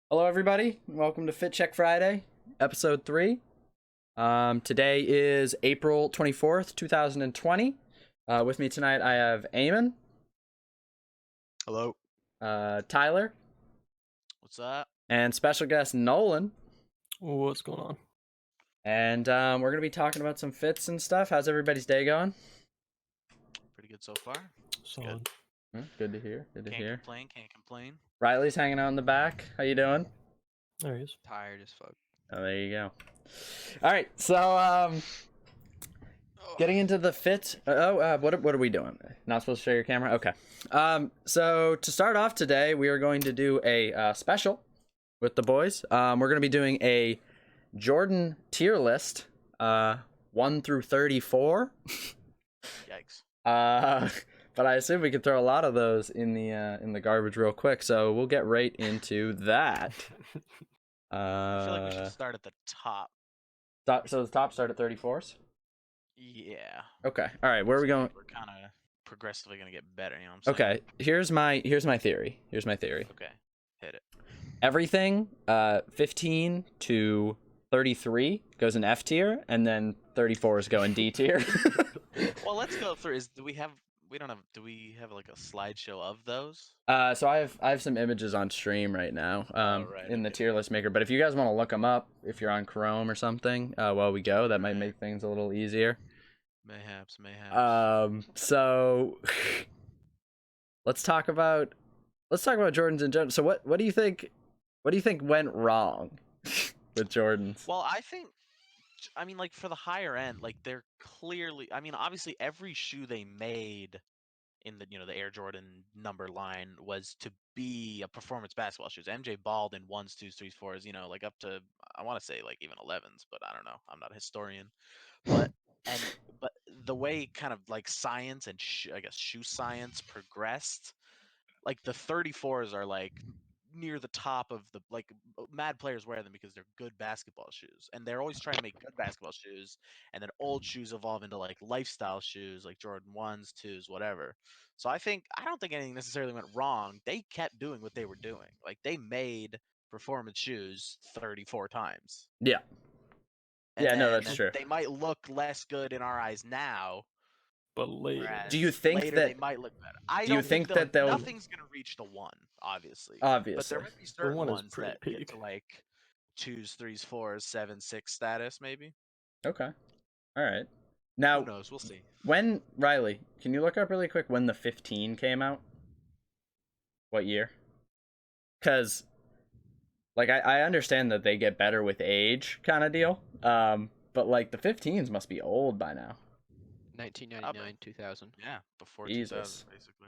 Hello, everybody. Welcome to Fit Check Friday, episode 3. Today is April 24th, 2020. With me tonight, I have Eamon. Hello. Tyler. What's up? And special guest Nolan. What's going on? And we're going to be talking about some fits and stuff. How's everybody's day going? Pretty good so far. Solid. Good to hear. Good to hear. Can't complain. Riley's hanging out in the back. How you doing? There he is. Tired as fuck. Oh, there you go. All right, so getting into the fit. What are we doing? Not supposed to show your camera? Okay. So to start off today, we are going to do a special with the boys. We're going to be doing a Jordan tier list, 1 through 34. Yikes. But I assume we could throw a lot of those in the garbage real quick. So we'll get right into that. I feel like we should start at the top. So the top start at 34s? Yeah. Okay. All right. Where are we going? We're kind of progressively gonna get better. You know what I'm saying? Okay. Here's my theory. Okay. Hit it. Everything 15 to 33 goes in F tier, and then 34s go in D tier. Well, let's go through. Do we have like a slideshow of those? So I have some images on stream right now in the tier list maker. But if you guys want to look them up, if you're on Chrome or something, while we go, that might make things a little easier. Mayhaps. So let's talk about Jordans in general. So what do you think went wrong with Jordans? Well, I mean, like, for the higher end, like, they're clearly, I mean, obviously every shoe they made in the Air Jordan number line was to be a performance basketball shoes. MJ balled in 1s, 2s, 3s, 4s, like up to, I want to say like even 11s, but I don't know. I'm not a historian. But the way kind of like science and I guess shoe science progressed, like the 34s are like near the top of the, like, mad players wear them because they're good basketball shoes, and they're always trying to make good basketball shoes, and then old shoes evolve into like lifestyle shoes like Jordan 1s, 2s, whatever. So I don't think anything necessarily went wrong. They kept doing what they were doing. Like, they made performance shoes 34 times. Yeah. And no, that's true. They might look less good in our eyes now, but later, do you think later that they might look better? Do you think that they'll? Nothing's gonna reach the 1, obviously. But there might be certain one is ones pretty that peak. get to like 2s, 3s, 4s, 7, 6 status, maybe. Okay. All right. Now, Who knows? We'll see. when Riley, can you look up really quick when the 15 came out? What year? Because, like, I understand that they get better with age, kind of deal. But like the 15s must be old by now. 1999, 2000. Yeah, before Jesus. 2000, basically.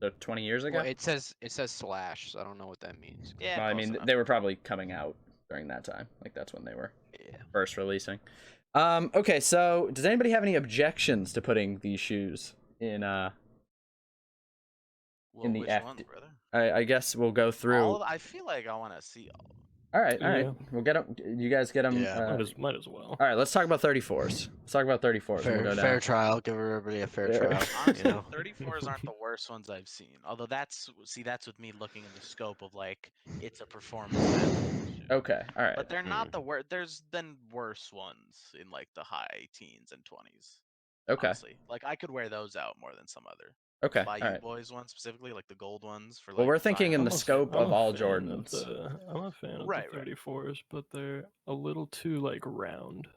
So 20 years ago. Well, it says slash, so I don't know what that means. Yeah, Well, I close mean, enough. they were probably coming out during that time. Like, that's when they were Yeah. first releasing. Okay, so does anybody have any objections to putting these shoes in Well, in the which F? ones, brother? I guess we'll go through. I feel like I want to see all. All right. Yeah. We'll get them. You guys get them. Yeah. might as well. All right, let's talk about 34s. Let's talk about 34s. We'll go down. Fair trial. Give everybody a fair trial. Honestly, You know? 34s aren't the worst ones I've seen. Although that's with me looking in the scope of like it's a performance basketball shoe. Okay. All right. But they're not the worst. There's been worse ones in like the high teens and 20s. Okay. Honestly. Like, I could wear those out more than some other. Okay. By All you right. boys ones specifically, like the gold ones for like. Well, we're thinking in I'm the a- scope I'm of a all fan of Jordans. I'm a fan of Right, the right. 34s, but they're a little too like round.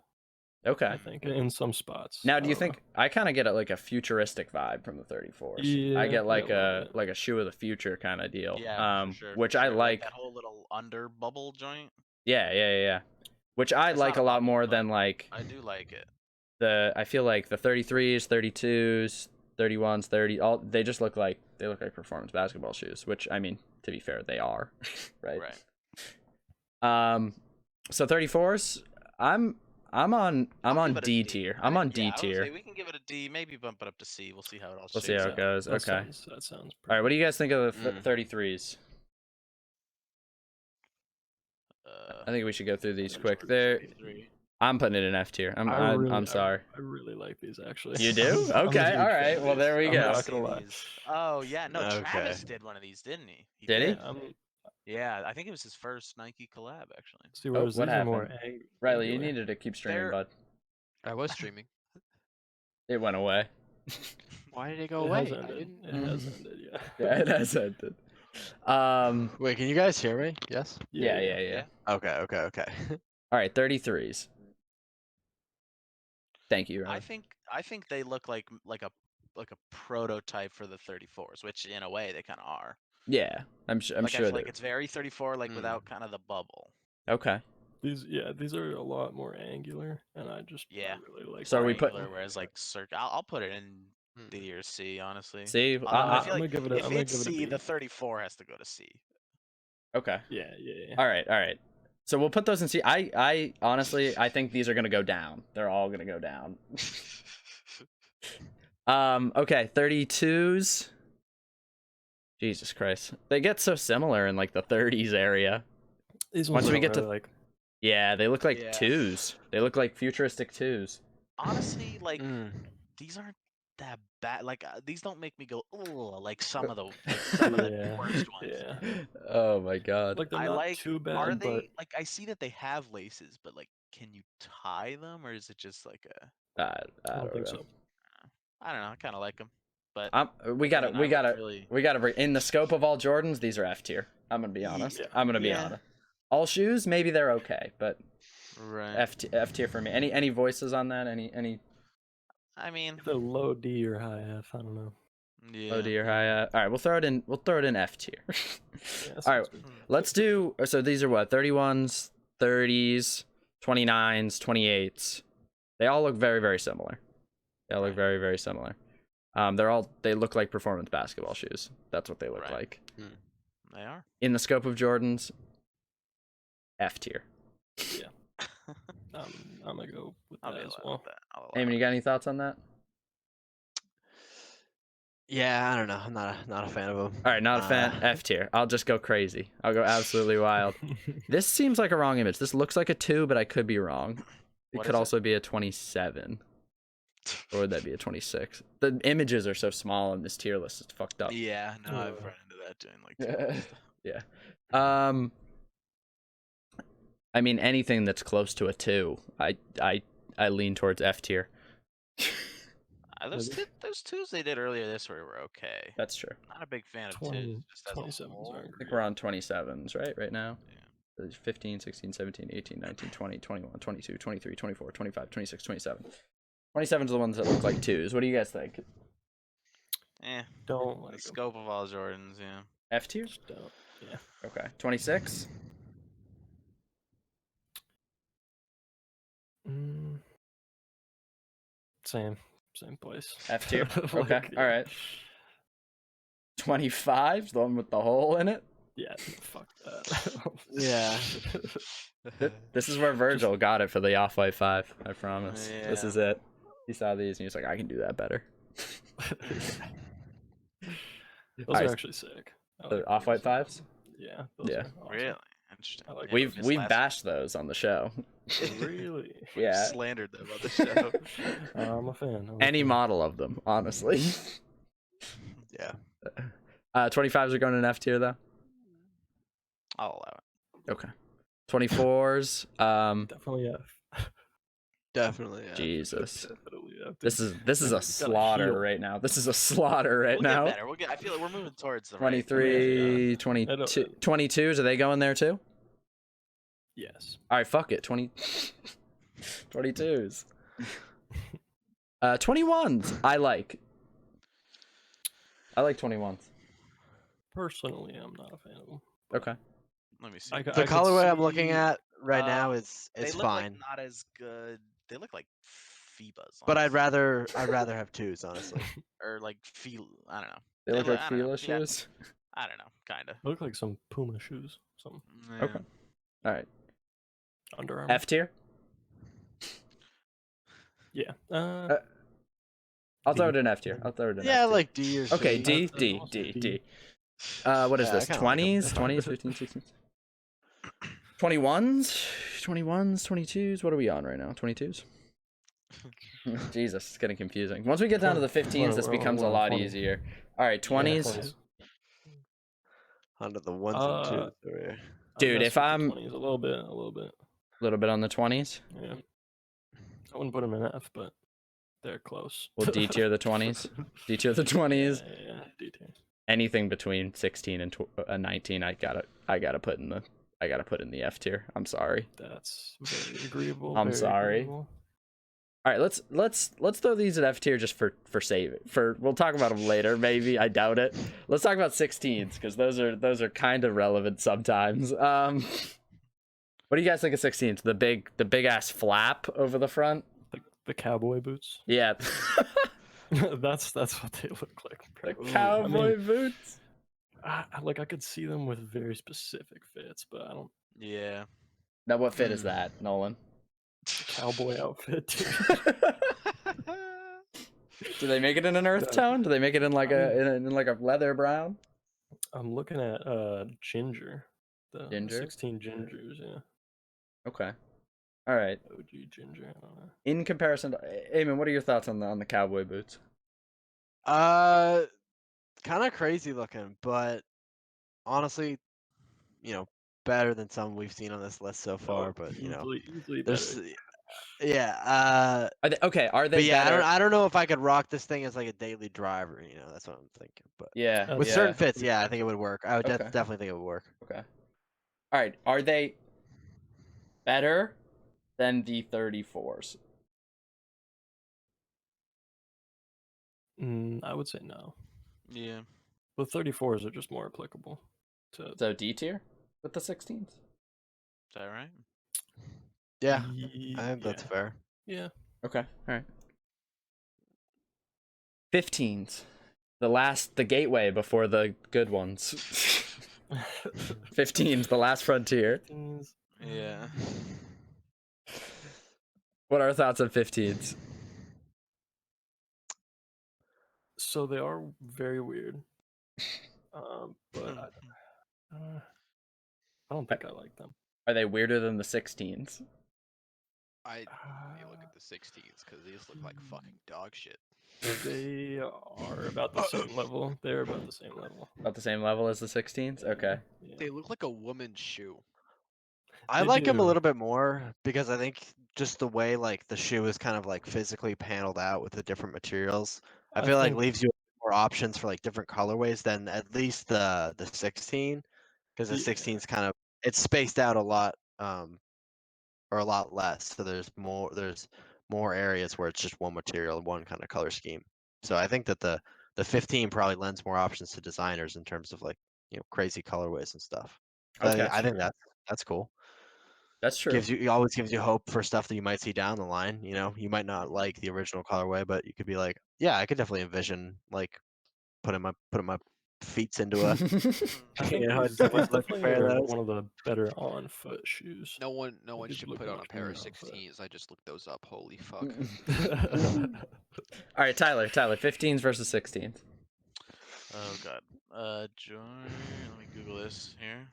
Okay. I think in some spots. Now, do you I don't think I kind of get like a futuristic vibe from the 34s? Yeah, I get like a little bit. a shoe of the future kind of deal. Yeah, for sure, which for I sure. like. That whole little under bubble joint. Yeah. Which I It's like not a a lot bubble, more but than like I do like it. I feel like the 33s, 32s, 31s, 30 they just look like performance basketball shoes, which, I mean, to be fair, they are, right? So 34s, I'm on D tier. I'm on D tier. We can give it a D, maybe bump it up to C. We'll see how it all We'll shakes see how out. it goes. That Okay. That sounds All right, what do you guys think of the Mm. 33s? I think we should go through these quick. Jordan I'm putting it in F tier. I'm sorry. I really like these actually. You do? I'm a Okay, huge all right. fan. Well, there we I'm go. not gonna lie. Oh yeah, no, Okay. Travis did one of these, didn't he? Did he? Yeah, Yeah, I think it was his first Nike collab actually. See, whereas what these are more happened? Riley, you angular. needed to keep streaming, They're- bud. I was streaming. It went away. Why did it go It away? has I ended. didn't. It has ended. Yeah. Yeah, it has ended. Wait, can you guys hear me? Yes. Yeah. Okay. All right, 33s. Thank you, I Riley. think they look like a prototype for the 34s, which in a way they kind of are. Yeah, I'm I sure feel they're like it's very 34, like Mm. without kind of the bubble. okay. These are a lot more angular, and I Yeah. really like. So them. we put- Angular, whereas like I'll put it in D or C, honestly. See, Although I I feel I'm like gonna give it a- if I'm gonna it's give it a C, B. the 34 has to go to C. okay. Yeah. All right. So we'll put those in C. I honestly, I think these are gonna go down. They're all gonna go down. Okay, 32s. Jesus Christ, they get so similar in like the 30s area. These Once ones we I get to- really like. Yeah, they look like Yeah. twos. They look like futuristic twos. Honestly, like Mm. these aren't that bad. Like these don't make me go oh like some of the Yeah. worst ones. Yeah. Oh my god. Like they're I not like. too bad, Are but they like? I see that they have laces, but like, can you tie them, or is it just like a? I I don't think know. so. I don't know. I kind of like them, but We gotta really. in the scope of all Jordans, these are F tier. I'm gonna be honest. Yeah. I'm gonna be Yeah. honest. All shoes, maybe they're okay, but Right. F tier for me. Any voices on that? Any I mean, The low D or high F. I don't know. yeah. low D or high? All right, we'll throw it in. We'll throw it in F tier. Yeah, All right, sounds good. let's do. So these are what 31s, 30s, 29s, 28s. They all look very very similar. They all look very very similar. They look like performance basketball shoes. That's what they look Right. like. They are. In the scope of Jordans, F tier. I'm gonna go with I'll that be as allowed well. with that. I'll allow Eamon, it. you got any thoughts on that? Yeah, I don't know. I'm not a fan of them. All right, not a fan. F tier. I'll just go crazy. I'll go absolutely wild. This seems like a wrong image. This looks like a 2, but I could be wrong. It What could is it? also be a 27. Or would that be a 26? The images are so small in this tier list. It's fucked up. Yeah, no, I've Uh, run into that doing like. Yeah. I mean, anything that's close to a 2, I lean towards F tier. Those twos they did earlier this year were okay. That's true. Not a big fan of 20, twos. Just as a 27s whole. aren't I think great. we're on 27s, right now. Yeah. There's 15, 16, 17, 18, 19, 20, 21, 22, 23, 24, 25, 26, 27. 27s are the ones that look like 2s. What do you guys think? Don't The like 'em. scope of all Jordans, yeah. F tier? Just don't. Yeah. Okay. 26? Mm, same place. F tier? Like, Okay. yeah. All right. 25? The one with the hole in it? Yeah, fuck that. Yeah. This is where Virgil got it for the Off-White 5. I promise. This Yeah. is it. He saw these and he was like, I can do that better. Those Alright, are actually sick. I the like Off-White those. 5s? Yeah. Those Yeah. are awesome. Really interesting. I like Yeah, We've missed we've last bashed those on the show. Really? week. Yeah. Slandered them on the show. I'm a fan. I'm a Any fan. model of them, honestly. Yeah. 25s are going in F tier though. I'll allow it. Okay. 24s. Definitely F. Definitely. Yeah. Jesus. Definitely F. This is a Gotta slaughter heal. right now. This is a slaughter right We'll now. get better. I feel like we're moving towards the 23, Yeah. 22, 22s, are they going there too? Yes. All right, fuck it. 22s. 21s. I like 21s. Personally, I'm not a fan of them. Okay. Let me see. I The could colorway I'm looking see- at right now Uh, is they it's look fine. like not as good. They look like Phoebas. But I'd honestly. rather have twos, honestly. or like feel. I don't know. They look look- like I don't know, Fila yeah. shoes. I don't know. Kind of. Look like some Puma shoes. Some Okay. All right. Under Armour. F tier. Yeah. I'll throw D. it in F tier. I'll throw it in Yeah, F tier. like D or C. Okay, D, That's D, also D, D. D. What is Yeah, I this? kinda like 'em. 20s, 20s, 15s, 16s. 21s, 21s, 22s. What are we on right now? 22s. Jesus, it's getting confusing. Once we get down to the 15s, this We're on becomes a lot 20. easier. All right, 20s. Onto the ones and twos over here. Dude, if I'm 20s a little bit, a little bit on the 20s, yeah. I wouldn't put them in F, but they're close. we'll D tier the 20s. D tier the 20s. Yeah, D tier. Anything between 16 and 19, I gotta put in the F tier. I'm sorry. That's very agreeable. I'm very sorry. agreeable. All right, let's throw these at F tier just for save. We'll talk about them later, maybe. I doubt it. Let's talk about 16s because those are kind of relevant sometimes. What do you guys think of 16s? The big ass flap over the front. The cowboy boots. Yeah, that's what they look like. the Bro. cowboy boots. I could see them with very specific fits, but I don't. Yeah. Now, what fit is that, Nolan? Cowboy outfit. Do they make it in an earth tone? Do they make it in like in like a leather brown? I'm looking at ginger. The Ginger? 16 gingers, yeah. Okay. All right. OG ginger. I don't know. In comparison to Eamon, what are your thoughts on the cowboy boots? Kind of crazy looking, but honestly, better than some we've seen on this list so far. But easily there's better. yeah. Are they But better? yeah, I don't know if I could rock this thing as like a daily driver. That's what I'm thinking. But Yeah. with yeah. certain fits, yeah, I think it would work. I would Okay. definitely think it would work. Okay. All right. Are they better than the 34s? I would say no. Yeah. The 34s are just more applicable to. So D tier with the 16s? Is that right? Yeah, I think that's fair. Yeah. Okay. All right. 15s. The gateway before the good ones. 15s, the last frontier. Yeah. What are our thoughts on 15s? So they are very weird. But I don't think I like them. Are they weirder than the 16s? I you look at the 16s because these look like fucking dog shit. They are about the same level. They're about the same level. About the same level as the 16s? Okay. Yeah. They look like a woman's shoe. I They like them a do. little bit more because I think just the way like the shoe is kind of like physically paneled out with the different materials, I feel like think- leaves you more options for like different colorways than at least the 16, because the Yeah. 16 is kind of it's spaced out a lot or a lot less, so there's more areas where it's just one material, one kind of color scheme. So I think that the 15 probably lends more options to designers in terms of like crazy colorways and stuff. So Okay. I think that's cool. That's true. It always gives you hope for stuff that you might see down the line. You might not like the original colorway, but you could be like, yeah, I could definitely envision like putting my feet into a I think it's these definitely fair are those. one of the better on foot shoes. No one They just should look put on a much pair of better on foot. 16s. I just looked those up. Holy fuck. All right, Tyler, 15s versus 16s. Oh god. Join. Let me Google this here.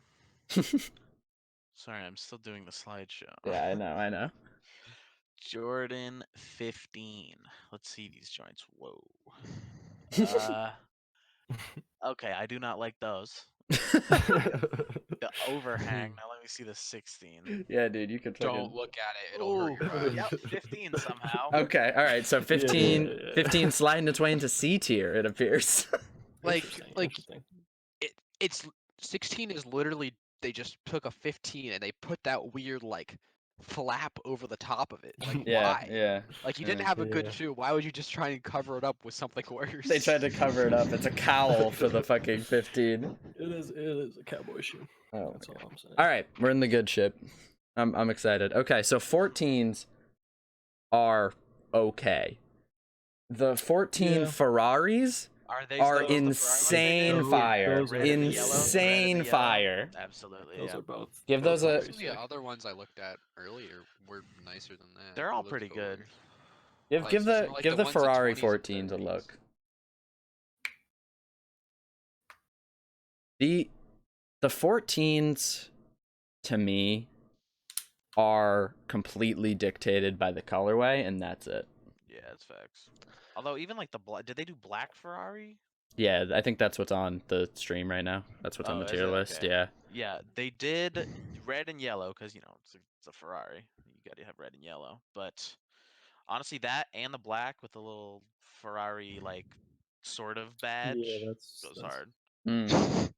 Sorry, I'm still doing the slideshow. Yeah, I know. Jordan 15. Let's see these joints. Whoa. Okay, I do not like those. The overhang. Now let me see the 16. Yeah, dude, you could Don't look at it. It'll hurt your eyes. Yep, 15 somehow. Okay, all right. So 15, yeah. 15 sliding its way into C tier. It appears. Interesting. It's 16 is literally they just took a 15 and they put that weird like flap over the top of it. Like why? Yeah. Like you Yeah. didn't have a good Yeah. shoe. Why would you just try and cover it up with something worse? They tried to cover it up. It's a cowl for the fucking 15. It is a cowboy shoe. Oh, That's all I'm saying. all right, we're in the good ship. I'm excited. Okay, so 14s are okay. The 14 Yeah. Ferraris Are they are still the insane Those- fire. those are Red and yellow? Insane Red and yellow? fire. Absolutely. Those Yeah. are both. Give those a- very Some of the sick. other ones I looked at earlier were nicer than that. They're They all looked pretty good. cooler. Give Like, give the like give the the ones in Ferrari 20s and 14s a 30s. look. The 14s to me are completely dictated by the colorway, and that's it. Yeah, that's facts. Although even like the black, did they do black Ferrari? Yeah, I think that's what's on the stream right now. That's what's on the is tier it? list. Okay. Yeah. Yeah, they did red and yellow because it's a Ferrari. You got to have red and yellow. But honestly, that and the black with a little Ferrari like sort of badge goes that's hard. Mm.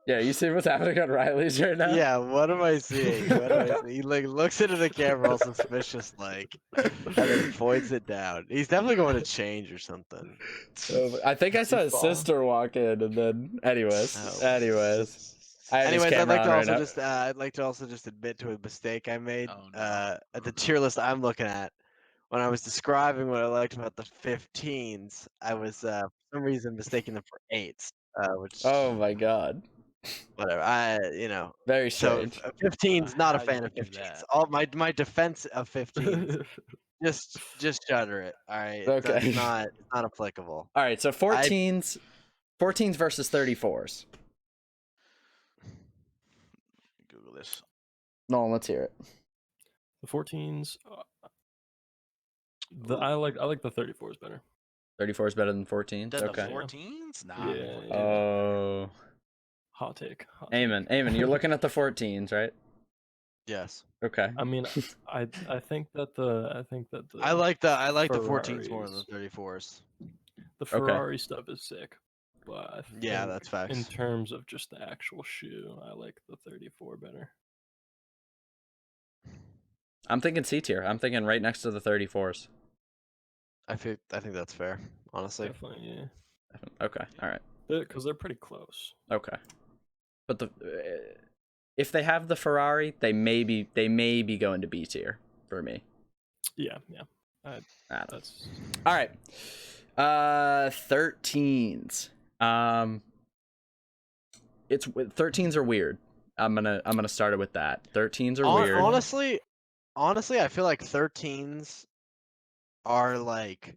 Yeah, you see what's happening on Riley's right now? Yeah, what am I seeing? What am I seeing? He like looks into the camera all suspicious like, and then points it down. He's definitely going to change or something. I think I saw his falling. sister walk in, and then, anyways, Oh. I have his Anyways, camera on right now. I'd like to also just admit to a mistake I made. Oh, no. At the tier list I'm looking at, when I was describing what I liked about the 15s, I was for some reason mistaking them for 8s, which Oh my god, whatever. very So strange. 15s, not a How'd fan you of do 15s. that? All my defense of 15s, just shutter it. All right, Okay. it's not applicable. All right, so 14s versus 34s. Google this. Nolan, let's hear it. The 14s. I like the 34s better. 34 is better than 14s. The Okay. 14s? Nah. Yeah, the yeah. Oh, Hot take. Eamon, you're looking at the 14s, right? Yes, Okay. I mean, I think that the I like the 14s more than Ferraris. the 34s. the Ferrari stuff is sick, but I think Yeah, that's facts. in terms of just the actual shoe, I like the 34 better. I'm thinking C tier. I'm thinking right next to the 34s. I think that's fair, honestly. Definitely, yeah. Okay. All right. Because they're pretty close. Okay. But if they have the Ferrari, they may be going to B tier for me. Yeah. That's all right. 13s. It's 13s are weird. I'm gonna start it with that. 13s are weird. Honestly, I feel like 13s are like,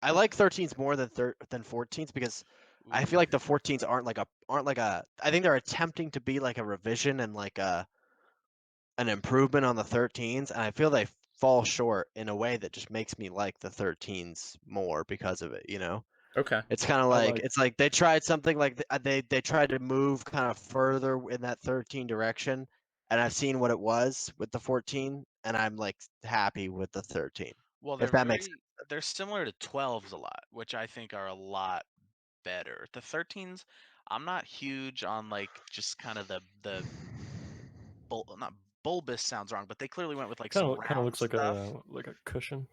I like 13s more than 14s because I feel like the 14s aren't like a I think they're attempting to be like a revision and like an improvement on the 13s, and I feel they fall short in a way that just makes me like the 13s more because of it, you know? Okay. It's kind of like it's like they tried something like they tried to move kind of further in that 13 direction, and I've seen what it was with the 14, and I'm like happy with the 13. Well, If that makes they're similar to 12s a lot, which I think are a lot better. The 13s, I'm not huge on like just kind of the not bulbous sounds wrong, but they clearly went with like some Kind of round looks like stuff. a cushion.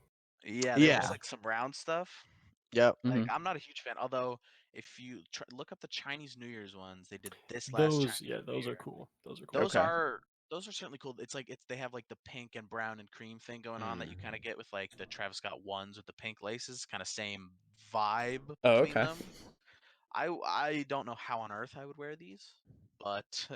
Yeah, they Yeah. looks like some round stuff. Yep. Like Mhm. I'm not a huge fan. Although if you look up the Chinese New Year's ones, they did this last Chinese New Those Year. are cool. Those are cool. Those Okay. are certainly cool. It's like they have like the pink and brown and cream thing going on that you kind of get with like the Travis Scott ones with the pink laces, kind of same vibe Oh, between okay. them. I don't know how on earth I would wear these, but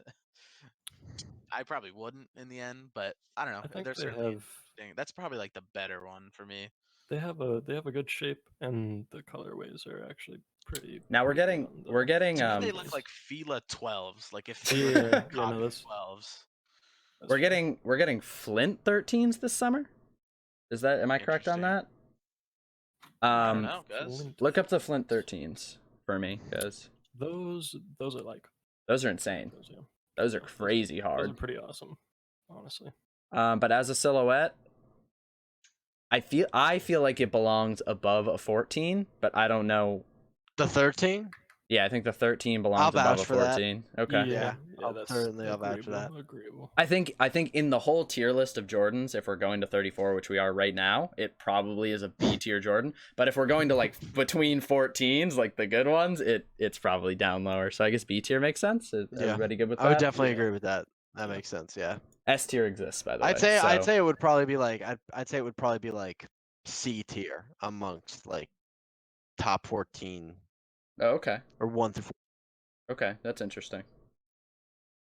I probably wouldn't in the end. But I don't know. I think They're they certainly have interesting. That's probably like the better one for me. they have a good shape, and the colorways are actually pretty. Now we're pretty getting good on the we're getting To me, they 13s. look like Fila 12s. Like if they Yeah, were yeah, copy no, that's 12s. we're getting Flint 13s this summer. Am I correct on that? I don't know, guys. Look up the Flint 13s for me, because Those are like those are insane. Those are crazy Those hard. are pretty awesome, honestly. But as a silhouette, I feel like it belongs above a 14, but I don't know. The 13? Yeah, I think the 13 belongs I'll above a vouch for that. 14. Okay. Yeah, I'll that's certainly vouch for that. agreeable. I think in the whole tier list of Jordans, if we're going to 34, which we are right now, it probably is a B tier Jordan. But if we're going to like between 14s, like the good ones, it's probably down lower. So I guess B tier makes sense. Is everybody good with that? I would definitely agree with that. That makes sense. Yeah. S tier exists, by the way. I'd say it would probably be like I'd say it would probably be like C tier amongst like top 14 Oh, okay. or 1 through 4. Okay, that's interesting.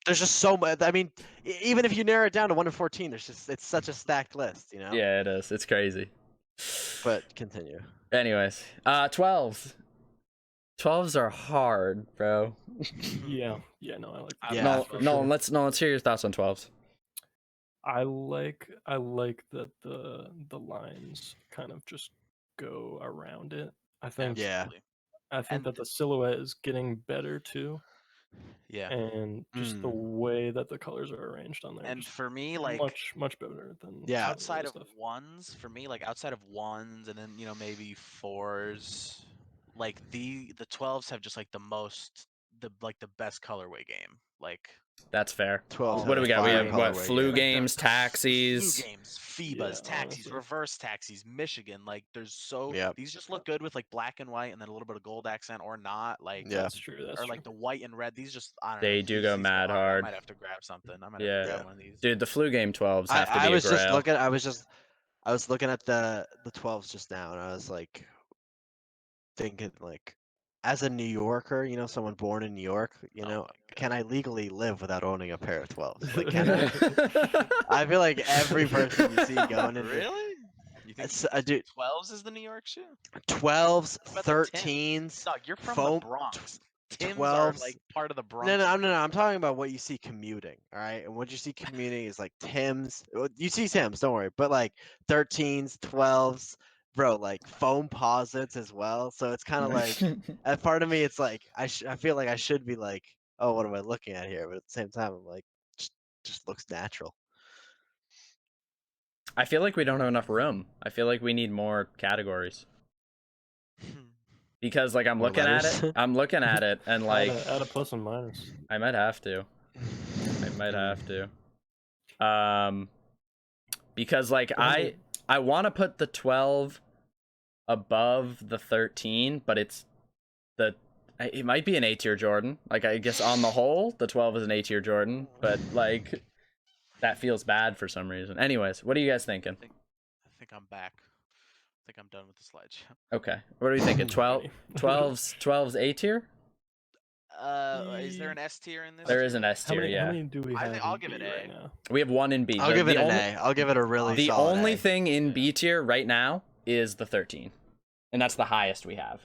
There's just so much. I mean, even if you narrow it down to 1 to 14, it's such a stacked list, you know. Yeah, it is. It's crazy. But continue. Anyways, 12s. 12s are hard, bro. Yeah, no, I like. Yeah, Nolan, let's hear your thoughts on 12s. I like that the lines kind of just go around it. I think. Yeah. I think And that the silhouette is getting better too, yeah. and just the way that the colors are arranged on there, And just for me, like much better than Yeah. some the outside other of stuff. ones, for me, like outside of ones, and then maybe fours, like the 12s have just like the best colorway game. Like That's fair. 12 What do we got? We fire have what? colorway Flu game. games, flu taxis. games, FIBAs, Yeah, taxis, honestly. reverse taxis, Michigan. Like there's Yep. these just look good with like black and white and then a little bit of gold accent or not. Like Yeah. That's true. That's or true. like the white and red. These just I don't They know. do these go mad I hard. might have to grab something. I might have to Yeah. grab one of these. Dude, the flu game 12s have to be I a was just grail. looking. I was looking at the 12s just now, and I was like thinking like, as a New Yorker, someone born in New York, Oh my God. can I legally live without owning a pair of 12s? Like, can I? I feel like every person you see going into Really? You think dude, 12s is the New York shoe? 12s, What about the 10s? 13s, Dog, you're from foam, the Bronx. Tims 12s. are like part of the Bronx. No. I'm talking about what you see commuting. All right, and what you see commuting is like Tim's. You see Tim's, don't worry. But like 13s, 12s, bro, like foam posits as well. So it's kind of like, as part of me, it's like I feel like I should be like, oh, what am I looking at here? But at the same time, I'm like, just looks natural. I feel like we don't have enough room. I feel like we need more categories. Because like I'm More looking at letters. it, and like add a plus and minus. I might have to. Because like I want to put the 12 above the 13, but it might be an A tier Jordan. Like I guess on the whole, the 12 is an A tier Jordan, but like that feels bad for some reason. Anyways, what are you guys thinking? I think I'm back. I think I'm done with the slideshow. Okay, what are we thinking? 12's A tier? Is there an S tier in this? There is an S How tier, many, yeah. how many do we I have? think I'll in give it B A. right now. We have one in B. I'll give it an only, A. I'll give it a really The solid only A. thing in B tier right now is the 13, and that's the highest we have.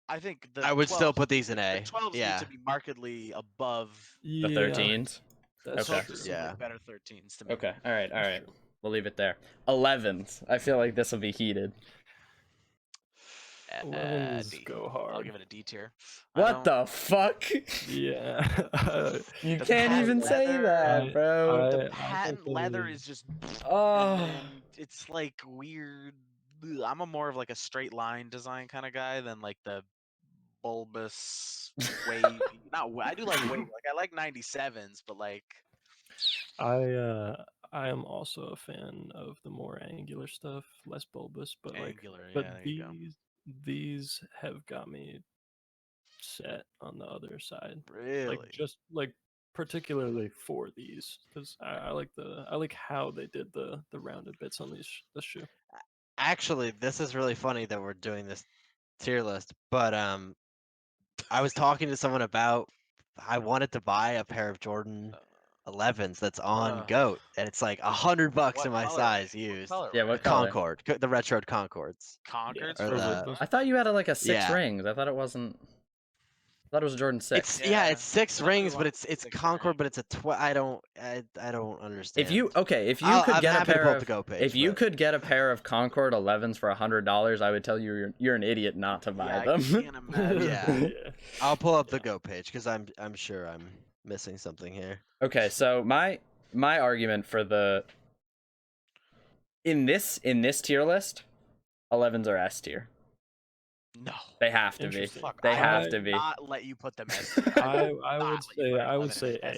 I think the I would 12s, still put these in A. The 12s Yeah. need to be markedly above The 13s. That's Okay. true. Yeah. better 13s to me. Okay. All right. That's true. We'll leave it there. 11s. I feel like this will be heated. 11s D. go hard. I'll give it a D tier. I What don't- the fuck? Yeah. You The can't patent even say leather- that, bro. The I patent think leather they- is just. Oh. And then it's like weird. I'm a more of like a straight line design kind of guy than like the bulbous wavy. I do like wavy. Like I like 97s, but like I am also a fan of the more angular stuff, less bulbous, but angular. but Yeah, there you go. these have got me set on the other side. Really? Like just like particularly for these, because I like how they did the rounded bits on this shoe. Actually, this is really funny that we're doing this tier list, but I was talking to someone about I wanted to buy a pair of Jordan 11s that's on GOAT, and it's like $100 What in my colorway? size What used. colorway? Yeah, The what color? Concord, the retro Concords. Concords Yeah, for or the- those- I thought you had like a 6 Yeah. rings. I thought it wasn't. I thought it was a Jordan 6. It's Yeah, it's 6 nobody rings, but wants it's 6 Concord, ring. but it's a I don't understand. If you if you I'm could get a happy to pair pull up of the GOAT page, if you but- could get a pair of Concord 11s for $100, I would tell you you're an idiot not to buy Yeah, I them. can't imagine. Yeah. Yeah. I'll pull up the GOAT page because I'm sure I'm missing something here. Okay, so my argument for the in this tier list, 11s are S tier. No. They have to be. Interesting. Fuck, They I have would to be. Not let you put them S tier. I would say A.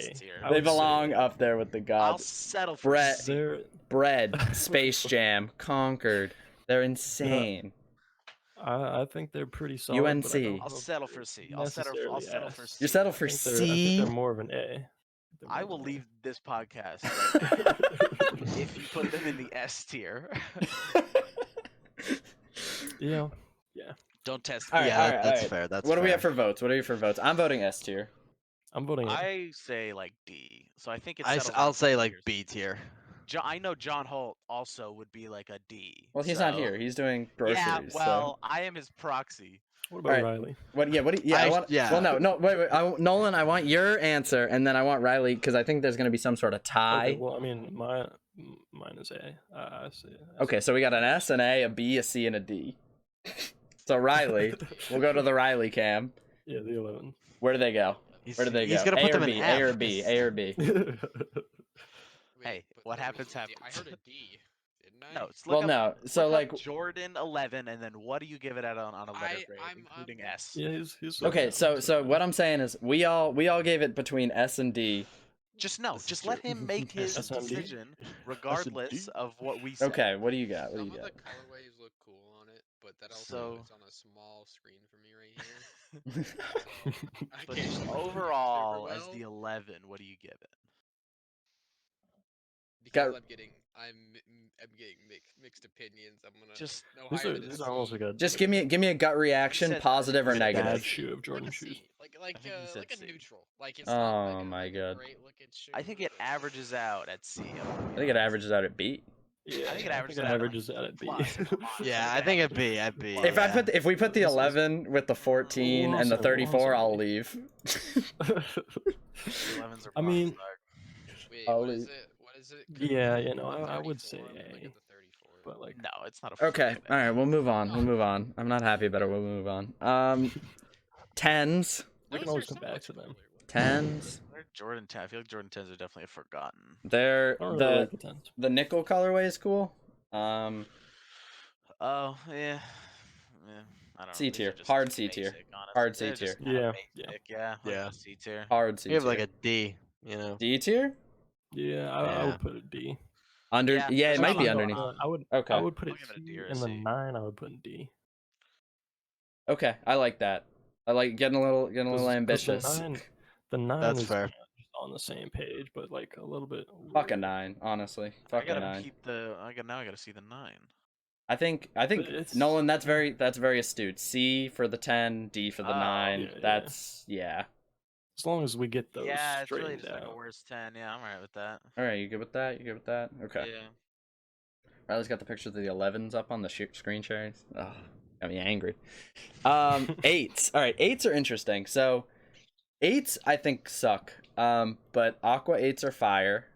I They would belong say- up there with the I'll gods. settle for Brett. C. They're Bread, Space Jam, Concord. They're insane. I think they're pretty solid. but I UNC. don't I'll know if settle they're for C. I'll settle necessarily for S. C. You settle for I think C. they're more of an A. They're I more will of an leave this podcast A. right now if you put them in the S tier. Yeah. Don't test All me. right, Yeah, all right, that's all right. fair. That's What do we fair. have for votes? What are you for votes? I'm voting S tier. I'm voting A. I say like D. So I think it's. I'll say like B tier. I know John Holt also would be like a D. Well, he's not so- here. He's doing groceries. Yeah, well, I am his proxy. What about Alright. Riley? What? Yeah. What? Do you, yeah. Yeah. Well, no. Wait. Nolan, I want your answer, and then I want Riley because I think there's gonna be some sort of tie. Okay, well, I mean, mine is A. I say. Okay, so we got an S, an A, a B, a C, and a D. So Riley, we'll go to the Riley cam. Yeah, the 11. Where do they go? Where do they go? He's gonna A put or them B? in A or F. B? A or B? Hey, but what then happens, I happens. heard a D, didn't I? No, it's Well, no. So look up like, Jordan 11, and then what do you give it at on a letter grade, I'm including S? Yeah, he's okay. looking at So them, what I'm saying is, we all gave it between S and D. Just no, This is just let true. him make his SMD? decision, regardless of what we say. Okay. What do you got? What do Some you of got? the colorways look cool on it, but that also So- it's on a small screen for me right here. So I But can't just super overall, as well the 11, what do you give it? because Got- I'm getting mixed opinions. I'm gonna Just no These higher are than a these are almost C. like a Just give me a gut reaction, said- positive or you said bad negative. shoe of like Jordan a shoes. C. Like I think you said a C. neutral. Like it's not like Oh my god. great looking shoe. I think it but- averages out at C. I think it averages out at B. Yeah, I think it I averages think it out at, averages out at B. plus. Come on, Yeah, I it think averages it'd be. at I'd be. plus. If we put the This is- 11 with the 14 and the We'll 34, also I'll be. leave. The 11s are I mean- plus, dog. Wait, I'll what is leave. it? What is it? Yeah, you know, I would 34? say I'm looking A, at the 34. but like No, it's not a Okay. freaking All right. A. We'll move on. We'll move on. I'm not happy about it. We'll move on. Tens. we can Those always are come somewhat back to them. similar. Tens. They're Jordan 10. I feel like Jordan 10s are definitely forgotten. They're I don't really like the the 10s. the nickel colorway is cool. Oh, yeah. I don't know. C These are tier. just Hard too C tier. basic, honestly. Hard C They're just tier. kinda Yeah, basic, yeah. yeah. Yeah. C tier. Hard C You have tier. like a D. You know. D tier. Yeah, I Yeah. would put a D. Under. Yeah, Yeah, there's it not might a be lot going underneath. on. I Okay. would put I'll it give it a D C, or a and the C. 9 I would put in D. Okay. I like that. I like getting a little 'Cause ambitious. The 9 That's is fair. kinda just on the same page, but like a little bit. Fuck a weird. 9, honestly. I Fuck a gotta 9. keep the. Now I gotta see the 9. I think it's- Nolan, that's very astute. C for the 10, D for the Oh, 9. yeah, yeah. That's yeah. As long as we get those Yeah, it's really straightened just like a out. worst 10. Yeah, I'm alright with that. All right, you good with that? You good with that? Okay. Yeah. Riley's got the pictures of the 11s up on the screen shares. Oh, got me angry. 8s. All right, 8s are interesting. So 8s I think suck. But Aqua 8s are fire.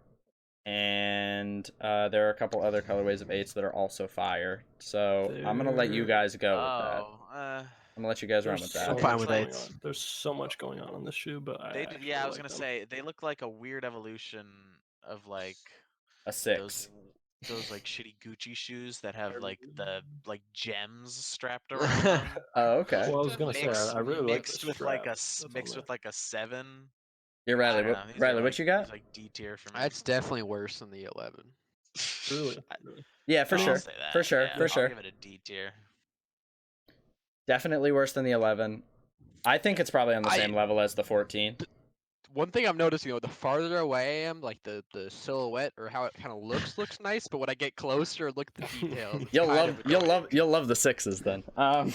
And there are a couple other colorways of 8s that are also fire. So I'm gonna let you guys go with that. I'm gonna let you guys run with that. I'm fine with going 8s. on. There's so much going on this shoe, but I They actually yeah, I was like gonna them. say they look like a weird evolution of like A 6. those like shitty Gucci shoes that have like the like gems strapped around them. Oh, okay. Well, I was gonna say I really like mixed the with like a strap that's on mixed there. with like a 7. You're I Riley. don't know, these are, Riley, like, what you got? these, like D tier for me. That's definitely worse than the 11. Really? Yeah, for I'll sure. say that, For sure. yeah, For I'll sure. give it a D tier. Definitely worse than the 11. I think it's probably on the same level as the 14. One thing I'm noticing, the farther away I am, like the silhouette or how it kind of looks nice, but when I get closer, look at the details. it's You'll kind of annoying. love the 6s then. I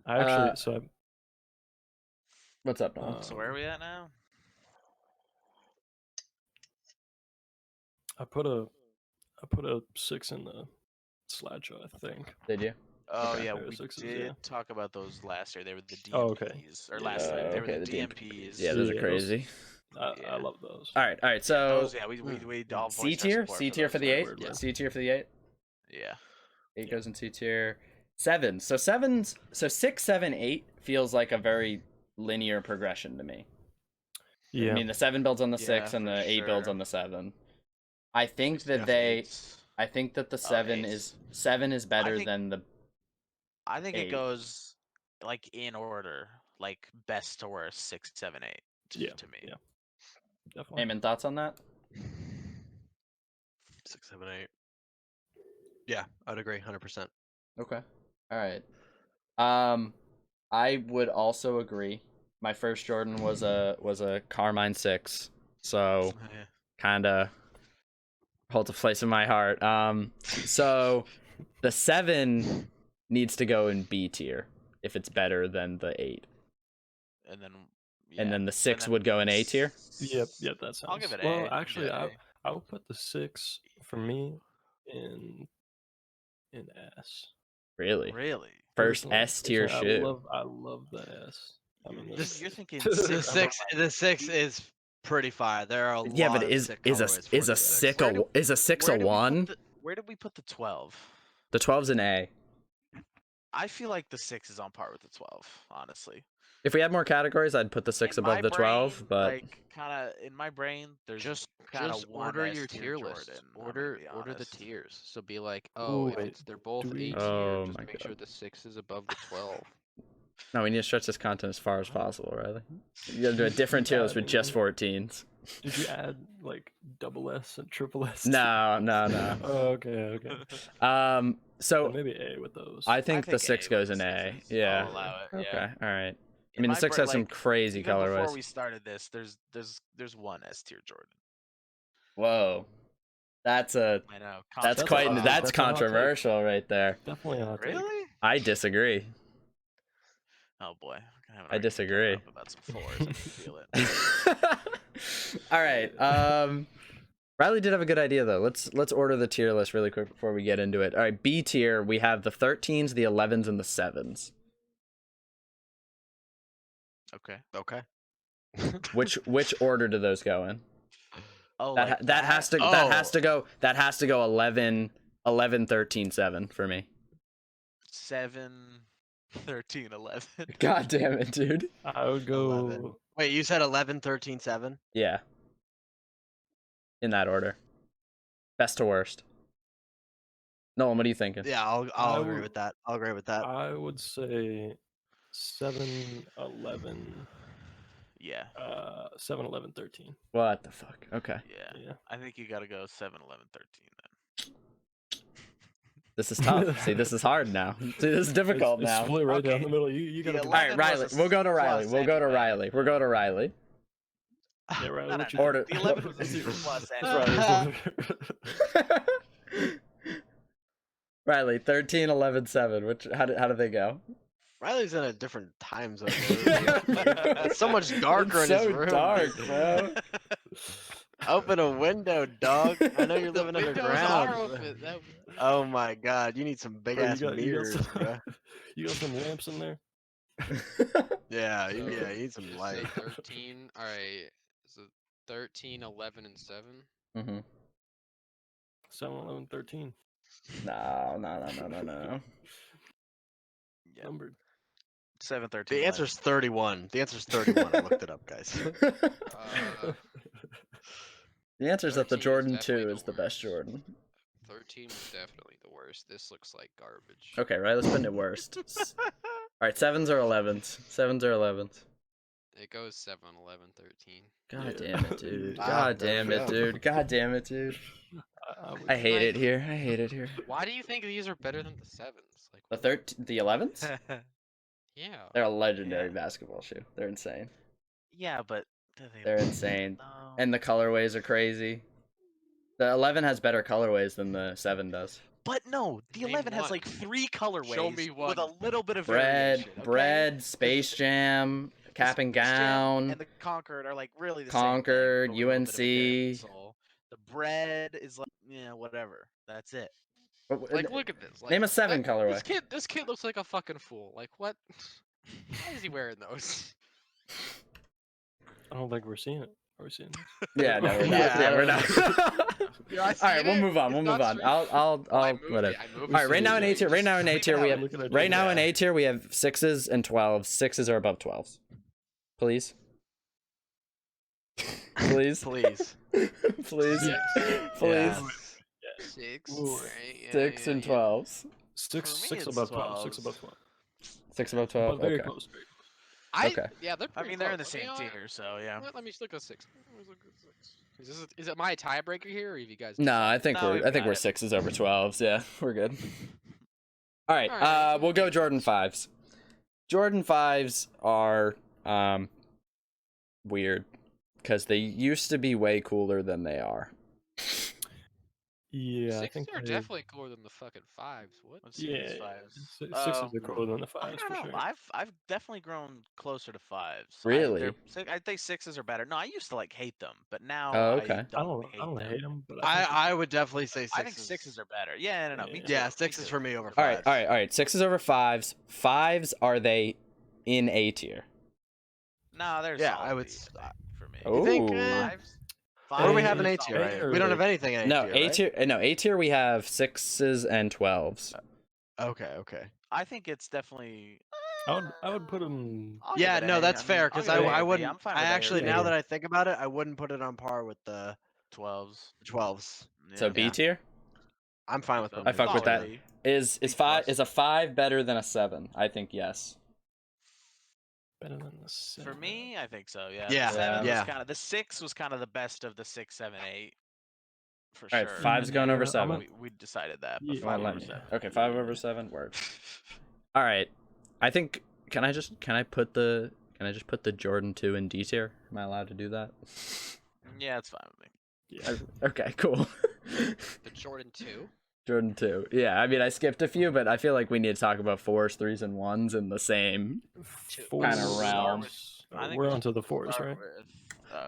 actually What's up, Nolan? So where are we at now? I put a 6 in the slideshow, I think. Did you? Oh Okay, yeah, there are we 6s, did yeah. talk about those last year. They were the DMPs. Oh, okay. Or last night. They were okay, the the DMP. DMPs. Yeah, those Yeah, are crazy. I Yeah. love those. All right. So Those, yeah, we all C voiced our tier, support C tier for those. the 8. Word, word. C tier for the 8. Yeah. 8 goes in C tier. 7. So 7s. So 6, 7, 8 feels like a very linear progression to me. Yeah. I mean, the 7 builds on the Yeah, 6 and for the 8 builds sure. on the 7. I think that Eights. I think that the Oh, 7 eights. is better think- than the. I think 8. it goes like in order, like best to worst, 6, 7, 8. Yeah, To me. yeah. Definitely. Eamon, thoughts on that? 6, 7, 8. Yeah, I'd agree 100%. Okay. All right. I would also agree. My first Jordan was a Carmine 6, so Yeah. kind of holds a place in my heart. So the 7 needs to go in B tier if it's better than the 8, And then and then the 6 then would go in A tier. Yep, that sounds. I'll give it well, A. actually, Yeah, I would put the 6 for me in S. Really, Really? first Personally, S tier personally, shoe. I love the S. I mean, This- You're thinking The The 6. six is pretty fire. There are a lot Yeah, but of is sick is a colorways for is a the six. sick Where a do- is a 6 a Where did we put 1? Where did we put the 12? The 12's an A. I feel like the 6 is on par with the 12, honestly. If we had more categories, I'd put the 6 In above my the 12, brain, but like kind of in my brain, there's Just kind of one order S your tier tier Jordan. list. I'm gonna Order be the honest. tiers. So be like, oh, Ooh, if wait, they're both do we- A tier, Oh just my make sure God. the 6 is above the 12. no, we need to stretch this content as far as possible, Riley. You gotta do a different tier list with just 14s. Did you add like double S and triple S? No. Oh, okay. So Then maybe A with those. I think the A 6 with goes the in A. 6s. Yeah. I'll allow it. Okay. Yeah. All right. I In mean, the my 6 bra- has some like, crazy Even before colorways. we started this, there's one S tier Jordan. Whoa. That's I know. that's a quite hot take. that's That's a hot take. controversial right there. Definitely not. Really? I disagree. Oh boy. I'm gonna have an I argument coming disagree. up about some 4s. I can feel it. All right. Riley did have a good idea though. Let's order the tier list really quick before we get into it. All right, B tier, we have the 13s, the 11s, and the 7s. Okay. Okay. Which order do those go in? Oh, That has to go 11 13 7 for me. 7, 13, 11. God damn it, dude. I would go 11. Wait, you said 11, 13, 7? Yeah. In that order. Best to worst. Nolan, what are you thinking? Yeah, I'll I agree would- with that. I'll agree with that. I would say 7, 11, Yeah. 7, 11, 13. What the fuck? Okay. Yeah. Yeah. I think you gotta go 7, 11, 13 then. This is tough. See, this is hard now. See, this is difficult It's now. split right down Okay. the middle. You The gotta. All right, 11 Riley. was a We'll go to Riley. plus We'll go to anyway. Riley. We'll go to Riley. Yeah, right. No, no, what you no. Order- The 11 was a C plus anyway. Riley. Riley, 13, 11, 7. How do they go? Riley's in a different time zone. It's so much darker It's in his so room. dark, bro. Open a window, dog. I know you're The living windows underground. are bro. open. That- Oh my god, you need some big Bro, ass you mirrors, got bro. you got some lamps in there. Yeah, So- you need some so light. 13. All right. So 13, 11, and 7. Mm-hmm. 7, 11, 13. No. Yeah. Numbered. 7, 13. The 11. answer's 31. The answer's 31. I looked it up, guys. The answer is that the 13 is Jordan 2 definitely is the the best worst. Jordan. 13 was definitely the worst. This looks like garbage. Okay, right, let's put it worst. Alright, 7s or 11s? 7s or 11s? It goes 7, 11, 13. God Yeah. damn it, dude. Wow, God there damn we it, go. dude. God damn it, dude. would- I hate it Like- here. I hate it here. Why do you think these are better than the 7s? Like, The 11s? yeah. They're a legendary Yeah. basketball shoe. They're insane. Yeah, but They're insane. No. And the colorways are crazy. The 11 has better colorways than the 7 does. But no, the Name 11 has one. like 3 colorways me with a one. little bit of Bread, variation. Okay? Bread, Space Jam, Cap and Space Jam Gown. and the Concord are like really the Concord, same thing, but with a little bit of a UNC. different sole. The bread is like whatever. That's it. Like, look at this. Like, Name a 7 like, colorway. This kid looks like a fucking fool. Like, what? Why is he wearing those? I don't think we're seeing it. Are we seeing this? Yeah, no, we're not. Yeah, Yeah, we're I not. All right, we'll move on. We'll move on. I'll whatever. All right, right now in A tier. Right now in A tier we have. Looking at Right you. now in A tier we have 6s and 12s. 6s are above 12s. Please. Please. Please. Please. Yes. Please. Yeah. 6. Ooh. Right? Yeah, 6 yeah, and yeah. 12s. For me, 6 it's above 12. 6 12s. above 12. 6 above But 12. very Okay. close. Very close. Okay. Yeah, they're I pretty mean, they're in the close. same You know what? tier, so yeah. Let me just look at 6. Let's look at 6. Is it my tiebreaker here, or have you guys? No, I think No, we're we've I think got we're it. 6s over 12s. Yeah, we're good. All right. Alright. We'll go Jordan 5s. Jordan 5s are weird because they used to be way cooler than they are. Yeah, I 6 think are they- definitely cooler than the fucking 5s. What? Let's see Yeah, these 5s. 6s are cooler than the 5s I don't for know. sure. I've definitely grown closer to 5s. Really? I think 6s are better. No, I used to like hate them, but now Oh, okay. I don't, I don't hate them, but I would definitely say 6s. I think 6s are better. Yeah, no, me Yeah. too. Yeah, me 6s too. for me over All 5s. right. 6s over 5s. 5s, are they in A tier? No, there's Yeah, I would for me. Oh. You think? Ooh. 5s? What do we have in A A tier? Right? or We don't have B? anything in A No, tier. A right? tier. No, A tier we have 6s and 12s. Okay. I think it's definitely. I would put him. I'll give Yeah, it no, A. that's I fair mean, because I'll give it A I or B. wouldn't. I'm fine I with A or actually, B. now that I think about it, I wouldn't put it on par with the 12s. 12s. So Yeah. B Yeah. tier. I'm fine with So, them. I fuck with that. solidly. Is B five plus. is a 5 better than a 7? I think yes. Better than the 7. For me, I think so. Yeah. Yeah, The 7 yeah. was kind of the 6 was kind of the best of the 6, 7, 8. For All right, sure. 5's going over Yeah, 7. We decided that. Yeah. But Well, 5 let over me- 7. Okay, 5 over 7. Word. All right. I think can I just put the Jordan 2 in D tier? Am I allowed to do that? Yeah, it's fine with me. Yeah. Okay, cool. The Jordan 2. Jordan 2. Yeah, I mean I skipped a few, but I feel like we need to talk about 4s, 3s, and 1s in the same. Fours. Kinda realm. I think We're we onto the 4s, Start right? with,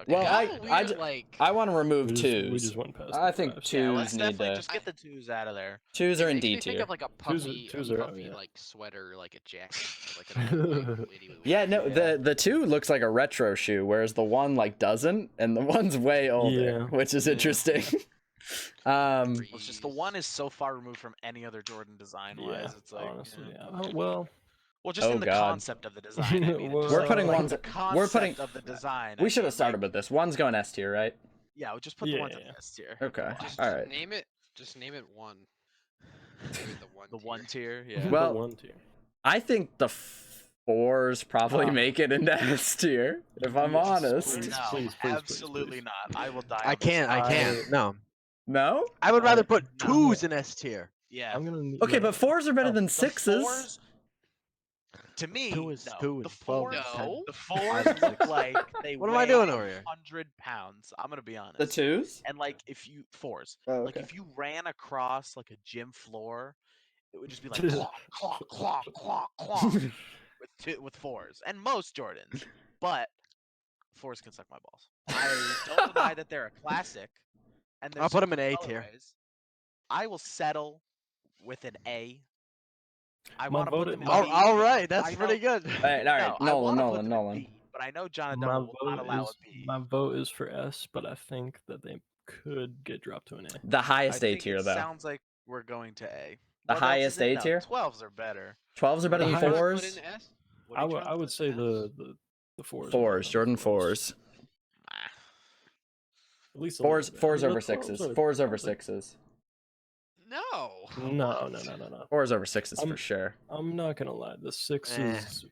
Well, Got I weird, ju- like I want to remove We 2s. just went past. I the think fives. 2s yeah, let's need definitely to. just get the 2s out of there. 2s are it in makes D me think tier. of like a Twos are- puffy, twos a are out, puffy yeah. like sweater, like a jacket, like an old lady with Yeah, no, Yeah. the 2 looks like a retro shoe, whereas the 1 like doesn't, and the 1's way older, Yeah. which is Yeah. interesting. Well, it's just the 1 is so far removed from any other Jordan design wise. Yeah, It's like honestly, yeah. yeah. Well, Well, just Oh, in the God. concept of the design. I mean, We're just putting like ones- the we're putting- concept of the design. We I should mean, have started like, with this. 1's going S tier, right? Yeah, we'll just put the ones in Yeah. the S tier. Okay. Just All right. name it. Just name it 1. Maybe the 1. The 1 tier. the Yeah. Well, 1 tier. I think the 4s probably Ah. make it into S tier, if I'm Yes, honest. please. No, absolutely please. not. I will die. I on this can't. I hill. can't. No. No? I would rather put No. 2s in S tier. Yeah. I'm gonna. Okay, no, but 4s are better No, than the 6s. 4s, to me, Two is- no. two The is 12 4s, is 10. the Five 4s is look 6. like they What am weigh I doing over here? 100 pounds. I'm gonna be honest. The 2s? And like, if you 4s, Oh, like okay. if you ran across like a gym floor, it would just be like clonk, clonk, clonk, clonk, clonk with 4s and most Jordans. But 4s can suck my balls. I don't deny that they're a classic. And I'll there's put some 'em in cool A tier. colorways. I will settle with an A. I My want to put vote- them in my- B. All right. That's I pretty know- good. All right, all right. No, I wanna put Nolan, them in Nolan. B, but I know John and My Devil will not vote allow is a B. my vote is for S, but I think that they could get dropped to an A. The I highest A think tier, it though. sounds like we're going to A. The Well, that's highest the thing, A no, tier? 12s are better. 12s are better The than highest- Put 4s? in S. What are you trying I to would put say in S? the 4s. are better 4s, than Jordan 12s. 4s. Nah. At least a 4s, little bit. 4s The over 12s 6s. are- 4s over 12s are- 6s. No. No. 4s over 6s for I'm- sure. I'm not gonna lie. The 6s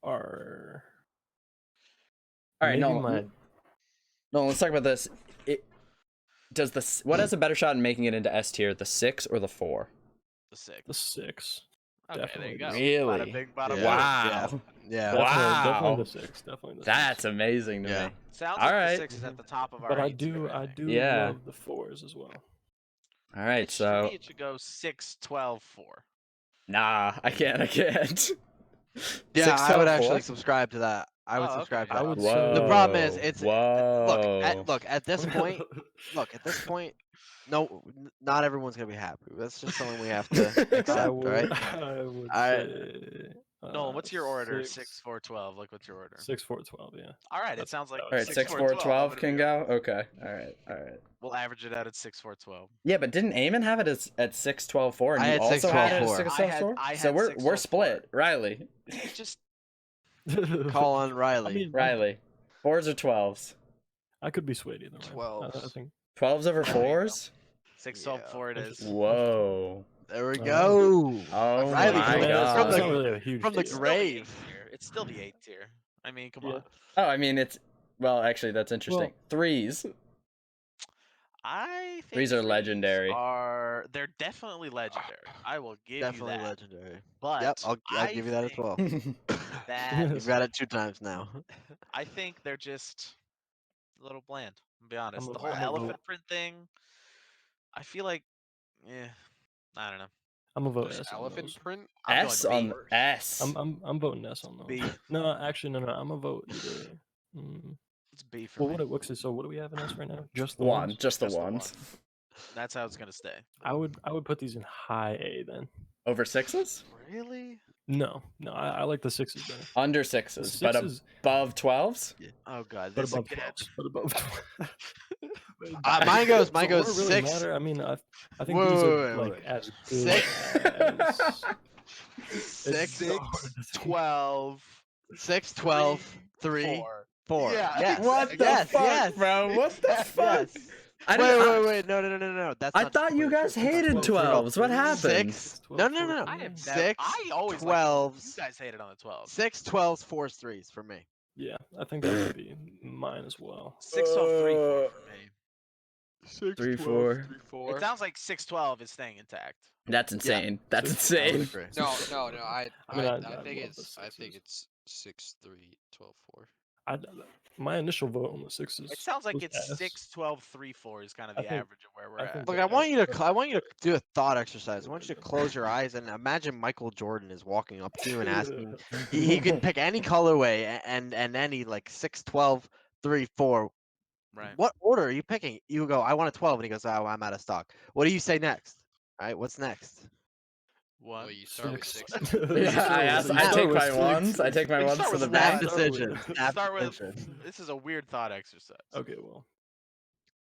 are. All right, maybe Nolan. Nolan, let's talk about this. What has a better shot in making it into S tier, the 6 or the 4? The 6. The 6. Okay, there you go. definitely. Really? Bada bing, bada Yeah. boom. Wow. Yeah. Wow. Definitely the 6. Definitely the 6. That's amazing to Yeah. me. Sounds All like right. the 6 is at the top of our But I A tier, do think. Yeah. love the 4s as well. All right, To so me, it should go 6, 12, 4. nah, I can't. Yeah, 6, I would 12, actually 4? subscribe to that. I would Oh, subscribe okay. to I that. would Whoa. The problem is, it's Whoa. look at this point. Look at this point. No, not everyone's gonna be happy. That's just something we have to I accept, would, right? I would Alright. say. Nolan, what's your order? 6, 4, 12. Like, what's your order? 6, 4, 12. Yeah. All right, it That's- sounds like All right, 6, 6, 4, 4, 12 12 would can be go. our- Okay. All right. All right. We'll average it out at 6, 4, 12. Yeah, but didn't Eamon have it at 6, 12, 4, and I you had also 6, had 12, it at 4. 6, I 12, had- 4? I So had we're 6, 12, split. Riley. It's just Call on Riley. I mean, Riley. 4s or 12s? I could be swayed either way. I 12s. think. 12s over There you go. 4s? 6, 12, Yeah. 4 it is. Whoa. There we Alright. go. Oh Riley, my from the- god. from It's the- not really a huge from the deal. It's still grave. 8th tier. It's still the 8th tier. I mean, come Yeah. on. Oh, I mean, it's... Well, actually, that's interesting. 3s. I think Threes are legendary. They're definitely legendary. I will give Definitely you that. legendary. But Yep, I'll I give you that as think well. That You've got it 2 times now. I think they're just a little bland. I'll be honest. I'm The a- whole I'm a elephant vote. print thing, I feel like, I don't know. I'm a vote There's S on elephant those. print. I'm S going on B. S. I'm voting S on those. B. No, actually, no. I'm a vote either. It's B for Well, me. so what do we have in S right now? Just the One, ones? just the Just the ones. That's how it's gonna stay. I would put these in high A then. Over 6s? Really? No, I like the 6s better. Under The 6s, but 6s, above 12s? Oh god, but this above again. 12s. But above Mine So goes would it really 6. matter? I mean, I think Wait, these wait, are wait, like wait. as good 6? as Six, 12. 6, 12, 3, 4. Yeah. Yes. What the yes, fuck, yes. bro? What the fuck? Yes. I Wait, didn't- wait. No. That's I not thought you wait, guys six, hated 12s. What happened? 6. No. I have never. 6, I always 12s. Liked, you guys hated on the 12. 6, 12s, 4s, 3s for me. Yeah, I think that would be mine as well. 6, 12, 3, 4 for me. 6, 3, 12, 4. 3, 4. It sounds like 6, 12 is staying intact. That's insane. That's Six, I would insane. agree. No. I mean, I think love it's the I think sixes. it's 6, 3, 12, 4. My initial vote on the sixes. It sounds like was it's S. 6, 12, 3, 4 is kind of I the think- average of where we're I at. think Look, that- I want you to do a thought exercise. I want you to close your eyes and imagine Michael Jordan is walking up to you and asking. He can pick any colorway and any like 6, 12, 3, 4. Right. What order are you picking? You go, I want a 12, and he goes, oh, I'm out of stock. What do you say next? All right, what's next? One. Well, you start with Six. 6. Yeah, I take my ones. I take my You ones start to with the the back. one. Decision. Snap Start with. decision. This is a weird thought exercise. Okay, well.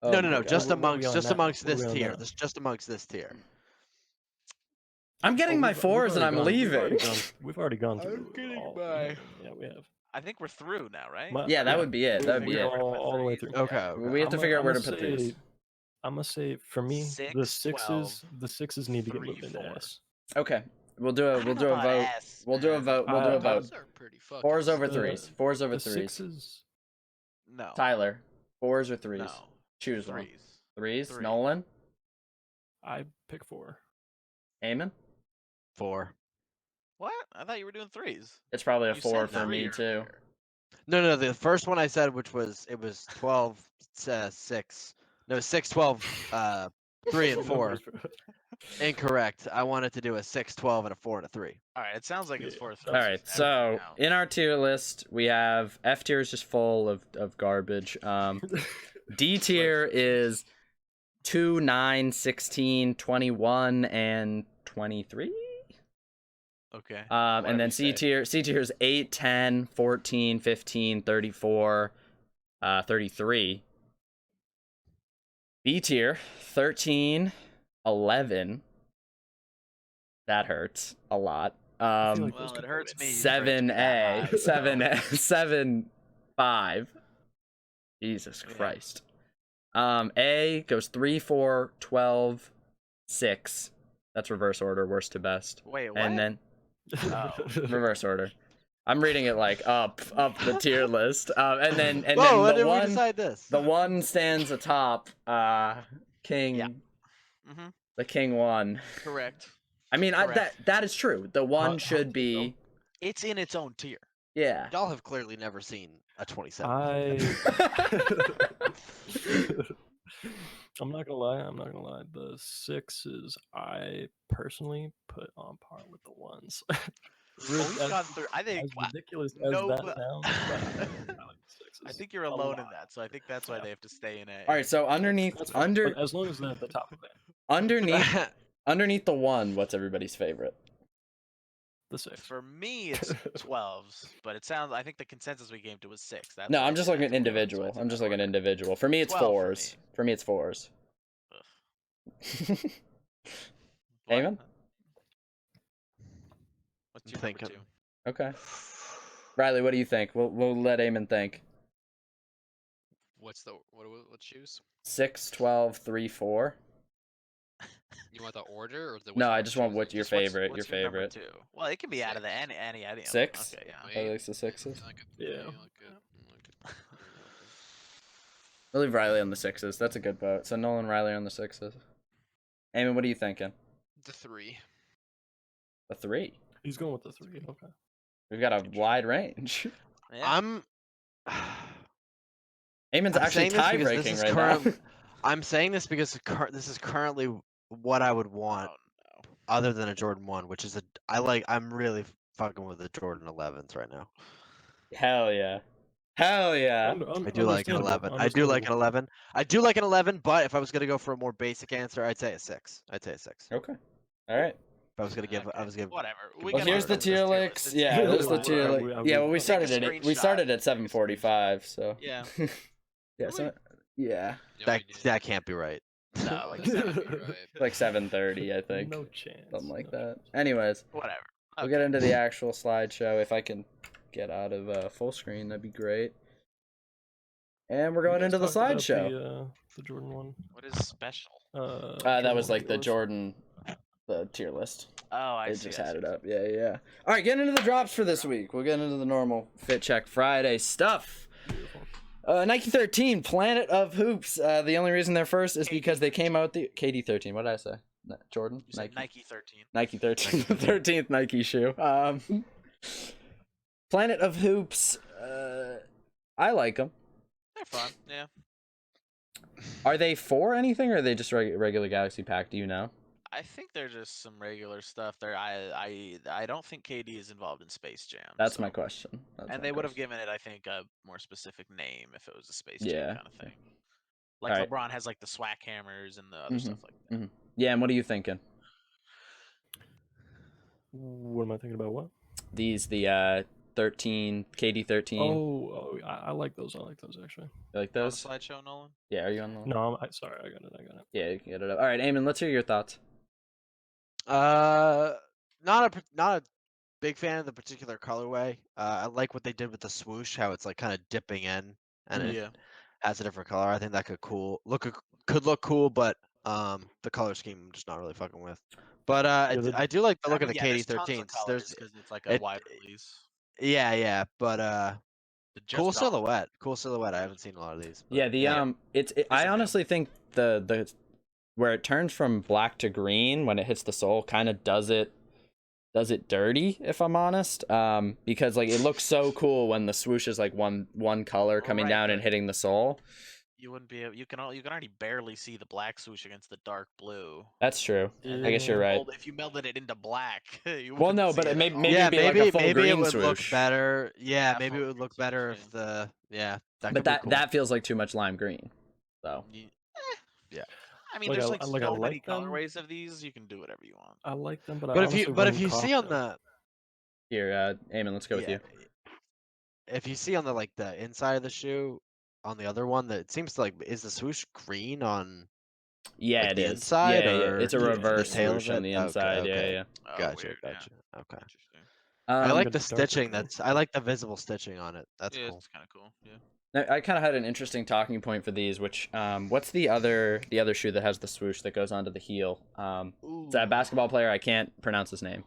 Oh No, my God. just What are we amongst on now? this What are we on tier. now? Just amongst this tier. I'm getting my we've 4s and I'm already leaving. We've already gone through. getting all- my- Yeah, we have. I think we're through now, right? Yeah, that would be it. That would be We're it. all the way through. Okay. We have to figure out where to put these. I'm gonna say for me, the 6, 12, sixes need to get 3, moved into 4. S. Okay. We'll do a I don't vote. know about S, We'll do a man. vote. We'll do a vote. Those are pretty fucking 4s over The- 3s. 4s over The 3s. sixes. No. Tyler, 4s or 3s? No. Choose one. 3s. 3s. Three. Nolan. I pick 4. Eamon. 4. What? I thought you were doing 3s. It's probably a You 4 said for me three too. earlier. No. The first one I said, which was 12, 6. No, 6, 12, 3 and 4. Incorrect. I wanted to do a 6, 12, and a 4 and a 3. All right. It sounds like it's Yeah. 4 All right, so in our tier list, we have F tier is just full of garbage. D tier is 2, 9, 16, 21, and 23. Okay. And Whatever then you C say. tier is 8, 10, 14, 15, 34, 33. B tier 13, 11. That hurts a lot. I feel like Well, those it could hurts go me. in. for it to be that 7A, high, 7, 5. Jesus Yeah. Christ. A goes 3, 4, 12, 6. That's reverse order, worst to best. Wait, what? And then Oh. reverse order. I'm reading it like up the tier list. And then Whoa, when the did we one decide this? the one stands atop King. Yeah. Mm-hmm. The King one. Correct. I mean, Correct. that is true. The one How- should be It's in its own tier. yeah. Y'all have clearly never seen a 27. I'm not gonna lie. The sixes I personally put on par with the ones. Well, we've gone through. I think. As ridiculous as no, that but- sounds, but I like the sixes I think you're a alone in lot. that, so I think that's why Yeah. they have to stay in A. All right, so underneath That's fine, but as long as they're at the top of it, underneath the one, what's everybody's favorite? the six. For me, it's 12s, but it sounds. I think the consensus we came to was 6. That's No, why I'm I just said looking at that's 12, so individual. it's in I'm just that looking at order. individual. For me, it's 12 for fours. me. For me, it's fours. Ugh. What? Eamon? What's your Thinking. number 2? Okay. Riley, what do you think? We'll let Eamon think. What's the let's choose? 6, 12, 3, 4. You want the order or the? No, which I one just we're want choosing? what your Just what's- favorite. what's Your number favorite. 2? Well, it can be out of the any of them. 6? Okay, yeah. I like the sixes. I like it. Yeah. I like it. I like it. We'll leave Riley on the sixes. That's a good vote. So Nolan, Riley on the sixes. Eamon, what are you thinking? The 3. The 3. He's going with the 3. Okay. We've got a wide range. Yeah. I'm Eamon's actually saying this tie because this breaking is right now. I'm saying this because this is currently what I would want Oh, no. other than a Jordan 1, which is I'm really fucking with the Jordan 11s right now. Hell yeah. Hell yeah. I do like an 11. I do like an 11. I do like an 11, but if I was going to go for a more basic answer, I'd say a 6. I'd say a 6. If Okay. All right. I was going to give Okay, I was giving whatever. Well, gotta here's look the at this tier list. licks. It's Yeah, tier there's the list. tier Whatever, lick. we- Yeah, well, we Take a started at we screenshot. started at 7:45, so Yeah. yeah. So yeah. Yeah, that we did. that can't be right. No, like That's 7. gotta be right. Like 7:30, I think. No chance. Something like no that. chance. Anyways, Whatever. we'll get Okay. into the actual slideshow. If I can get out of full screen, that'd be great. And we're You going guys into the talked about slideshow. The Jordan one. What is special? That was one like the yours. Jordan, the tier list. Oh, I It see. just I had see. it up. Yeah. All right, getting into the drops for this week. We'll get into the normal Fit Check Friday stuff. Beautiful. Nike 13, Planet of Hoops. The only reason they're first is because they came out the KD 13. What did I say? Jordan? You said Nike 13. Nike 13, the 13th Nike shoe. Planet of Hoops. I like them. They're fun. Yeah. Are they for anything, or are they just regular Galaxy Pack? Do you know? I think they're just some regular stuff. I don't think KD is involved in Space Jam. That's so- my question. And they would have given it, I think, a more specific name if it was a Space Yeah. Jam kind of thing. Like Alright. LeBron has like the SWAC hammers and the other stuff like that. Yeah, and what are you thinking? What am I thinking about? What? These the 13 KD 13. Oh, I like those. I like those actually. You like On the those? slideshow, Nolan? Yeah, are you on the? No, sorry, I got it. Yeah, you can get it up. All right, Eamon, let's hear your thoughts. Not a big fan of the particular colorway. I like what they did with the swoosh, how it's like kind of dipping in and it Yeah. has a different color. I think that could look cool, but the color scheme I'm just not really fucking with. But I do like the look of the KD 13s. There's because it's like a it- wide release. yeah, but The just cool off- silhouette. Cool silhouette. I havenn't seen a lot of these. But, Yeah, the I a honestly think the where it turns from black to green when it hits the sole kind of does it dirty, if I'm honest. Because like it looks so cool when the swoosh is like one color coming Right, down and but- hitting the sole. You wouldn't be able, you can already barely see the black swoosh against the dark blue. That's true. And I guess if you're you right. If you melded it into black, you Well, no, wouldn't but see it may- at all. maybe yeah, it'd be like a full maybe green it would look swoosh. better. Yeah, Yeah, maybe full it would green look better swoosh, if that But could be cool. that feels like too much lime green. So Yeah. I mean, Like, there's I- like like, I so like many them. colorways of these. You can do whatever you want. I like them, but I But honestly if you wouldn't see cop on them. here, Eamon, let's go with you. If you see on the inside of the shoe, on the other one, that it seems like is the swoosh green on Yeah, like it the is. inside, yeah, or It's a the reverse tail swoosh of on the it? Okay, inside. okay. Yeah. Oh, Gotcha, weird, gotcha. Okay. Interesting. I Um, like Like the a darker stitching. green. I like the visible stitching on it. That's Yeah, cool. it's kind of cool. Yeah. I kind of had an interesting talking point for these, which what's the other shoe that has the swoosh that goes onto the heel? It's a basketball player. I can't pronounce his name.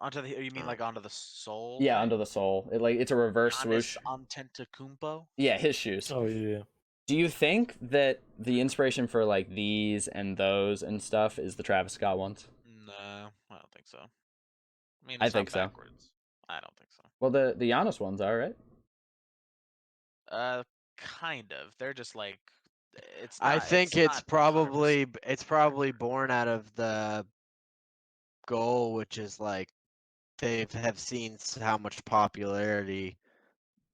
Onto the. You mean like onto the sole? Yeah, thing? onto the sole. It's a reverse swoosh. Antetokounmpo? Yeah, his shoes. Oh yeah. Do you think that the inspiration for like these and those and stuff is the Travis Scott ones? No, I don't think so. I mean, I it's not think so. backwards. I don't think so. Well, the Giannis ones are, right? Kind of. They're just like. It's. I Not, think it's it's not 100%. probably born out of the goal, which is like they have seen how much popularity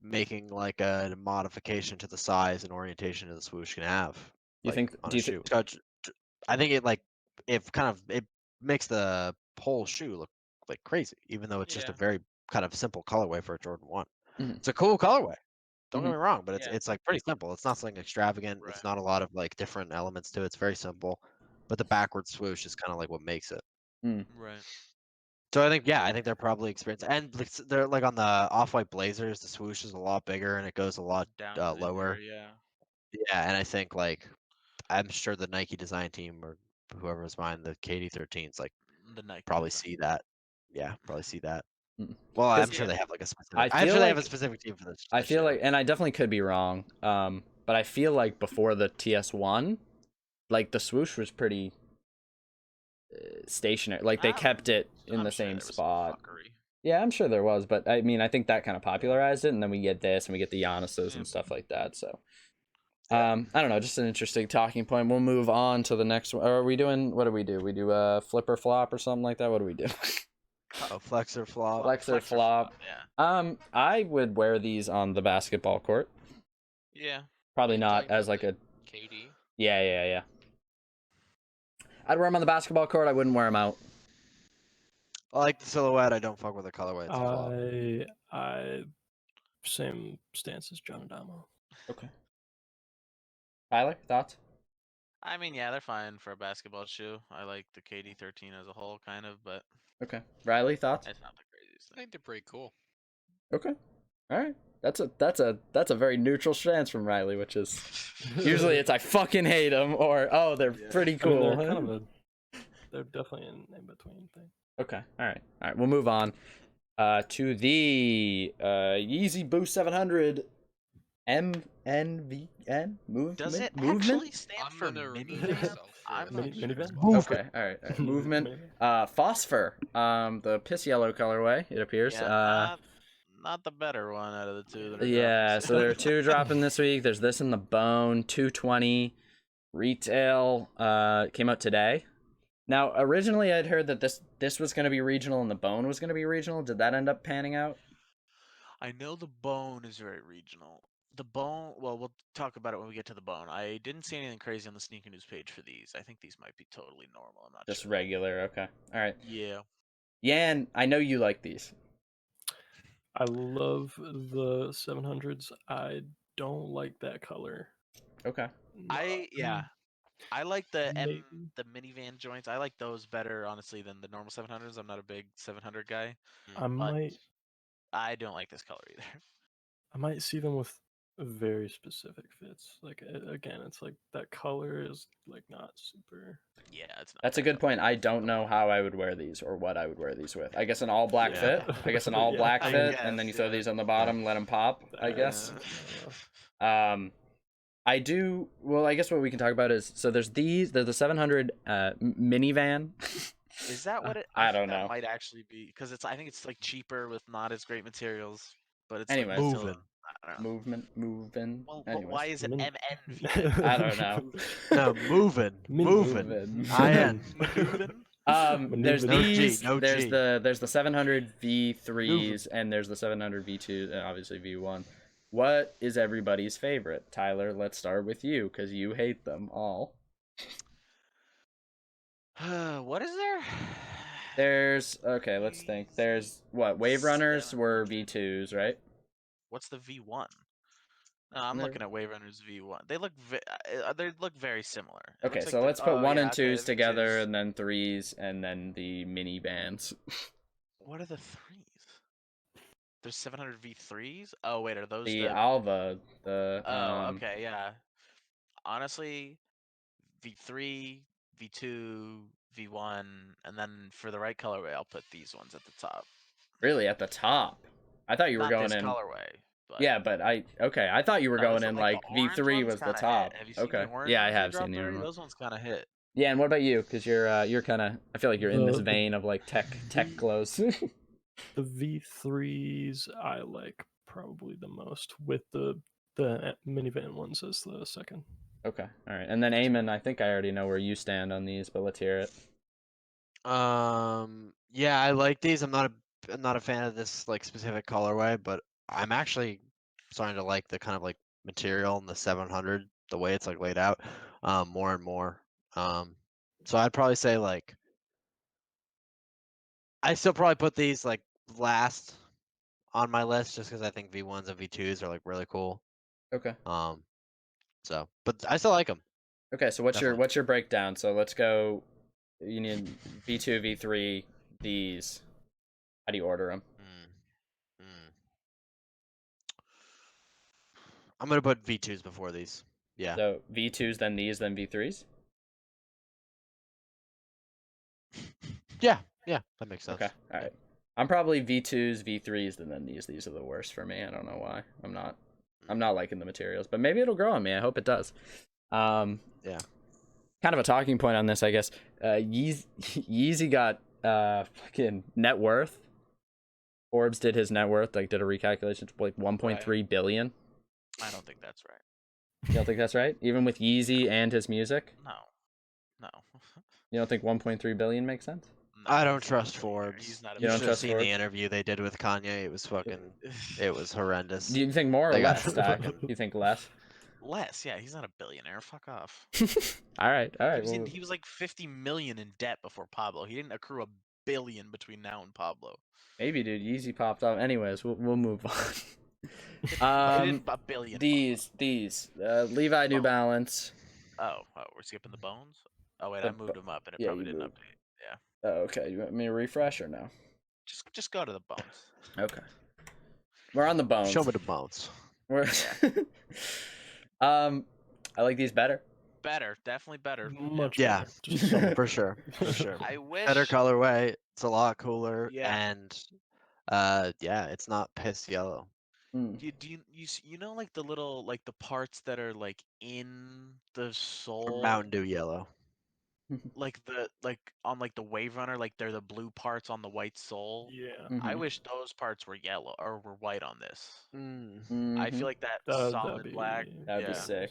making like a modification to the size and orientation of the swoosh can have. You like, think? on Do a you shoe. think? I think it makes the whole shoe look like crazy, even though it's just a Yeah. very kind of simple colorway for a Jordan 1. Mhm. It's a cool colorway. Don't Mhm. get me wrong, but Yeah. it's like pretty simple. It's not something extravagant. Right. It's not a lot of like different elements to it. It's very simple. But the backward swoosh is kind of like what makes it. Right. So I think they're probably experienced, and they're like on the off-white Blazers. The swoosh is a lot bigger and it goes a lot Down to the lower. interior, yeah. Yeah, and I think like I'm sure the Nike design team or whoever was behind the KD 13s like The Nike. probably design. see that. Yeah, probably see that. Mm. Well, I'm 'Cause- sure they have like a specific. I I'm feel sure they have a like- specific team for this. I this feel shit. like, and I definitely could be wrong, but I feel like before the TS1, like the swoosh was pretty stationary. Like they kept it in I'm the sure same there was some spot. fuckery. Yeah, I'm sure there was, but I mean, I think that kind of popularized it, and then we get this, and we get the Giannis's Yeah. and stuff like that. So, I don't know, just an interesting talking point. We'll move on to the next one. Or are we doing? What do? We do a flip or flop or something like that. What do we do? Oh, flex or flop. Flex or flop. Yeah. I would wear these on the basketball court. Yeah. Probably You're not talking as about like a KD. yeah. I'd wear them on the basketball court. I wouldn't wear them out. I like the silhouette. I don't fuck with the colorway. It's a flop. I same stance as John Adamo. Okay. Tyler, thoughts? I mean, yeah, they're fine for a basketball shoe. I like the KD13 as a whole, kind of, but Okay. Riley, thoughts? it's not the craziest I thing. think they're pretty cool. Okay. All right. That's a very neutral stance from Riley, which is usually it's I fucking hate them or oh they're pretty I mean, cool. they're kind of they're definitely an in between thing. Okay. All right. We'll move on to the Yeezy Boost 700 MNVN movement. Does it movement? actually stand I'm for gonna remove minivan? myself. I'm for not this. sure. Minivan? Okay. All right. Movement. Phosphor. The piss yellow colorway. It appears. Yeah, not the better one out of the two that are Yeah, dropping so there are soon. 2 dropping this week. There's this in the Bone, 220 retail. Came out today. Now, originally I'd heard that this was going to be regional and the Bone was going to be regional. Did that end up panning out? I know the Bone is very regional. The Bone, well, we'll talk about it when we get to the Bone. I didn't see anything crazy on the sneaker news page for these. I think these might be totally normal. I'm not Just sure. regular. Okay. All right. Yeah. Yan, I know you like these. I love the 700s. I don't like that color. Okay. I like the Maybe. the minivan joints. I like those better, honestly, than the normal 700s. I'm not a big 700 guy, I but might I don't like this color either. I might see them with very specific fits. Like again, it's like that color is like not super. Yeah, it's not. That's a that good color. point. I don't know how I would wear these or what I would wear these with. I guess an all black Yeah. fit. I guess an all Yeah, black I fit, and then you guess, throw yeah. these on the bottom, let them pop. I guess. I do. Well, I guess what we can talk about is so there's these. There's the 700 minivan. Is that what it? I think don't that know. might actually be because it's. I think it's like cheaper with not as great materials, but it's Anyways. like, still, Moving. I don't know. Moving. Well, but Anyways. why is it Min- MNV? I don't know. No, moving. Moving. IN. There's No G, these. no there's G. the 700 V3s and there's the 700 V2 and obviously V1. What is everybody's favorite? Tyler, let's start with you because you hate them all. What is there? There's okay. Let's think. There's what Wave Runners were V2s, right? What's the V1? No, I'm They're- looking at Wave Runners V1. They look they look very similar. It Okay, looks like so the- let's put oh, 1 yeah, and 2s okay, together, V2s. and then 3s, and then the mini bands. What are the 3s? There's 700 V3s. Oh wait, are those The the? Alva, the Oh, okay, yeah. Honestly, V3, V2, V1, and then for the right colorway, I'll put these ones at the top. really at the top. I thought you were Not going this in. colorway, but Yeah, but I thought you were no, going this in one, like the orange V3 ones was the kinda top. hit. Have you seen Okay. the orange Yeah, I ones they have seen dropped the already? orange. Those ones kind of hit. Yeah, and what about you? Because you're kind of. I feel like you're in this The- vein of like tech clothes. The V3s I like probably the most, with the minivan ones as the second. Okay, all right, and then Eamon, I think I already know where you stand on these, but let's hear it. Yeah, I like these. I'm not a fan of this like specific colorway, but I'm actually starting to like the kind of like material in the 700, the way it's like laid out, more and more. So I'd probably say like I still probably put these like last on my list just because I think V1s and V2s are like really cool. Okay. So, but I still like them. Okay, so what's Definitely. your breakdown? So let's go. You need V2, V3, these. How do you order them? I'm gonna put V2s before these. Yeah. So V2s, then these, then V3s. Yeah, that makes sense. Okay, all right. I'm probably V2s, V3s, and then these. These are the worst for me. I don't know why. I'm not liking the materials, but maybe it'll grow on me. I hope it does. Yeah. Kind of a talking point on this, I guess. Yeezy got fucking net worth. Forbes did his net worth, like did a recalculation, like 1.3 billion. I don't think that's right. You don't think that's right? Even with Yeezy and his music, No. you don't think 1.3 billion makes sense? I don't he's not a trust billionaire. Forbes. He's not a You don't should have trust seen Forbes? the interview they did with Kanye. It was fucking. It was horrendous. Do you think more or They got- less, Stack? You think less? Less, yeah. He's not a billionaire. Fuck off. All right. He was like 50 million in debt before Pablo. He didn't accrue $1 billion between now and Pablo. Maybe, dude. Yeezy popped up. Anyways, we'll move on. He didn't $1 billion. These Levi New Oh. Balance. we're skipping the bones. Oh wait, The I moved them up and it yeah, probably you didn't moved. update. Yeah, Oh, okay. You want me to refresh or no? just go to the bones. Okay. We're on the bones. Show me the bones. We're I like these better. Better, definitely better. Much Yeah, better. Just so for sure, for sure. I wish. Better colorway. It's a lot cooler, Yeah. and yeah, it's not piss yellow. Mm. You know like the little like the parts that are like in the Or sole, Mountain Dew yellow. like on like the Wave Runner, like they're the blue parts on the white sole. yeah. I Mhm. wish those parts were yellow or were white on this. Mm. I Mhm. feel like that That'd solid be black. That'd be Yeah. sick.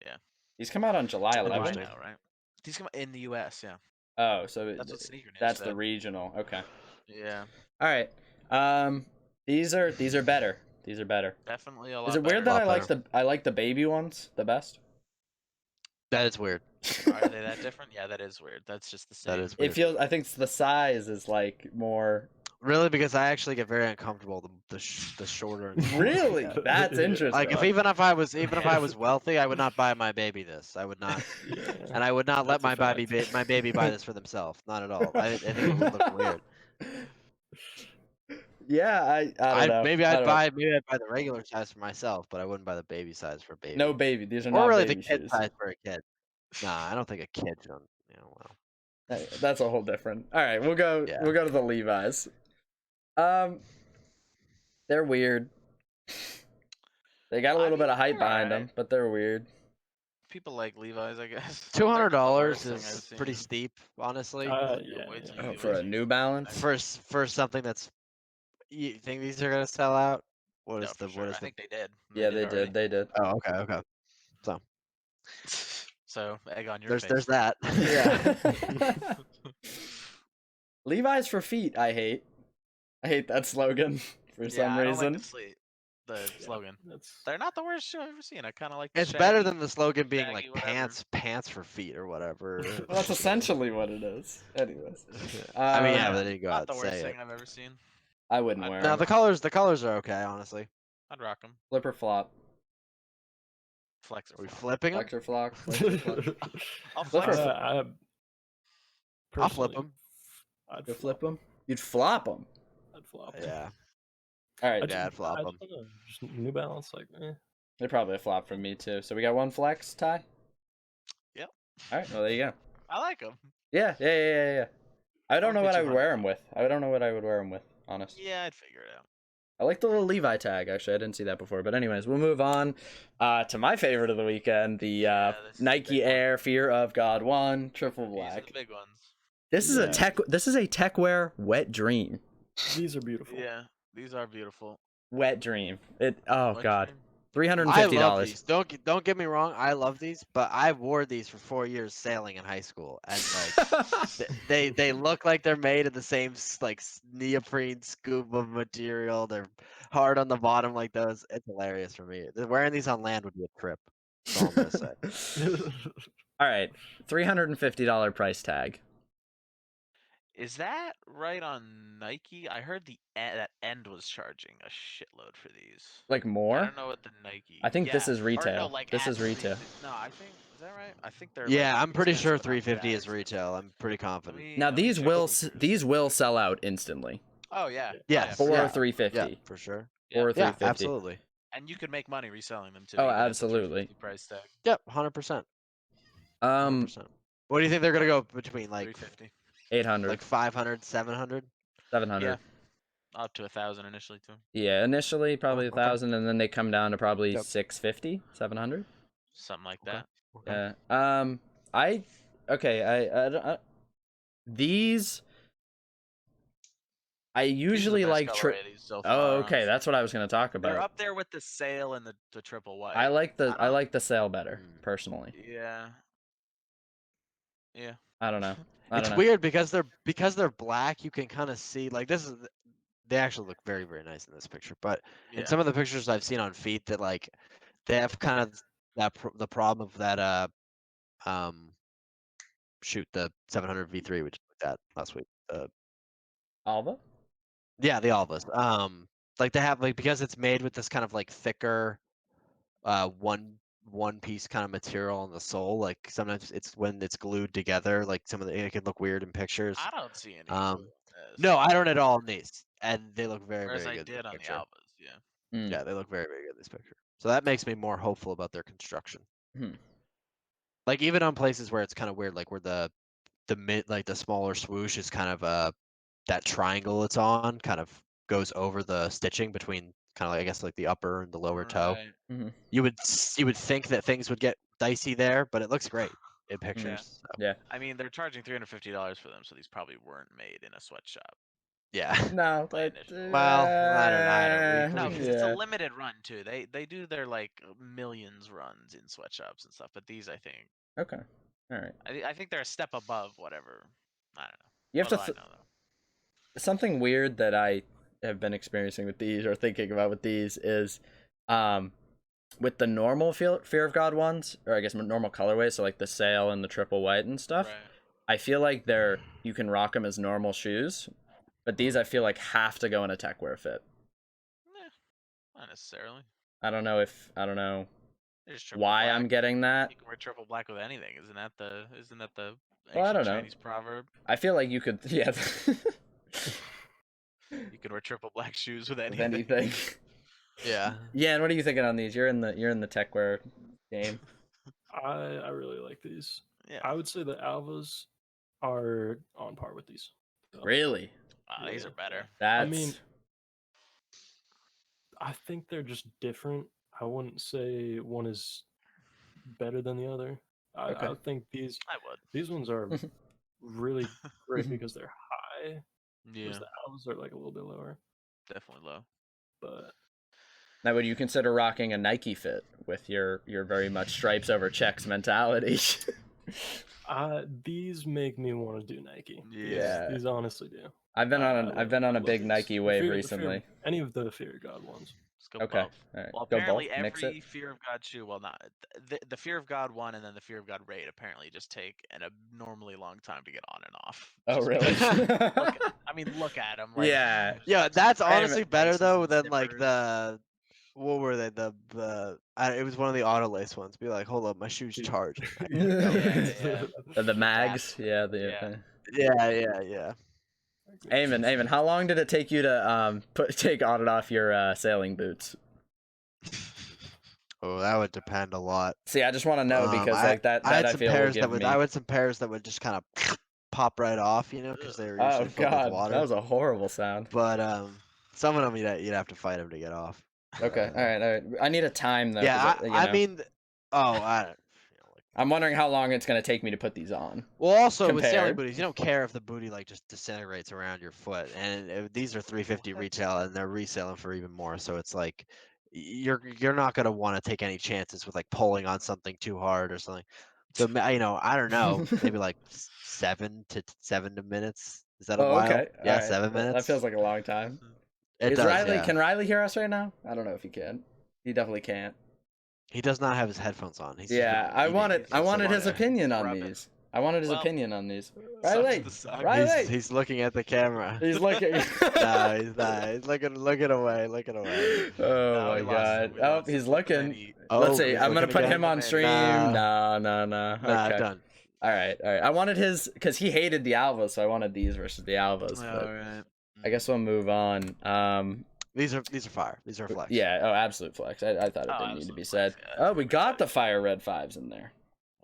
Yeah. These come out on July July 11th. now, right? These come in the U.S. Yeah. Oh, so That's what Sneaker News that's the said. regional. Okay. Yeah. All right. These are better. These are better. Definitely a lot. Is it weird that better. I like the baby ones the best? That is weird. Are they that different? Yeah, that is weird. That's just the same. That is It weird. feels. I think the size is like more. Really, because I actually get very uncomfortable the shorter. And smaller Really, they get. that's interesting. Like even if I was wealthy, I would not buy my baby this. I would not, Yeah. and I would not let That's a my fact. baby buy this for themselves. Not at all. I think it would look weird. Yeah, I don't know. Maybe I I'd don't know. buy the regular size for myself, but I wouldn't buy the baby size for a baby. No baby. These are or not really baby the kid shoes. size for a kid. Nah, I don't think a kid should. Well. That's a whole different. All right, we'll go. Yeah. We'll go to the Levi's. They're weird. They got a little bit of hype they're behind alright. them, but they're weird. People like Levi's, I guess. $200 They're not the worst thing I've is pretty seen. steep, honestly. Yeah. Way too Oh, many for a ways New you- Balance. For something that's, you think these are gonna sell out? What No, is for the sure. what is I the? think they did. Yeah, they already. did. They did. Oh, okay. So So egg on your there's face. that. Yeah. Levi's for feet. I hate that slogan for some I don't reason. like the slogan. That's They're not the worst shoe I've ever seen. I kind of like. It's better shaggy- than the slogan being shaggy like whatever. pants for feet or whatever. Well, that's essentially what it is. Anyways, I mean, yeah, Uh, but they didn't go Not out the and worst say thing it. I've ever seen. I wouldn't I'd wear No, them. the colors are okay, honestly. I'd rock them. Flip or flop. Flex or Are we flop. flipping them? Flex or flop. Flex or flop. I'll Flip flex or them. I I'll flip personally, them. I'd You flip them. You'd flop them. I'd flop. Yeah. All right. Yeah, I'd flop I 'em. just don't know, just New Balance, like, They're probably a flop from me too. So we got one flex, Ty. Yep. All right. Well, there you go. I like them. Yeah. I don't know Won't what be I too would hard wear to them with. I don't know what I would wear them with. Honest. Yeah, I'd figure it out. I like the little Levi tag. Actually, I didn't see that before. But anyways, we'll move on to my favorite of the weekend: the this is the Nike big one. Air Fear of God 1 triple These are black. the big ones. This is Yeah. a tech wear wet dream. these are beautiful. Yeah, these are beautiful. Wet dream. It. Oh What God. dream? I love $350. these. Don't get me wrong. I love these, but I wore these for 4 years sailing in high school, and like they look like they're made of the same neoprene scuba material. They're hard on the bottom like those. It's hilarious for me. Wearing these on land would be a trip. That's all I'm gonna say. All right, $350 price tag. Is that right on Nike? I heard that End was charging a shitload for these. Like I more? don't know what the Nike. I think this Yeah, is or retail. no, like This at is retail. 350. No, I think is that right? I think they're. Yeah, like, I'm pretty sure expensive enough 350 is tags. retail. I'm pretty confident. Now Let me these check will sneakers. these will sell out instantly. Oh yeah. Yes. For Yeah. 350. Yeah, for sure. Yeah. Or Yeah, 350. Yeah, absolutely. And you could make money reselling them too. Oh, even at the absolutely. 350 price tag. Yep, 100%. 100%. 100%. What do you think they're gonna go between, like 350. 800, like 500, 700? 700. Yeah. Up to 1,000 initially too. Yeah, initially probably okay. 1,000, and then they come down to probably Yep. 650, 700. Something like Okay. that. Okay. Yeah. These. I usually These are the like. best colorway of these so far, Oh, okay. honestly. That's what I was gonna talk They're about. up there with the sail and the triple white. I like the I don't- the sail better personally. Yeah. Yeah. I don't know. I It's don't know. weird because they're black. You can kind of see like they actually look very, very nice in this picture. But Yeah. in some of the pictures I've seen on feet, that like they have kind of the problem of that shoot, the 700 V3 we just looked at last week. Alva. Yeah, the Alvas. Like they have, like, because it's made with this kind of like thicker one one piece kind of material on the sole. Like sometimes it's when it's glued together. Like some of it can look weird in pictures. I don't see any. No, I don't at all in these, and they look very, Whereas very I good in did the on the picture. Alphas, yeah. Mm. Yeah, they look very, very good in this picture. So that makes me more hopeful about their construction. Hmm. Like even on places where it's kind of weird, like where the like the smaller swoosh is kind of that triangle it's on kind of goes over the stitching between kind of like I guess like the upper and the lower toe. Right. Mm-hmm. You would think that things would get dicey there, but it looks great in pictures. So, Yeah. I mean, they're charging $350 for them, so these probably weren't made in a sweatshop. yeah. No, My but initial- Well, I don't. No, we because can- it's a yeah. limited run too. They do their like millions runs in sweatshops and stuff, but these I think Okay. All right. I think they're a step above whatever. I don't know. You have What to do I know though? something weird that I have been experiencing with these or thinking about with these is with the normal Fear of God ones, or I guess normal colorways, so like the sail and the triple white and stuff. Right. I feel like you can rock them as normal shoes, but these I feel like have to go in a tech wear fit. Not necessarily. I don't know They're just triple why black. I'm getting that. You can wear triple black with anything. Isn't that the Well, I ancient don't know. Chinese proverb? I feel like you could, yeah, You can wear triple black shoes with with anything. anything. Yeah. Yeah, and what are you thinking on these? You're in the tech wear game. I really like these. Yeah. I would say the Alvas are on par with these. So, Really? Wow, these Yeah. are better. That's mean, I think they're just different. I wouldn't say one is better than the other. Okay. I think I would. these ones are really great because they're high. Yeah. Whereas the Alvas are like a little bit lower. Definitely low. But now, would you consider rocking a Nike fit with your very much stripes over checks mentality? these make me want to do Nike. Yeah. These honestly do. I've been on I I've been on a love big these. Nike The wave Fear- the recently. any of the Fear of God ones. Let's go Okay. both. All right. Well, Go apparently both. Mix every it. Fear of God shoe, well, not the Fear of God one and then the Fear of God raid apparently just take an abnormally long time to get on and off. Oh, Just really? because- look at them. Like, Yeah. Yeah, that's I am- honestly better laces though and than like zippers. what were they? It was one of the auto lace ones. Be like, hold up, my shoe's charging. Yeah. The mags. Yeah. Yeah. Yeah. Eamon, how long did it take you to take on and off your sailing boots? Oh, that would depend a lot. See, I just want to know because like that I had I some feel will pairs give that would. me. I had some pairs that would just kind of pop right off, because they were Oh usually filled God, with water. that was a horrible sound. But some of them you'd have to fight them to get off. Okay, all right. I need a time though. Yeah, 'cause, I mean, I don't. I'm wondering how long it's gonna take me to put these on. Well, also with sailing Compared. booties, you don't care if the booty like just disintegrates around your foot, and these are $350 retail, and they're reselling for even more. So it's like you're not gonna want to take any chances with like pulling on something too hard or something. So I don't know, maybe like 7 minutes. Is that a Oh, while? okay. Yeah, All right. 7 minutes. That feels like a long time. It Is does, Riley? yeah. Can Riley hear us right now? I don't know if he can. He definitely can't. He does not have his headphones on. He's Yeah, just been I eating. wanted He's I just wanted sitting his there. opinion on Rub it. these. I wanted his Well, opinion on these. sucks Riley, to suck. Riley. He's looking at the camera. He's looking. No, he's not. He's looking away. Oh No, my we lost him, God. we Oh, lost him. he's And looking. then he- Let's Oh, see. he's I'm gonna looking put again? him on Nah. stream. No. Nah, Okay. done. All right. I wanted his because he hated the Alvas, so I wanted these versus the Alvas. But Alright. I guess we'll move on. These are fire. These are flex. Yeah. Oh, absolute flex. I thought it Oh, didn't need to absolute be flex, said. yeah, Oh, we absolute got the flex. fire red fives in there.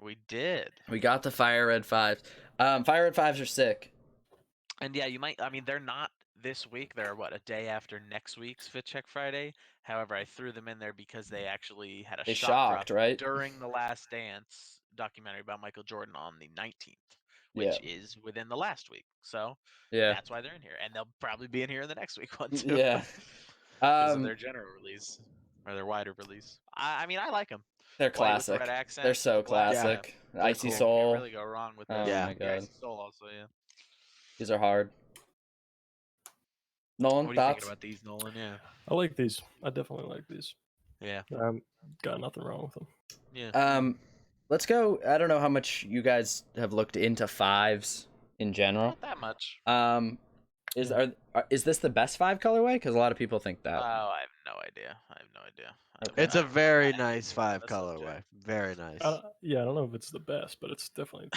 We did. We got the fire red fives. Fire red fives are sick. And yeah, you might. I mean, they're not this week. They're a day after next week's Fit Check Friday. However, I threw them in there because they actually had a They shock shocked, drop right? during the Last Dance documentary about Michael Jordan on the 19th, which is within the last week. So Yeah. that's why they're in here, and they'll probably be in here in the next week one too. Yeah. Because of their general release or their wider release. I mean, I like them. They're White with the classic. red accent, They're so black, classic. They're Icy cool. Soul. Can't really go wrong with Oh them. Yeah. my Yeah, God. Icy Soul also, yeah. These are hard. Nolan, What do you think thoughts? about these, Nolan? Yeah. I like these. I definitely like these. Yeah. Got nothing wrong with them. Yeah. Let's go. I don't know how much you guys have looked into fives in general. Not that much. Is this the best five colorway? Because a lot of people think Oh, that. I have no idea. Okay. It's a I don't know very anything nice about 5 the colorway. subject. Very nice. Yeah, I don't know if it's the best, but it's definitely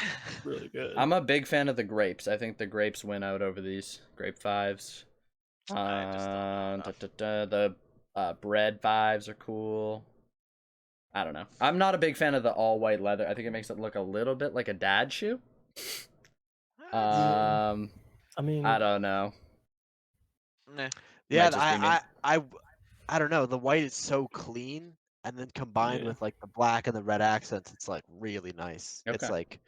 really good. I'm a big fan of the grapes. I think the grapes win out over these grape 5s. I just don't know enough. The bread 5s are cool. I don't know. I'm not a big fan of the all white leather. I think it makes it look a little bit like a dad shoe. I mean, I don't know. Nah. Yeah, Might just be me. I don't know. The white is so clean, and then combined Yeah. with like the black and the red accents, it's like really nice. It's Okay. like,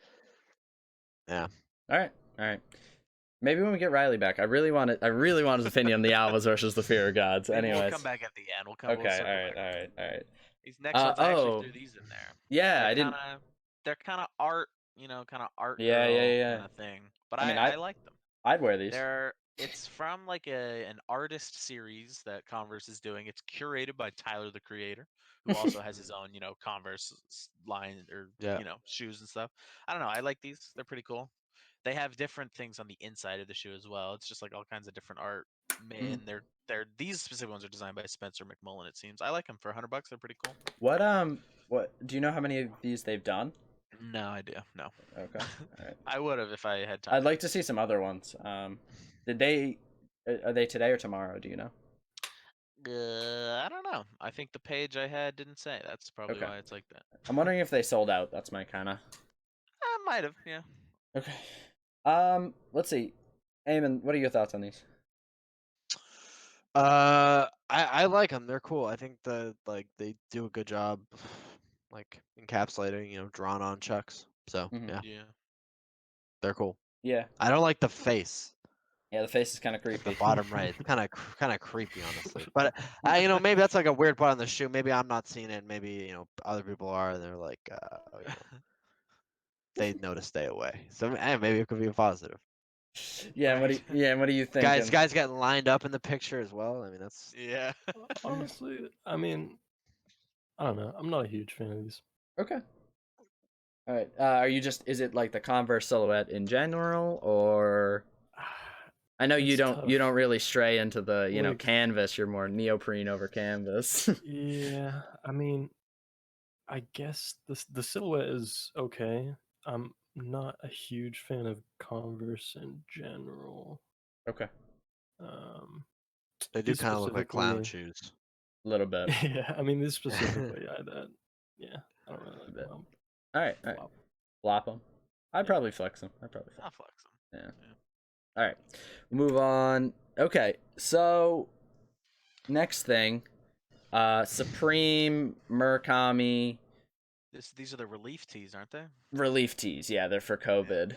yeah. All right. Maybe when we get Riley back, I really want his opinion on the Alvas versus the Fear of Gods. Maybe Anyways. we'll come back at the end. We'll Okay. circle back. All right. These next ones, I actually oh. threw these in there. Yeah, They're I didn't. They're kind of art, kind of art Yeah, girl yeah. kind of thing. But I mean, I like them. I'd wear these. It's from like an artist series that Converse is doing. It's curated by Tyler the Creator, who also has his own, Converse line or Yeah. shoes and stuff. I don't know. I like these. They're pretty cool. They have different things on the inside of the shoe as well. It's just like all kinds of different art. And they're these specific ones are designed by Spencer McMullen. It seems. I like them for $100. They're pretty cool. What do you know how many of these they've done? No idea. No. Okay. All right. I would have if I had time. I'd like to see some other ones. Are they today or tomorrow? Do you know? I don't know. I think the page I had didn't say. That's probably Okay. why it's like that. I'm wondering if they sold out. That's my kind of. I might have. Yeah. Okay. Let's see. Eamon, what are your thoughts on these? I like them. They're cool. I think they do a good job, like encapsulating, drawn on chucks. So Mhm. Yeah. they're cool. Yeah. I don't like the face. Yeah, the face is kind of Like creepy. the bottom right, kind of creepy, honestly. But maybe that's like a weird part on the shoe. Maybe I'm not seeing it. Maybe other people are, and they're like, they know to stay away. So maybe it could be a positive. Yeah. Right. What do you think? Guys getting lined up in the picture as well. I mean, that's Yeah. honestly, I mean, I don't know. I'm not a huge fan of these. Okay. All right. Are you just? Is it like the Converse silhouette in general, or? I know you It's don't. You tough. don't really stray into the Like- canvas. You're more neoprene over canvas. Yeah, I mean, I guess the silhouette is okay. I'm not a huge fan of Converse in general. Okay. they do These kind of look like clown specifically- shoes. A little bit. Yeah, I mean, this specifically, yeah, I don't really like bit. them. All right. Flop them. I'd probably flex them. I'll flex them. Yeah. All right. Move on. Okay. So next thing, Supreme, Murakami, These are the relief tees, aren't they? relief tees. Yeah, they're for COVID.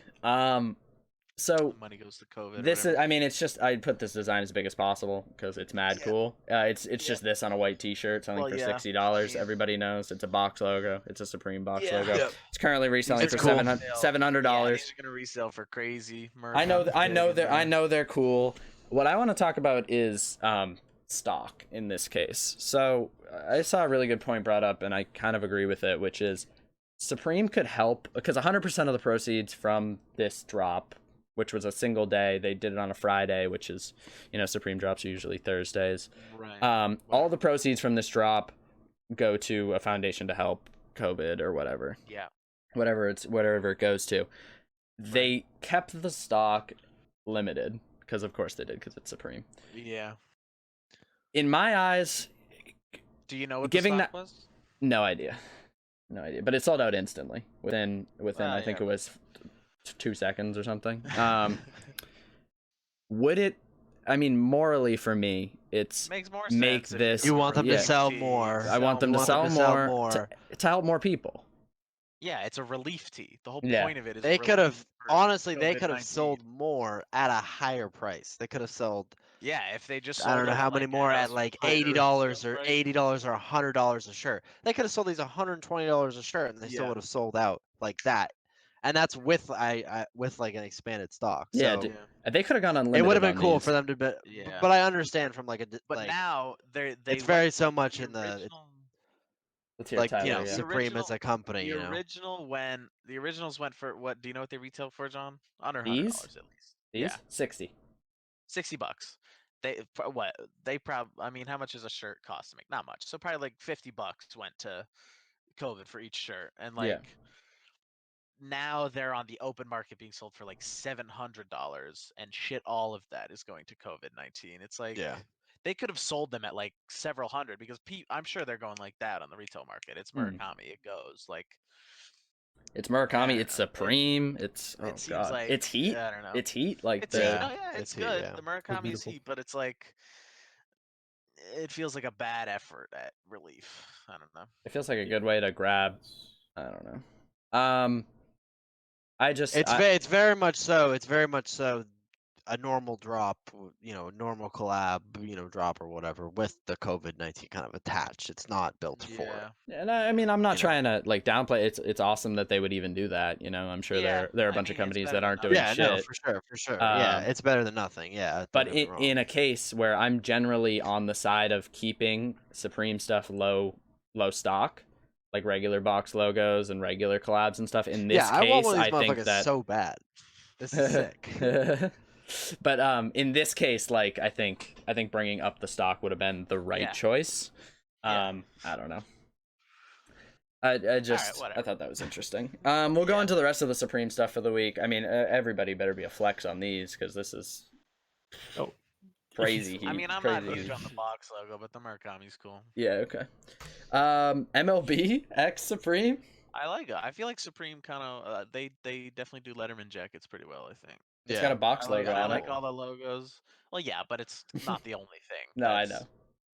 So Money goes to COVID. this is. I mean, it's just. I put this design as big as possible because it's mad cool. It's just this on a white T-shirt selling Well, for yeah. $60. Yeah. Everybody knows it's a box logo. It's a Supreme box Yeah. logo. Yep. It's currently reselling It's for cool. $700. Yeah, these are gonna resell for crazy. I know they're cool. What I want to talk about is stock in this case. So I saw a really good point brought up, and I kind of agree with it, which is Supreme could help because 100% of the proceeds from this drop, which was a single day, they did it on a Friday, which is, Supreme drops are usually Thursdays. Right. All the proceeds from this drop go to a foundation to help COVID or whatever. Yeah. Whatever it goes to. They kept the stock limited because of course they did because it's Supreme. Yeah. In my eyes, Do you know what Giving the stock that- was? no idea, but it sold out instantly within I think yeah. it was 2 seconds or something. Would it? I mean, morally for me, it's Makes more make sense. if this- You want them Yeah. to sell tees, more. I want them to want sell them to sell more, more. To help more people. Yeah, it's a relief tee. The whole Yeah. point of it is They could have relief for honestly, they could have COVID-19. sold more at a higher price. They could have sold. Yeah, if they just. I don't sold know it how at, many like, more a at like higher $80 or price. $80 or $100 a shirt. They could have sold these $120 a shirt, and they still Yeah. would have sold out like that. And that's with with like an expanded stock. Yeah, So dude. They could have gone unlimited. it would have been on cool these. for them to be. Yeah. But I understand from like a But like now they it's very so much the in the original, Let's hear like Tyler, you know the Supreme as a company. the You know, originals went for what? Do you know what they retail for, John? Under $100 These? at least. These Yeah, 60. $60. They probably. I mean, how much does a shirt cost to make? Not much. So probably like $50 went to COVID for each shirt, and Yeah. now they're on the open market being sold for like $700, and shit, all of that is going to COVID-19. It's like Yeah. they could have sold them at like several hundred because I'm sure they're going like that on the retail market. It's Hmm. Murakami. It goes like It's I Murakami. don't It's know. Supreme. It's It seems like it's Heat. I don't know. It's Heat. Like It's Heat. the No, yeah, it's it's Heat, good. yeah. The Murakami is beautiful. Heat, but it's like it feels like a bad effort at relief. I don't know. it feels like a good way to grab. I don't know. I just It's very much so. It's very much so a normal drop, normal collab, drop or whatever with the COVID-19 kind of attached. It's not built for it. Yeah. and I mean I'm not You know. trying to like downplay. It's awesome that they would even do that. I'm sure Yeah, there are a I bunch of mean, it's companies better that than aren't nothing. doing Yeah, shit. no, for sure. Yeah, Um, it's better than nothing. Yeah. But don't get me wrong. in a case where I'm generally on the side of keeping Supreme stuff low stock, like regular box logos and regular collabs and stuff, in this yeah, I want case, one of these I think motherfuckers that so bad. This is sick. but in this case, like I think bringing up the stock would have been the right Yeah. choice. Yeah. I don't know. I just whatever. I thought that was interesting. We'll go into the rest of the Supreme stuff for the week. I mean, everybody better be a flex on these because this is Oh, crazy. I mean, I'm crazy not huge heat. on the box logo, but the Murakami's cool. Yeah. Okay. MLB X Supreme. I like it. I feel like Supreme kind of they definitely do Letterman jackets pretty well. I think. It's got a box I like, logo I on like it. all the logos. Well, yeah, but it's not the only thing. No, I That's- know.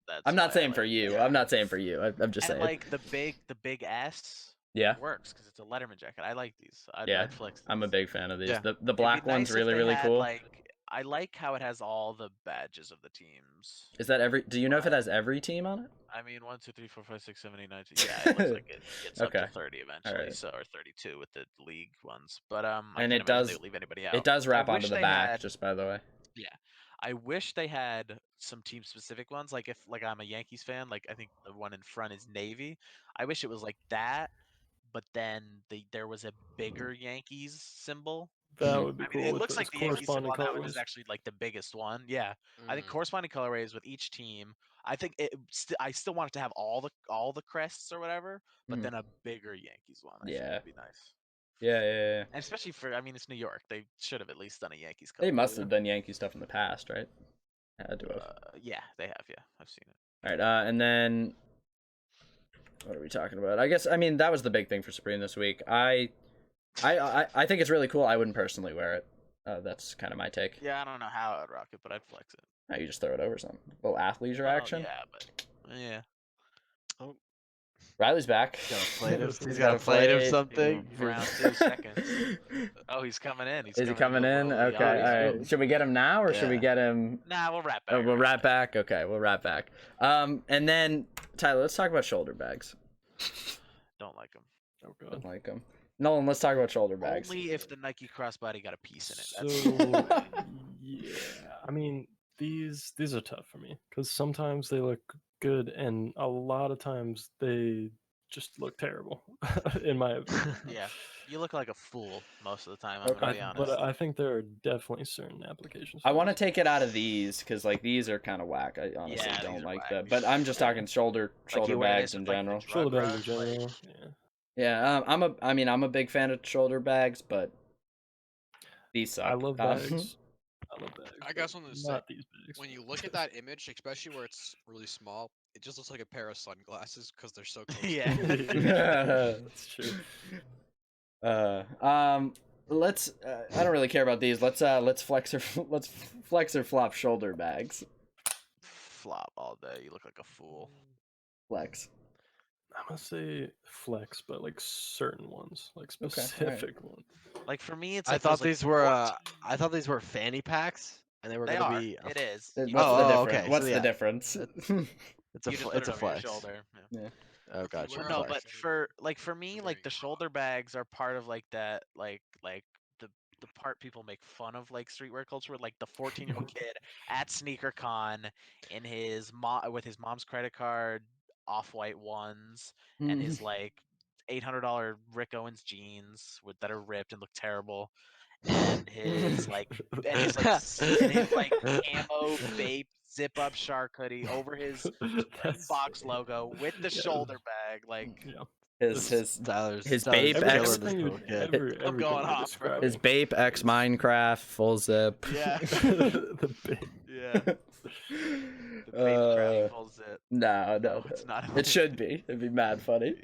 That's I'm why not I saying like for it. you. Yeah. I'm not saying for you. I'm just And saying. like the big S Yeah. works because it's a Letterman jacket. I like these. Yeah, I'd flex I'm a these. big fan of these. Yeah. The It'd be black one's nice if really they really had, cool. I like how it has all the badges of the teams. Is that every? Do you know if it has every team on it? I mean, 1, 2, 3, 4, 5, 6, 7, 8, 9, 10. Yeah, it looks like it gets up Okay. to 30 eventually, Alright. so or 32 with the league ones. But I And can't it imagine does- they would leave anybody out. It does wrap I onto wish the they back, had- just by the way. I wish they had some team specific ones. Like if I'm a Yankees fan, like I think the one in front is Navy. I wish it was like that, but then there was a bigger Yankees symbol. that would be I cool. mean, it with looks those like the Yankees symbol corresponding on that one is colorways. actually like the biggest one. Yeah, I think Mm. corresponding colorways with each team. I think I still want it to have all the crests or whatever, but Mhm. then a bigger Yankees one. I think Yeah. would be nice. Yeah. And especially for, I mean, it's New York. They should have at least done a Yankees color. They must have done Yankee stuff in the past, right? Had to have. Yeah, they have. Yeah, I've seen it. All right. And then what are we talking about? I mean that was the big thing for Supreme this week. I think it's really cool. I wouldn't personally wear it. That's kind of my take. Yeah, I don't know how I would rock it, but I'd flex it. No, you just throw it over something. A little athleisure Well, action. Yeah, but yeah. Riley's back. He's got a plate of plate. something. Round 2 seconds. Oh, he's coming in. Is he coming in? Okay. All right. Should we get him now, or should we Yeah. get him? Nah, we'll wrap back. Oh, we'll wrap back. Okay, we'll wrap back. And then Tyler, let's talk about shoulder bags. Don't like them. Oh I god. like them. Nolan, let's talk about shoulder bags. Only if the Nike crossbody got a piece in it. That's So yeah, I mean these are tough for me because sometimes they look good and a lot of times they just look terrible, in my opinion. yeah. You look like a fool most of the time. I'm gonna be honest. But I think there are definitely certain applications. I for want to this. take it out of these because like these are kind of whack. I honestly Yeah, these don't are like whack. them. But I'm just talking shoulder you wear bags this in with, like, the general. drug shoulder bags in rush, general. like- Yeah. Yeah, I'm a big fan of shoulder bags, but these suck. I love bags. I love bags. I guess but on the same- not these bags. When you look at that image, especially where it's really small, it just looks like a pair of sunglasses because they're so close. Yeah. That's true. Let's. I don't really care about these. Let's flex or flop shoulder bags. Flop all day. You look like a fool. Flex. I'm gonna say flex, but like certain ones, like Okay, alright. specific ones. Like for me, it's. I Like thought those, like, these were sports- fanny packs, and they were They gonna are. be. It is. What's You the Oh, difference? okay, so What's the yeah. difference? It's a just put it's it a over your flex. shoulder. Yeah. Oh, gotcha. wear No, flex. but for me, You're like wearing the a shoulder bags are part of like that, like the part people make fun of, like streetwear culture, with like the 14-year-old kid at SneakerCon in his with his mom's credit card, off-white ones, and his like $800 Rick Owens jeans that are ripped and look terrible, and his like camo vape zip up shark hoodie over his That's box logo with the shoulder bag, like. Yeah. Tyler's Bape killing X- this Everything you, little kid. everything I'm going you're off, bro. His describing. Bape X Minecraft full zip. Yeah. The big. Yeah. The Bape craft full zip. No, No, it's not. It should be. It'd be mad funny.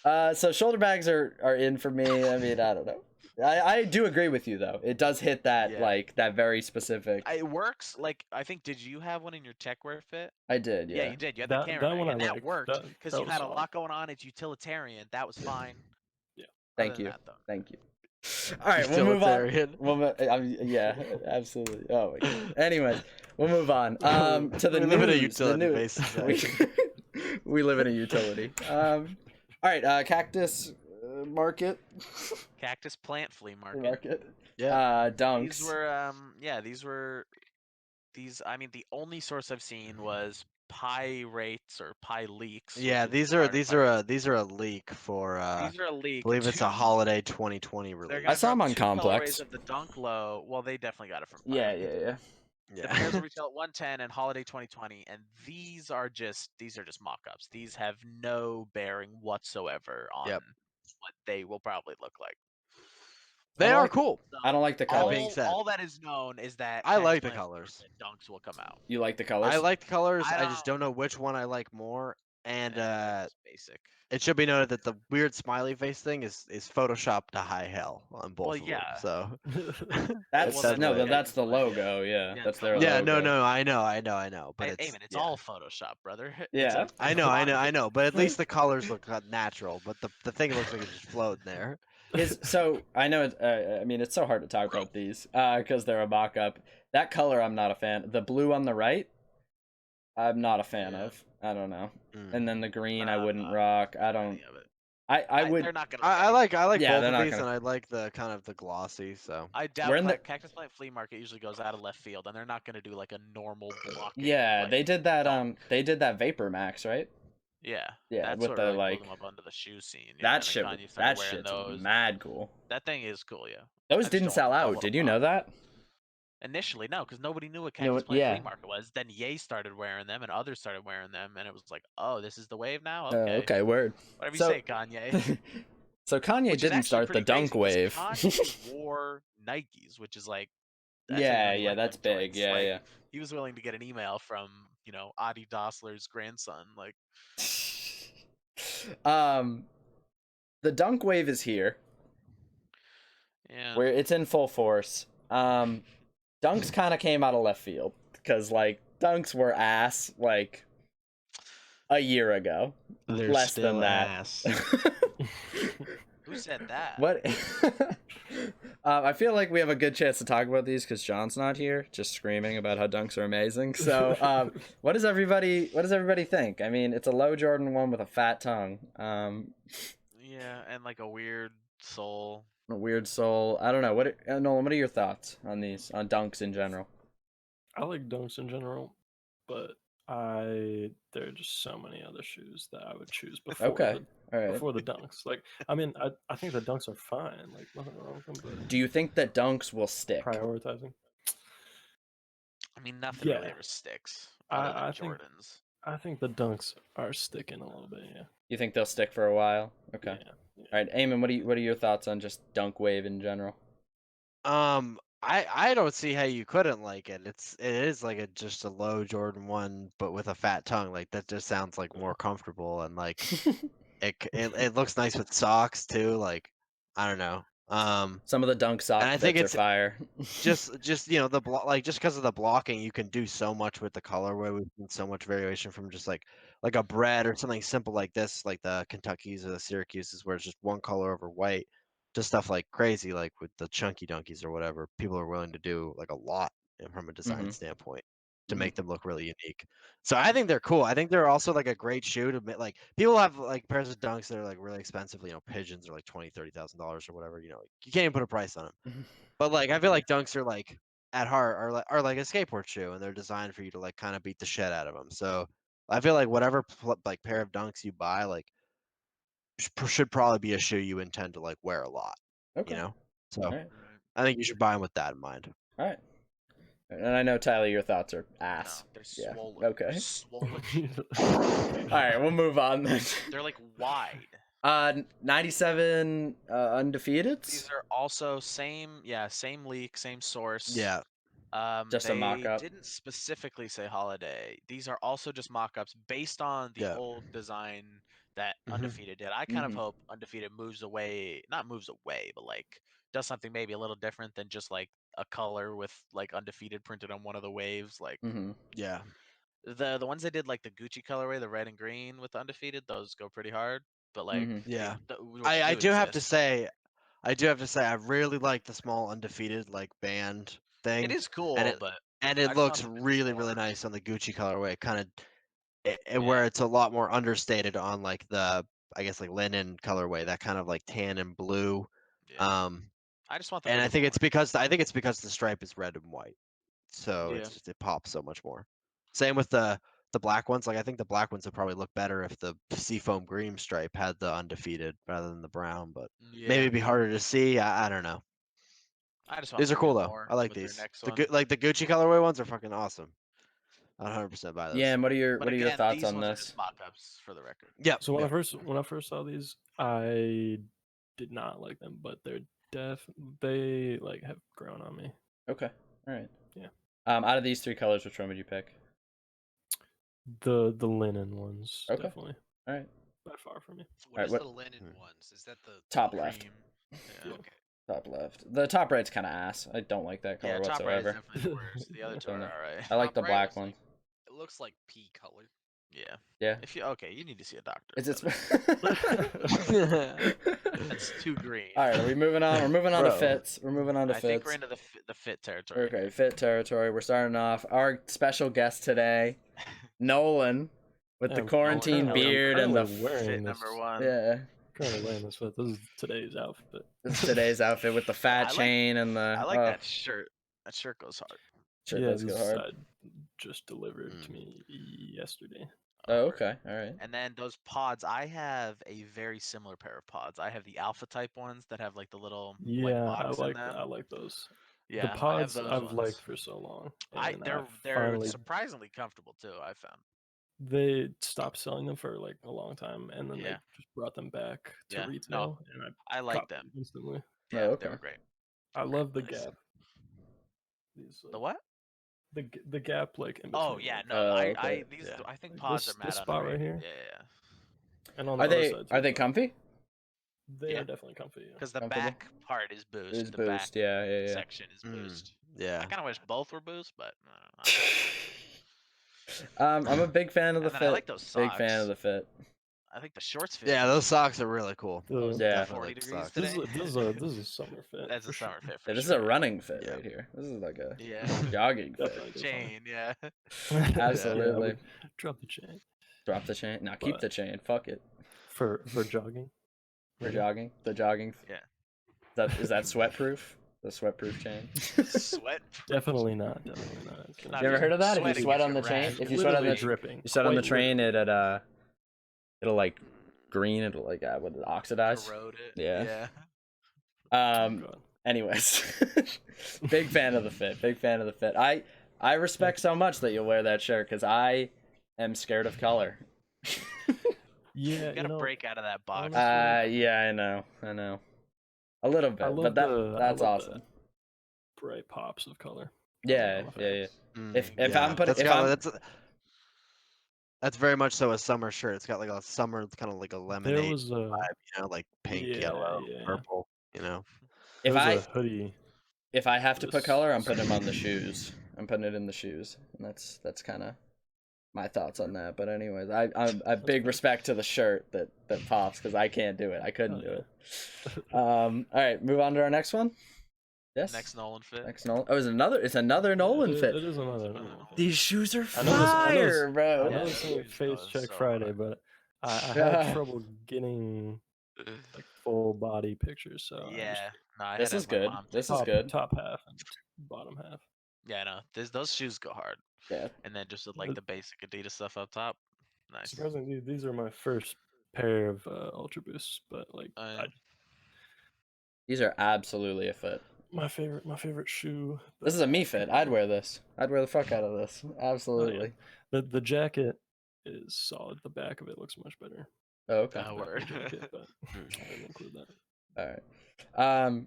So shoulder bags are in for me. I mean, I don't know. I do agree with you though. It does hit that Yeah. like that very specific. It works. Like I think, did you have one in your techwear fit? I did, Yeah, yeah. you did. You had That- the camera that one bag, and I that liked. worked That- because that you was had a solid. lot going on. It's utilitarian. That was fine. Yeah. Thank Other than you. that, though. Thank you. All right, we'll move on. Utilitarian. Yeah, absolutely. Oh my god. Anyways, we'll move on. To the We live in a news, the utility-based society. we live in a utility. All right, cactus market. Cactus plant flea market. Yeah. Dunks. These I mean, the only source I've seen was Pie Rates or Pie Leaks. Yeah, which is these part are of these Pie are Rates. these are a leak for These are a leak. I believe it's a Two- holiday 2020 They're release. gonna I saw 'em drop on 2 Complex. colorways of the Dunk Low. Well, they definitely got it from Pie Yeah, Rates. yeah. The pairs will retail at 110 and holiday 2020, and these are just mock-ups. These have no bearing whatsoever on Yep. what they will probably look like. They I are like- cool. I don't like the That being colors. said- All that is known is that I like the Cactus Plant colors. and Dunks will come out. You like the colors? I like the colors. I I just don't know which one I like more. And they're just basic. it should be noted that the weird smiley face thing is photoshopped to high hell on both Well, of them. yeah. So That's Well, no, then- that's the logo. Yeah, Yeah, that's it's their the yeah, logo. no, I know. But Hey, it's Eamon, it's yeah. all Photoshop, brother. Yeah. I know. But at least the colors look natural. But the thing looks like it's just floating there. So I know it. I mean, it's so hard to talk about these because they're a mock-up. That color, I'm not a fan. The blue on the right, I'm not a fan Yeah. of. I don't know. Mm. And then the green, I Nah, wouldn't not rock. I don't. Any of it. I would. They're not gonna. I like Yeah, both they're of not these, gonna- and I like the kind of the glossy. So I We're doubt in the- Cactus Plant Flea Market usually goes out of left field, and they're not gonna do like a normal blocking. Yeah, like, they did that. dunk. They did that Vapor Max, right? Yeah. Yeah, That's with sort the of like like. blew them up onto the shoe scene. Yeah, That and shit. then Kanye started That wearing shit's those. mad cool. That thing is cool, yeah. Those just didn't don't sell want the out. double Did you know that? Initially, no, because nobody knew what No, Cactus Plant yeah. Flea Market was. Then Ye started wearing them, and others started wearing them, and it was like, oh, this is the wave now. Okay, Okay, word. whatever So- you say, Kanye. So Kanye Which is didn't actually start the pretty dunk crazy, wave. 'cause Kanye wore Nikes, which is like. that's like Yeah, when he yeah, went that's them big. joints. Yeah, Like, yeah. He was willing to get an email from Adi Dassler's grandson. Like, The dunk wave is here. yeah. Where it's in full force. Dunks kind of came out of left field because like dunks were ass like a year ago. They're Less still than that. ass. Who said that? What? I feel like we have a good chance to talk about these because John's not here, just screaming about how dunks are amazing. So, what does everybody think? I mean, it's a low Jordan 1 with a fat tongue. Yeah, and like a weird soul. A weird sole. I don't know. Nolan, what are your thoughts on these, on dunks in general? I like dunks in general, but there are just so many other shoes that I would choose before Okay. All right. before the dunks. Like, I mean, I think the dunks are fine. Like, nothing wrong with them. But Do you think that dunks will stick? prioritizing, I mean, nothing really Yeah. ever sticks. I- Other than I think- Jordans. I think the dunks are sticking a little bit. Yeah. You think they'll stick for a while? Okay. Yeah. All right, Eamon, what are your thoughts on just dunk wave in general? I don't see how you couldn't like it. It is like just a low Jordan 1, but with a fat tongue. Like that just sounds like more comfortable and like it looks nice with socks too. Like I don't know. Some of the dunk sock And I think fits are fire. just the like just because of the blocking, you can do so much with the colorway. We've seen so much variation from just like a bread or something simple like this, like the Kentuckys or the Syracuses, where it's just one color over white. Just stuff like crazy, like with the chunky donkeys or whatever. People are willing to do like a lot from a design Mhm. standpoint to Mhm. make them look really unique. So I think they're cool. I think they're also like a great shoe to like people have like pairs of dunks that are like really expensive. Pigeons are like $20,000-$30,000 or whatever. You can't even put a price on them. Mhm. But like I feel like dunks are like at heart are like a skateboard shoe, and they're designed for you to like kind of beat the shit out of them. So I feel like whatever like pair of dunks you buy like should probably be a shoe you intend to like wear a lot. Okay. So All right. I think you should buy them with that in mind. All right. And I know, Tyler, your thoughts are No, ass. they're Yeah, swollen. okay. They're swollen. All right, we'll move on then. They're like wide. 97 undefeateds. These are also same leak, same source. Yeah. Just a They mock-up. didn't specifically say holiday. These are also just mock-ups based on the Yeah. old design that Mhm. Undefeated did. I kind of Mhm. hope Undefeated not moves away, but like does something maybe a little different than just like a color with like Undefeated printed on one of the waves. Like Mm-hmm. Yeah. the ones they did like the Gucci colorway, the red and green with Undefeated, those go pretty hard. But like Mhm. Yeah. which I do have to exist. say, I really like the small undefeated like band thing. It is cool, and it but and I it just looks want them to be really more- nice on the Gucci colorway. Kind of Yeah. where it's a lot more understated on like the I guess like linen colorway, that kind of like tan and blue. Yeah. I just want them And to I do think more. it's because the stripe is red and white, so Yeah. it pops so much more. Same with the black ones. Like I think the black ones would probably look better if the seafoam green stripe had the undefeated rather than the brown, but maybe it'd be harder to see. I don't know. I just want These are them to do cool though. more I like with their these. next The one. like the Gucci colorway ones are fucking awesome. I'd 100% buy those. Yeah, and what are your But what are your again, thoughts these on ones are this? just mock-ups for the record. Yep. So when yep. I first saw these, I did not like them, but they like have grown on me. Okay, all right. Yeah. Out of these three colors, which one would you pick? The linen ones, Okay. definitely All right, by far for me. What Alright, is what- the linen Hmm. ones? Is that the top the left. Cream. Yeah. Okay. Top left. The top right's kind of ass. I don't like that color Yeah, top right is whatsoever. definitely the worst. The other two Don't are know. alright. I like Top the right black looks one. like- It looks like pea color. Yeah. Yeah. If you okay, you need to see a doctor. Is it? That's too green. All right, are we moving on? We're moving on to Bro. fits. We're moving on to I fits. think we're into the fit territory. Okay, fit territory. We're starting off. Our special guest today, Nolan, with the I'm quarantine currently- I'm beard and the currently wearing Fit this. number one. yeah. Currently wearing this fit. This is today's outfit. This is today's outfit with the fat I like- chain and the. I like that shirt. That shirt goes hard. Shirt yeah, does go this hard. side just delivered to me yesterday. Oh, okay. All right. And then those pods, I have a very similar pair of pods. I have the alpha type ones that have like the little white Yeah, box in them. I like those. Yeah, The I have pods those I've ones. liked for so long. And they're finally, surprisingly comfortable too. I found. they stopped selling them for like a long time, and then they Yeah. just brought them back to Yeah, no, retail, and I I like got them. instantly. Yeah, Oh, they okay. were great. I love the Nice. gap. These, The what? the gap like in between. Oh yeah, like, no, okay. these Yeah. I think Like pods this- are mad this spot right underrated. here? Yeah. and on the Are other they side are too, they but comfy? They Yeah. are definitely comfy. Yeah. Because the Comfortable? back part is boost. It's the boost. back Yeah, yeah, yeah. section is boost. I Yeah. kind of wish both were boost, but I don't know. I'm a big fan of the And then fit. I like those Big fan socks. of the fit. I think the shorts fit. Yeah, those socks are really cool. The- Yeah. Definitely 40 the degrees socks. This is today. this is a summer fit. That's for a sure. summer fit for Yeah, this is sure. a running fit Yeah. right here. This is like a Yeah. jogging Definitely fit. goes on. Chain, yeah. Yeah, I Absolutely. would drop the chain Drop the chain. No, keep But- the chain. Fuck it. for jogging. For Really? jogging. The jogging. Yeah. Is that sweat proof? The sweat proof chain. Sweat. Definitely not. Definitely not. It's Not You ever just heard of that? If you sweating sweat gets on the you chain, rash. if you sweat on literally the dripping. you sweat on the Quite train, literally. it'll like green. It'll like what oxidize. Corrode it. Yeah. Oh, Um. God. Anyways, big fan of the fit. Big fan of the fit. I respect so much that you'll wear that shirt because I am scared of color. Yeah, You gotta break out of that box. honestly- Yeah, I know. A little bit, I but love that's the awesome. bright pops of color. Yeah, on my yeah. face. If I'm putting- That's if got- I'm- that's very much so a summer shirt. It's got like a summer. It's kind of like a There lemonade was a vibe, like pink, yeah, yellow, yeah. purple. there If was I a hoodie. if I have to put This- color, I'm putting them on the shoes. I'm putting it in the shoes, and that's kind of my thoughts on that. But anyways, I big respect to the shirt that pops because I can't do it. I couldn't do it. All right, move on to our next one. Yes. Next Nolan fit. Next Nolan. Oh, it's another Nolan It fit. is another. Nolan. These shoes are I know this- fire, I bro. know Yeah, this ain't shoes Face goes Check so Friday, hard. but I Yeah. had trouble getting like full body pictures. So I just Yeah. No, I This had is my good. mom This take- is good. top half and bottom half. Yeah, no. Those shoes go hard. Yeah. And then just with, like The- the basic Adidas stuff up top. Nice. Surprisingly, these are my first pair of Ultra Boosts, but like Oh, yeah. These are absolutely a fit. my favorite shoe. This is a me fit. I'd wear this. I'd wear the fuck out of this. Absolutely. The jacket is solid. The back of it looks much better. Oh, okay. Oh, word. Jacket, but I didn't include that. All right.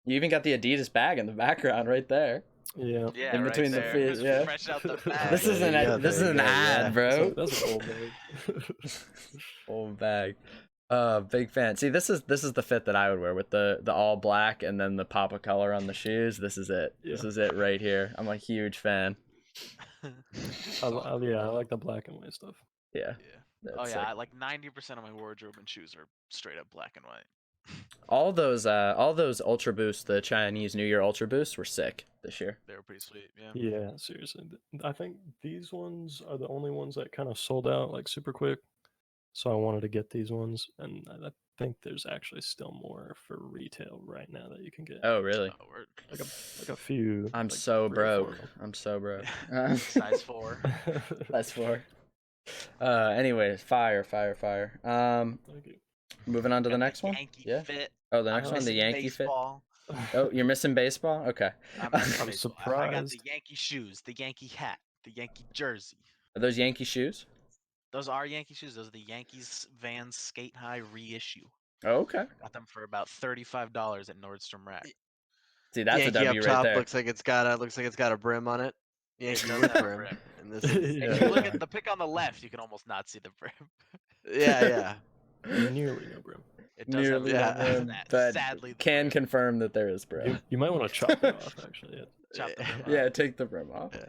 You even got the Adidas bag in the background right there. Yeah. Yeah, In right between the there. feet, Just yeah. fresh out the bag. This is there you go, an this is there an you go, ad, yeah. bro. That's an old bag. Old bag. Big fan. See, this is the fit that I would wear with the all black and then the pop of color on the shoes. This is it. This Yeah. is it right here. I'm a huge fan. I like the black and white stuff. Yeah. Yeah. That's Yeah, sick. like 90% of my wardrobe and shoes are straight up black and white. All those Ultra Boosts, the Chinese New Year Ultra Boosts were sick this year. They were pretty sweet. Yeah. Yeah, seriously. I think these ones are the only ones that kind of sold out like super quick. So I wanted to get these ones, and I think there's actually still more for retail right now that you can get. Oh, really? Oh, word. Like a few. I'm like so 3 or 4 broke. of them. I'm so broke. Size 4. That's 4. Anyways, fire. Thank you. Moving on to the Got next one. Yankee Yeah. fit. Oh, the I'm next one, the missing Yankee fit. baseball. Oh, you're missing baseball? Okay. I'm I'm baseball. I got the surprised. Yankee shoes, the Yankee hat, the Yankee jersey. Are those Yankee shoes? Those are Yankee shoes. Those are the Yankees Vans Skate High reissue. Oh, okay. Got them for about $35 at Nordstrom Rack. See, that's Yankee a W up right top there. looks like it's got a brim on it. Yankee does with have a brim. brim. And this is, Yeah. If you look at the pic on the left, you can almost not see the brim. yeah. Nearly no brim. It does have a Nearly yeah. no brim, brim, that- but sadly, the can brim. confirm that there is brim. You might want to chop it off, actually. Chop the brim off. Yeah, take the brim off. Yeah,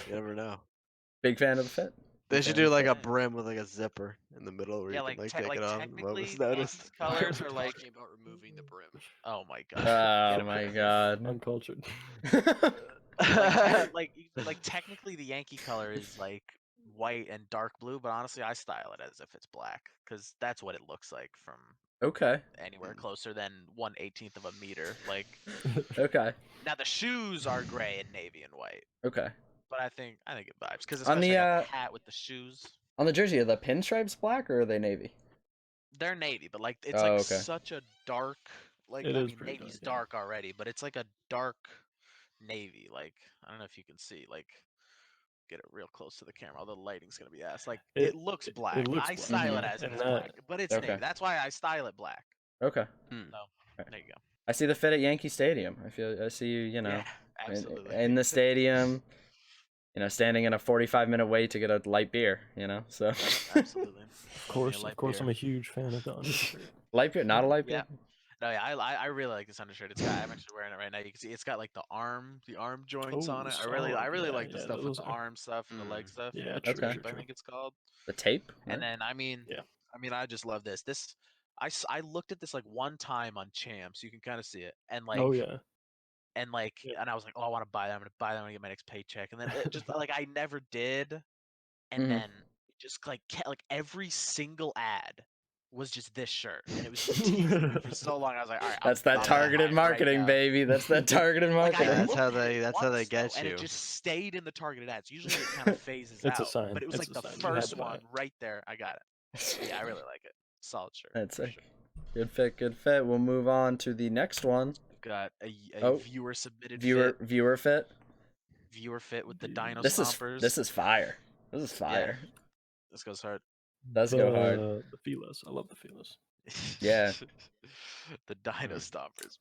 you never know. Big fan of the fit. They Big should fan do of the like a fit. brim with like a zipper in the middle where Yeah, you like, can like te- take like it off and technically, moments the noticed. Yankees colors are like, talking about removing the brim. oh my god. Oh Get a my brim. god. Uncultured. like technically the Yankee color is like white and dark blue, but honestly I style it as if it's black because that's what it looks like from Okay. anywhere closer than 1/18 of a meter. Like Okay. now the shoes are gray and navy and white, Okay. but I think it vibes because On especially the, I got the hat with the shoes. On the jersey, are the pinstripes black or are they navy? They're navy, but like it's Oh, like okay. such a dark like It I is mean pretty navy's dark, dark already, but it's like a dark navy. Like I don't know if you can see like get it real close to the camera. Although the lighting's gonna be ass. Like it looks black. looks I black, style it Mhm. as if and it's that- black, but it's Okay. navy. That's why I style it black. Okay. So there you go. I see the fit at Yankee Stadium. I see you, you know, Yeah, absolutely. in the stadium, you know, standing in a 45-minute wait to get a light beer, you know, so. Absolutely. Of course, I'm a huge fan of the undershirt. Light beer, not a light beer? Yeah. No, yeah, I really like this undershirt. It's got I'm actually wearing it right now. You can see it's got like the arm joints on Oh, it. I really solid. like the Yeah, stuff with those the are- arm stuff and the leg stuff. Yeah, the true, Okay. tape, true, I think it's called. The tape? And Right. then I mean, Yeah. I just love this. I looked at this like one time on Champs. You can kind of see it, and like Oh yeah. and like Yeah. and I was like, oh, I want to buy that. I'm gonna buy that when I get my next paycheck. And then it just like I never did. And Mhm. then just like every single ad was just this shirt, and it was just teasing me for so long. I was like, all right, That's I'm that gonna targeted buy it right marketing, now. baby. That's that targeted Like, I marketing. That's looked how at they- it that's how they once, though, get and you. it just stayed in the targeted ads. Usually it kind of phases It's a out, sign. but it was It's like a the sign. You had first to buy one it. right there. I got it. Yeah, I really like it. Solid shirt. That's for sick. sure. Good fit, good fit. We'll move on to the next one. Got a Oh, viewer submitted Viewer fit. fit. With the Dino This Stompers. is fire. This is fire. This goes hard. Does go hard. The Feelers. I love the Feelers. Yeah. The Dino Stompers,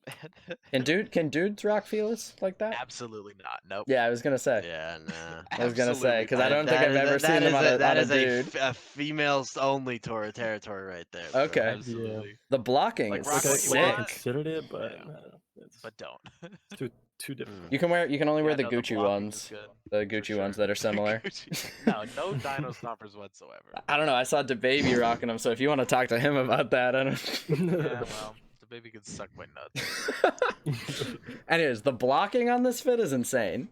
man. Can dudes rock feelers like that? Absolutely not. Nope. Yeah, I was gonna say. Yeah, nah. I was gonna say Absolutely because I not. don't think I've ever seen them on a dude. A females only tour territory right there. Bro. Okay. Absolutely. The blocking Like is rock Like, what you sick. I want. considered it, but Yeah. it's But don't. too difficult. You can only wear Yeah, the no, Gucci blocking ones. is good, The for Gucci sure. ones that are similar. No Dino Stompers whatsoever. I don't know. I saw DaBaby rocking them, so if you want to talk to him about that, I don't. Yeah, well, the baby could suck my nuts. Anyways, the blocking on this fit is insane.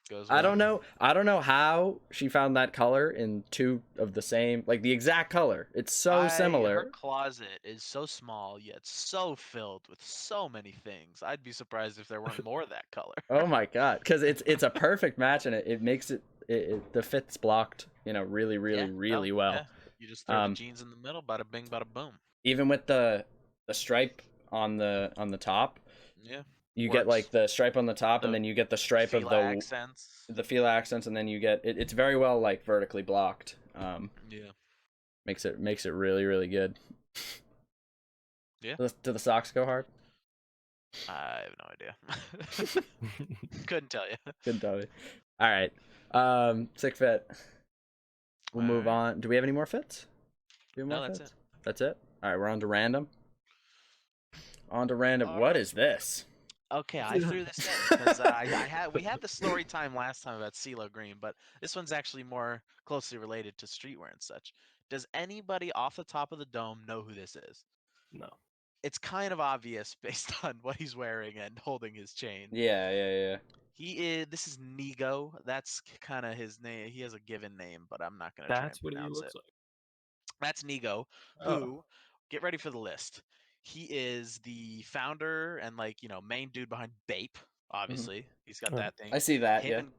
Goes I don't well. know. I don't know how she found that color in two of the same, like the exact color. It's so Her similar. closet is so small yet so filled with so many things. I'd be surprised if there weren't more of that color. Oh my god, because it's a perfect match and it makes it the fit's blocked, you know, really Yeah, no, well. yeah. You just throw Um, the jeans in the middle, bada bing, bada boom. Even with the stripe on the top, Yeah. You get like Works. the stripe on the top, and The then you get the stripe of Fila the accents. feel accents, and then you get it's very well like vertically blocked. Yeah. Makes it really really good. Yeah. Do the socks go hard? I have no idea. Couldn't tell you. Couldn't tell you. All right. Sick fit. We'll move Alright. on. Do we have any more fits? Do we have No, more that's fits? it. That's it. All right, we're on to random. On to random. All What right. is this? Okay, I threw this in because we had the story time last time about CeeLo Green, but this one's actually more closely related to streetwear and such. Does anybody off the top of the dome know who this is? No. It's kind of obvious based on what he's wearing and holding his chain. Yeah. This is Nigo. That's kind of his name. He has a given name, but I'm not going to try and That's what he pronounce looks it. like. That's Nigo, Oh. who, get ready for the list. He is the founder and main dude behind Bape. Obviously, he's got Oh. that thing. I see that. Him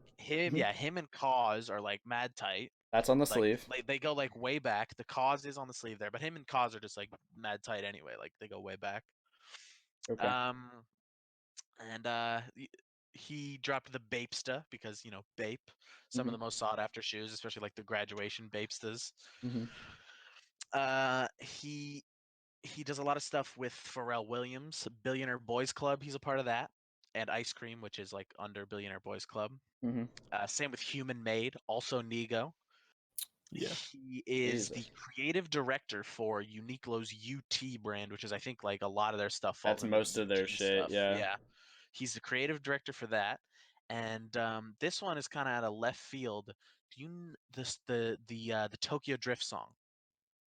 Yeah. and him and Cause are like mad tight. That's on the Like sleeve. they go like way back. The Cause is on the sleeve there, but him and Cause are just like mad tight anyway. Like they go way back. Okay. He dropped the Bapesta because Bape, some of the most sought after shoes, especially like the graduation Bapestas. Mm-hmm. He does a lot of stuff with Pharrell Williams, Billionaire Boys Club. He's a part of that, and Ice Cream, which is like under Billionaire Boys Club. Mm-hmm. Same with Human Made, also Nigo. Yeah. He is the Jesus. creative director for Uniqlo's UT brand, which is I think like a lot of their stuff falls That's under most the of their UT shit. stuff. Yeah. He's the creative director for that. And this one is kind of out of left field. Do you the Tokyo Drift song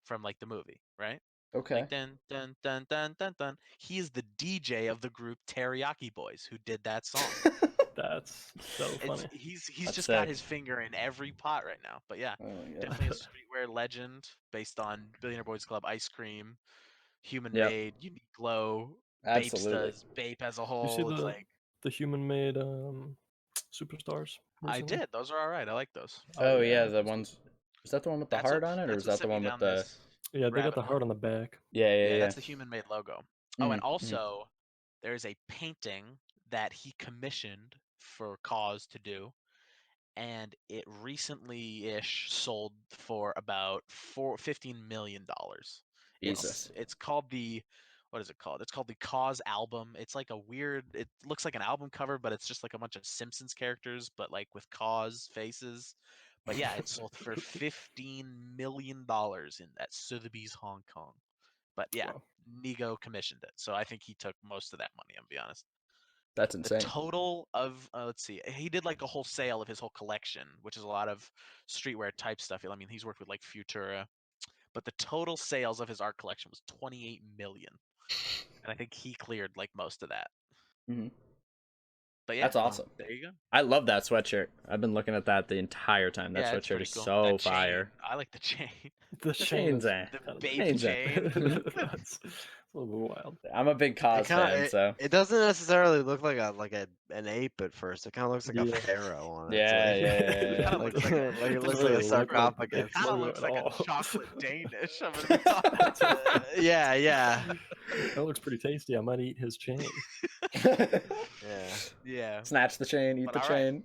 from like the movie, right? Okay. Like dun dun dun dun dun dun. He is the DJ of the group Teriyaki Boys, who did that song. That's so funny. He's That's just got sick. his finger in every pot right now. But yeah, Oh my god. definitely a streetwear legend based on Billionaire Boys Club, Ice Cream, Human Yep. Made, Uniqlo, Absolutely. Bapestas, Bape as a You whole. see It's like the human-made superstars? I recently? did. Those are all right. I like those. Oh yeah, yeah, the that's ones. Is that the one with the That's heart what on it, or that's was what that the sent me one with down the? this Yeah, they got rabbit the hole. heart on the back. Yeah. That's the Human Made logo. Oh, and Mhm, mhm. also there's a painting that he commissioned for Cause to do, and it recently-ish sold for about $15 million. Jesus. It's called the what is it called? It's called the Cause album. It's like a weird. It looks like an album cover, but it's just like a bunch of Simpsons characters, but like with Cause faces. But yeah, it sold for $15 million at Sotheby's, Hong Kong. But yeah, Wow. Nigo commissioned it, so I think he took most of that money. I'll be honest. That's The insane. total of let's see, he did like a whole sale of his whole collection, which is a lot of streetwear type stuff. I mean, he's worked with like Futura, but the total sales of his art collection was 28 million, and I think he cleared like most of that. Mhm. But yeah, That's awesome. there you go. I love that sweatshirt. I've been looking at that the entire time. That Yeah, it's sweatshirt pretty is cool. so That chain, fire. I like the chain. The chain chain's is a- The kind of Bape chain's a- chain. That's a little bit wild. I'm a big Cause fan, so It doesn't necessarily look like an ape at first. It kind of looks like a Yeah. pharaoh on it. Yeah. Kinda Like, looks like a- like it It looks doesn't like a really look like sarcophagus. the Kind of logo looks at like all. a chocolate Danish. I'm gonna be honest. Yeah. That looks pretty tasty. I might eat his chain. Yeah. Yeah. Snatch the chain, eat But the all right. chain.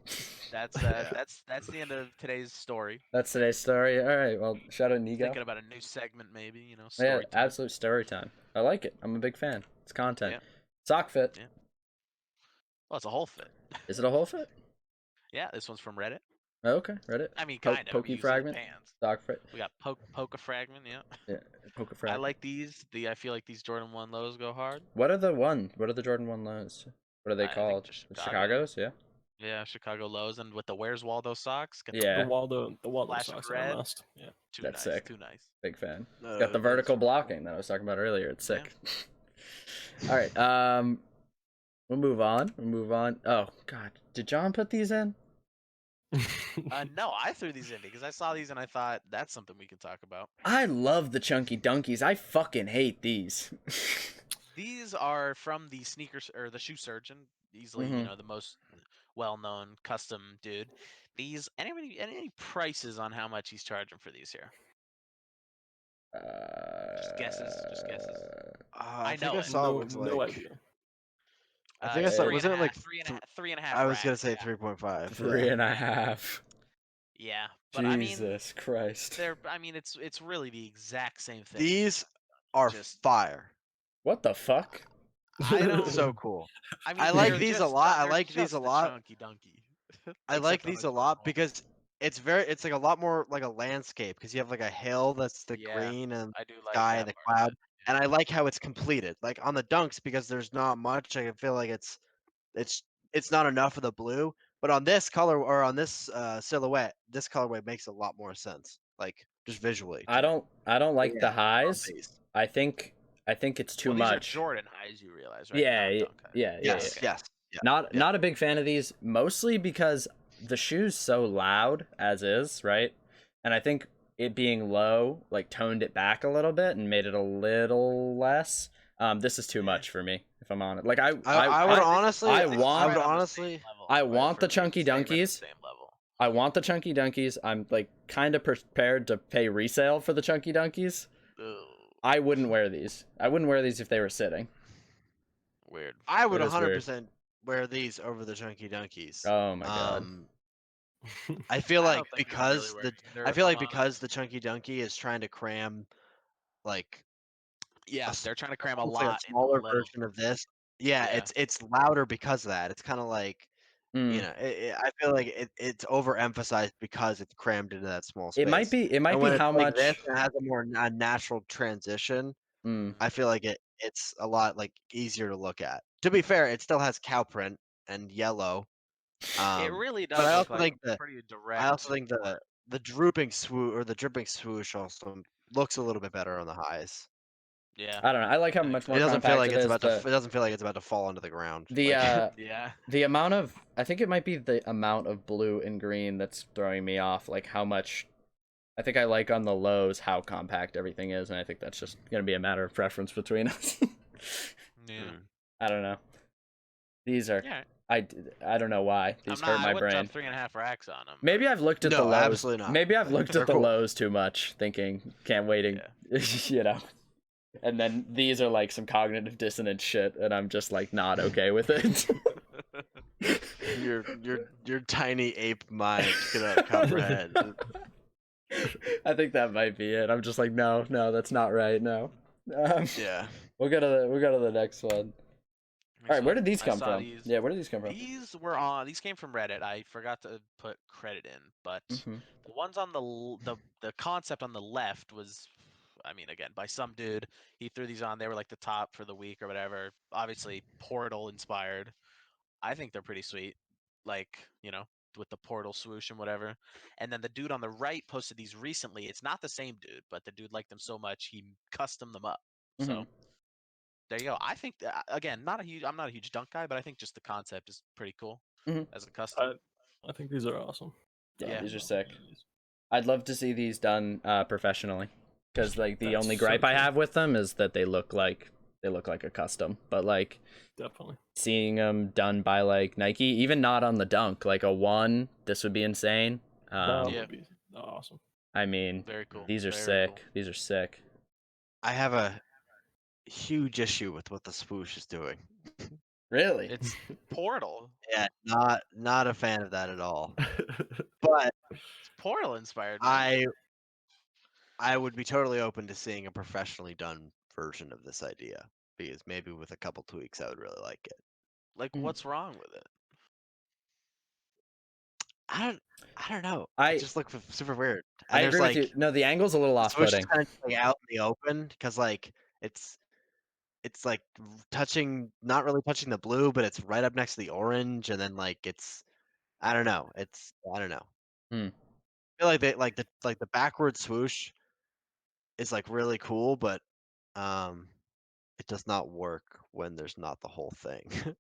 That's the end of today's story. That's today's story. All right. Well, shout out Nigo. Thinking about a new segment, maybe Yeah, story time. absolute story time. I like it. I'm a big fan. It's content. Yeah. Sock fit. Yeah. Well, it's a whole fit. Is it a whole fit? Yeah, this one's from Reddit. Oh, okay, Reddit. I mean, Po- kind of. pokey fragment. Sock fit. We got Poke Fragment. Yeah. Yeah, poker I fragment. like these. I feel like these Jordan 1 lows go hard. What are the Jordan 1 lows? What are they I think called? just The Chicago. Chicago's, yeah. Yeah, Chicago lows, and with the Where's Waldo socks. Got Yeah. The Waldo Flash of socks are red. a must. Yeah. Too That's nice. sick. Too nice. Big fan. No, It's got the that's vertical really blocking that I was talking about earlier. It's sick. All right. We'll move on. Oh God, did John put these in? No, I threw these in because I saw these and I thought that's something we could talk about. I love the chunky dunkies. I fucking hate these. These are from the sneakers or the shoe surgeon, easily Mhm. the most well-known custom dude. These any prices on how much he's charging for these here? Just guesses. I I think know I it. saw it was no like idea. I think I saw. three and Wasn't a it like half- three and a half- 3.5 I was gonna racks, say yeah. 3.5. 3.5. Yeah, but I mean, Jesus Christ. it's really the exact same thing. These are Just- fire. What the fuck? I don't. So cool. I mean, I like they're these a just lot. dun- I they're like these just a the lot. Chunky Dunky. I like Except on these a a lot purple. because it's like a lot more like a landscape because you have like a hill that's the Yeah, green and I do like sky that and the part of cloud, it, and I like how it's completed. Like on the dunks because there's not much. I feel like it's it's not enough of the blue, but on this color or on this silhouette, this colorway makes a lot more sense. Like just visually. I don't like Yeah, the love highs. these. I think it's too Well, these much. are Jordan highs, you realize, right? Yeah, Not yeah, dunk highs. yeah, yeah, Yes, Okay. yes. Yeah. Not a big fan of these, mostly because the shoe's so loud as is, right? And I think it being low like toned it back a little bit and made it a little less. This is too much for me, if I'm honest. Like I would I honestly, I I want- would honestly, I want the chunky Same dunkies. level. I want the chunky dunkies. I'm like kind of prepared to pay resale for the chunky dunkies. Ugh, I wouldn't wear these. I wouldn't wear these if they were sitting. weird. I would It is weird. 100% wear these over the chunky dunkies. Oh my god. I feel I like don't think they're because really the wearing either, I if feel I'm like honest. because the chunky donkey is trying to cram like Yes, they're trying to cram a almost like lot. a smaller into little. version of this. Yeah, Yeah. it's louder because of that. It's kind of like Mm. I feel like it's overemphasized because it's crammed into that small space. It might be And when it's how like much. this and it has a natural transition. Mm. I feel like it's a lot like easier to look at. To be fair, it still has cow print and yellow. It really does but I look also like think pretty direct. I also think the drooping swoosh or the dripping swoosh also looks a little bit better on the highs. Yeah. I don't know. I like how much more It doesn't feel compact like it it's is. about to. It The doesn't feel like it's about to fall onto the ground. the Like, Yeah. the amount of, I think it might be the amount of blue and green that's throwing me off. Like how much. I think I like on the lows how compact everything is, and I think that's just gonna be a matter of preference between us. Yeah. I don't know. These are. Yeah. I don't know why these hurt my I wouldn't brain. drop 3.5 racks on them. Maybe I've looked at the No, lows. absolutely not. Maybe I've looked They're at the cool. lows too much, thinking can't waiting, you know. And then these are like some cognitive dissonance shit, and I'm just like not okay with it. your tiny ape mind cannot comprehend. I think that might be it. I'm just like, no, that's not right. No. Yeah. We'll go to the next one. All right, where did these I come saw from? these- Yeah, where did these come from? These came from Reddit. I forgot to put credit in, but Mhm. the ones on the concept on the left was, I mean, again, by some dude. He threw these on. They were like the top for the week or whatever. Obviously, Portal inspired. I think they're pretty sweet. Like, you know, with the Portal swoosh and whatever. And then the dude on the right posted these recently. It's not the same dude, but the dude liked them so much he custom them up. So Mhm. there you go. I think again, I'm not a huge dunk guy, but I think just the concept is pretty cool Mhm. as a custom. I think these are awesome. Yeah, these are Love sick. these. I'd love to see these done professionally, because like the That's only so gripe I true. have with them is that they look like a custom. But like Definitely. seeing them done by like Nike, even not on the dunk, like a one, this would be insane. That Yeah. would be awesome. I mean, Very cool. these are Very sick. cool. These are sick. I have a huge issue with what the swoosh is doing. Really? It's Portal. Yeah, not a fan of that at all. But It's Portal inspired. Man. I would be totally open to seeing a professionally done version of this idea because maybe with a couple tweaks I would really like it. Like, Mhm. what's wrong with it? I don't know. I- It just looks super weird. And I there's, agree like, with you. No, the angle's a little the swoosh is off-putting. kind of like out in the open because like it's like not really touching the blue, but it's right up next to the orange, and then like I don't know. I don't know. Hmm. I feel like the backward swoosh is like really cool, but it does not work when there's not the whole thing.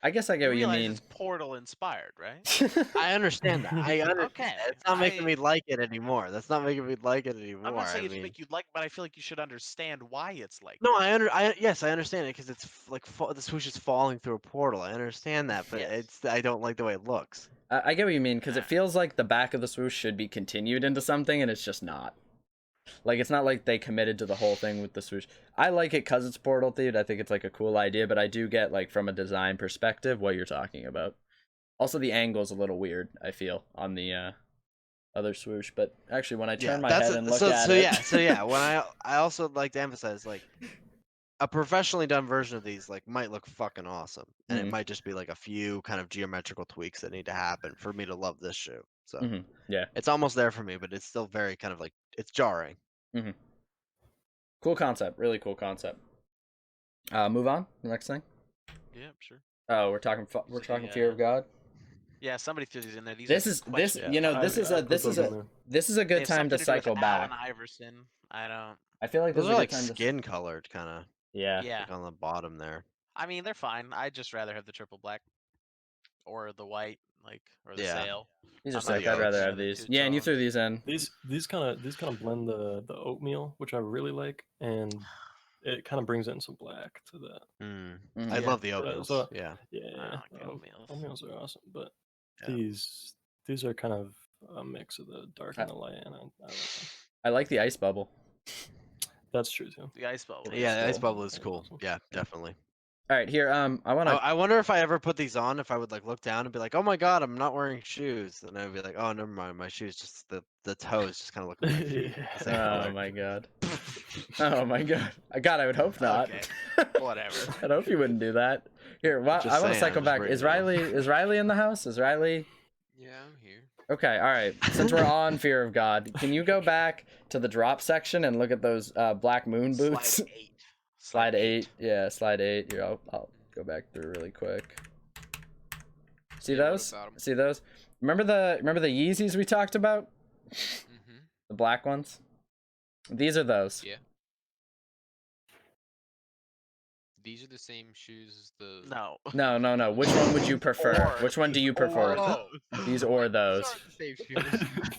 I guess I get You what you realize mean. it's Portal inspired, right? I understand that. I understand. Okay, It's not making me like it anymore. That's not making me like it anymore. I'm not saying I it's mean, make you like, but I feel like you should understand why it's like. no, yes, I understand it because it's like the swoosh is falling through a portal. I understand that, but Yes. I don't like the way it looks. I get what you mean, because it Alright. feels like the back of the swoosh should be continued into something, and it's just not. Like it's not like they committed to the whole thing with the swoosh. I like it because it's portal themed. I think it's like a cool idea, but I do get like from a design perspective what you're talking about. Also, the angle's a little weird, I feel, on the other swoosh. But actually, when I turn my head and look at it, so yeah. When I also like to emphasize like a professionally done version of these like might look fucking awesome, and it might just be like a few kind of geometrical tweaks that need to happen for me to love this shoe. So yeah, it's almost there for me, but it's still very kind of like it's jarring. Cool concept, really cool concept. Move on. The next thing. Yeah, sure. Oh, we're talking Fear of God. Yeah, somebody threw these in there. These This are is some this questions. you know I this is a put this is those in a there. this is a They good have time to something do cycle with back. Allen Iverson. I don't. I feel like this Those is are a like good time to skin colored kind of yeah. Yeah. like on the bottom there. I mean, they're fine. I'd just rather have the triple black or the white, like, or the Yeah. sail. These are I'm not a sick. big I'd rather fan have of the these. two Yeah, and you tones. threw these in. These kind of blend the oatmeal, which I really like, and it kind of brings in some black to that. I Yeah. love the oatmeals. So- Yeah. Yeah, I like the oatmeals. oatmeals. Oatmeals are awesome, but Yeah. these are kind of a mix of the dark and the light, and I like them. I like the ice bubble. That's true too. The ice bubble. Yeah, the ice cool. bubble is That's cool. awesome. Yeah, definitely. All right, here. I want to. I wonder if I ever put these on, if I would like look down and be like, "Oh my god, I'm not wearing shoes," and I'd be like, "Oh, never mind, my shoes just the toes just kind of look like my feet." Yeah. Same Oh color. my god. Oh my god. God, I would hope not. Okay. Whatever. I'd hope you wouldn't do that. Here, Just I want to saying, cycle I'm just back. bringing Is it up. Riley in the house? Is Riley? Yeah, I'm here. Okay, all right. Since we're on Fear of God, can you go back to the drop section and look at those black moon boots? Slide 8. Slide 8. Yeah, slide 8. Here, I'll go back through really quick. See Yeah, what those? about 'em? See those? Remember the Yeezys we talked about? Mm-hmm. The black ones? These are those. Yeah. These are the same shoes as the. No. No. Which one would you prefer? Or- Which one do you prefer? Oh, These or those? These aren't the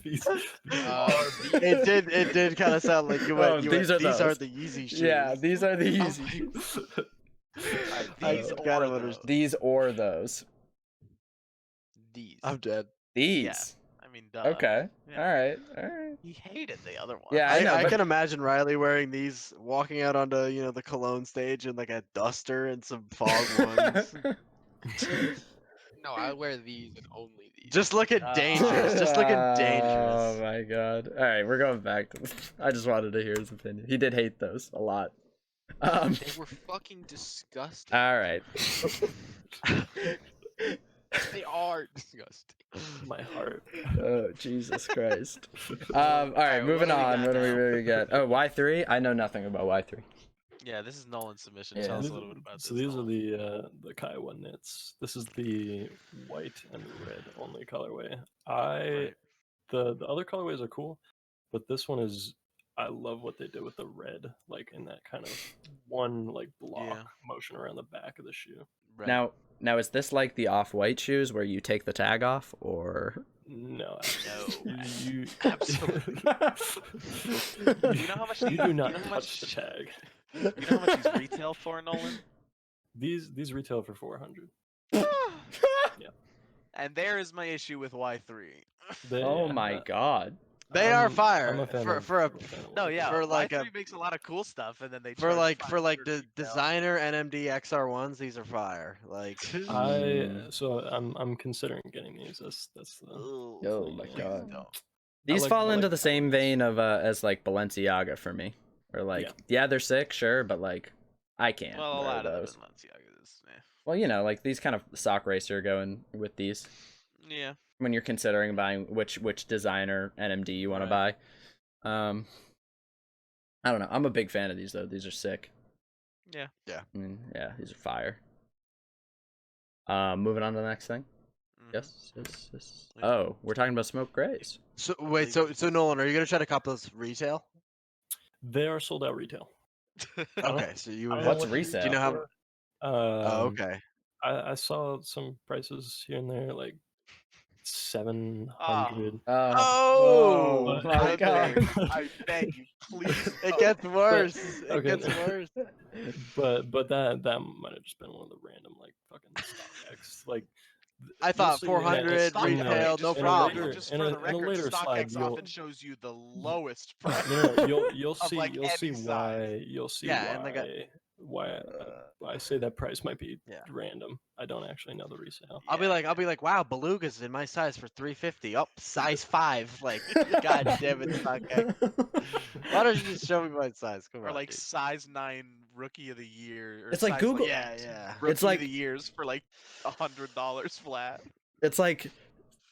same shoes. It did kind of sound like you went. Oh, you these went, are these are those. the Yeezy shoes. Yeah, these are the Oh Yeezys. I These gotta or understand. those. These or those. These. I'm dead. These. I mean, duh. Okay. Yeah. All right. He hated the other one. Yeah, I know. I but- can imagine Riley wearing these, walking out onto the Cologne stage in like a duster and some fog ones. No, I wear these and only these. Just looking dangerous. Just looking Oh dangerous. my god. All right, we're going back to. I just wanted to hear his opinion. He did hate those a lot. They were fucking disgusting. All right. They are disgusting. My heart. Oh Jesus Christ. All right, moving what do we on. got What do we now? really get? Oh, Y3. I know nothing about Y3. Yeah, this is Nolan's submission. Yeah. Tell us a These- little bit about this. So these are Nolan. the Kaiwa knits. This is the white and red only colorway. Right. The other colorways are cool, but this one is, I love what they did with the red, like in that kind of one like block Yeah. motion around the back of the shoe. Right. Now is this like the off-white shoes where you take the tag off, or? No, No, you absolutely. You know how much you these- do you not know how touch much- the tag. You know how much these retail for, Nolan? These retail for 400. And there is my issue with Y3. They, Oh my god. They are I'm fire a fan for of- for a I'm a fan of No, what they yeah, do. For like Y3 a- makes a lot of cool stuff, and then they for charge like the 500 retail. designer NMD XR1s. These are fire. Like I'm considering getting these. That's the Ooh, Oh my please god. don't. These like- fall I into like the the same colors. vein of as like Balenciaga for me. Or like, yeah, they're sick, sure, but like, I can't Well, a wear lot those. of the Balenciagas. Well, like these kind of sock racer going with these Yeah. when you're considering buying which designer NMD you want to buy. I don't know. I'm a big fan of these though. These are sick. Yeah. I mean, yeah, these are fire. Moving on to the next thing. Mhm. Yes. Yeah. Oh, we're talking about smoke grays. so wait. So Nolan, are you gonna try to cop those retail? They are sold out retail. Okay. So you would I have don't What's know to, what resale? Do you know how? for. Oh, okay. I saw some prices here and there, like 700. Oh, my god. I beg you, please. It gets worse. It okay. gets worse. But that might have just been one of the random like fucking stock X. Like I thought You'll see- 400 Stock retail, Just no for problem. Just In for a- the in a record, later slide, StockX you'll- often shows you the lowest price. No, you'll of, see like, you'll see any size. why and they got why I say that price might be Yeah. random. I don't actually know the resale. I'll be like, wow, Beluga's in my size for 350. Oh, size 5. Like, god damn it, StockX. Why don't you just show me my size? Come Or on. like dude. size 9 rookie of the year. Or It's like size, Google- Yeah. Rookie It's like- of the years for like $100 flat. It's like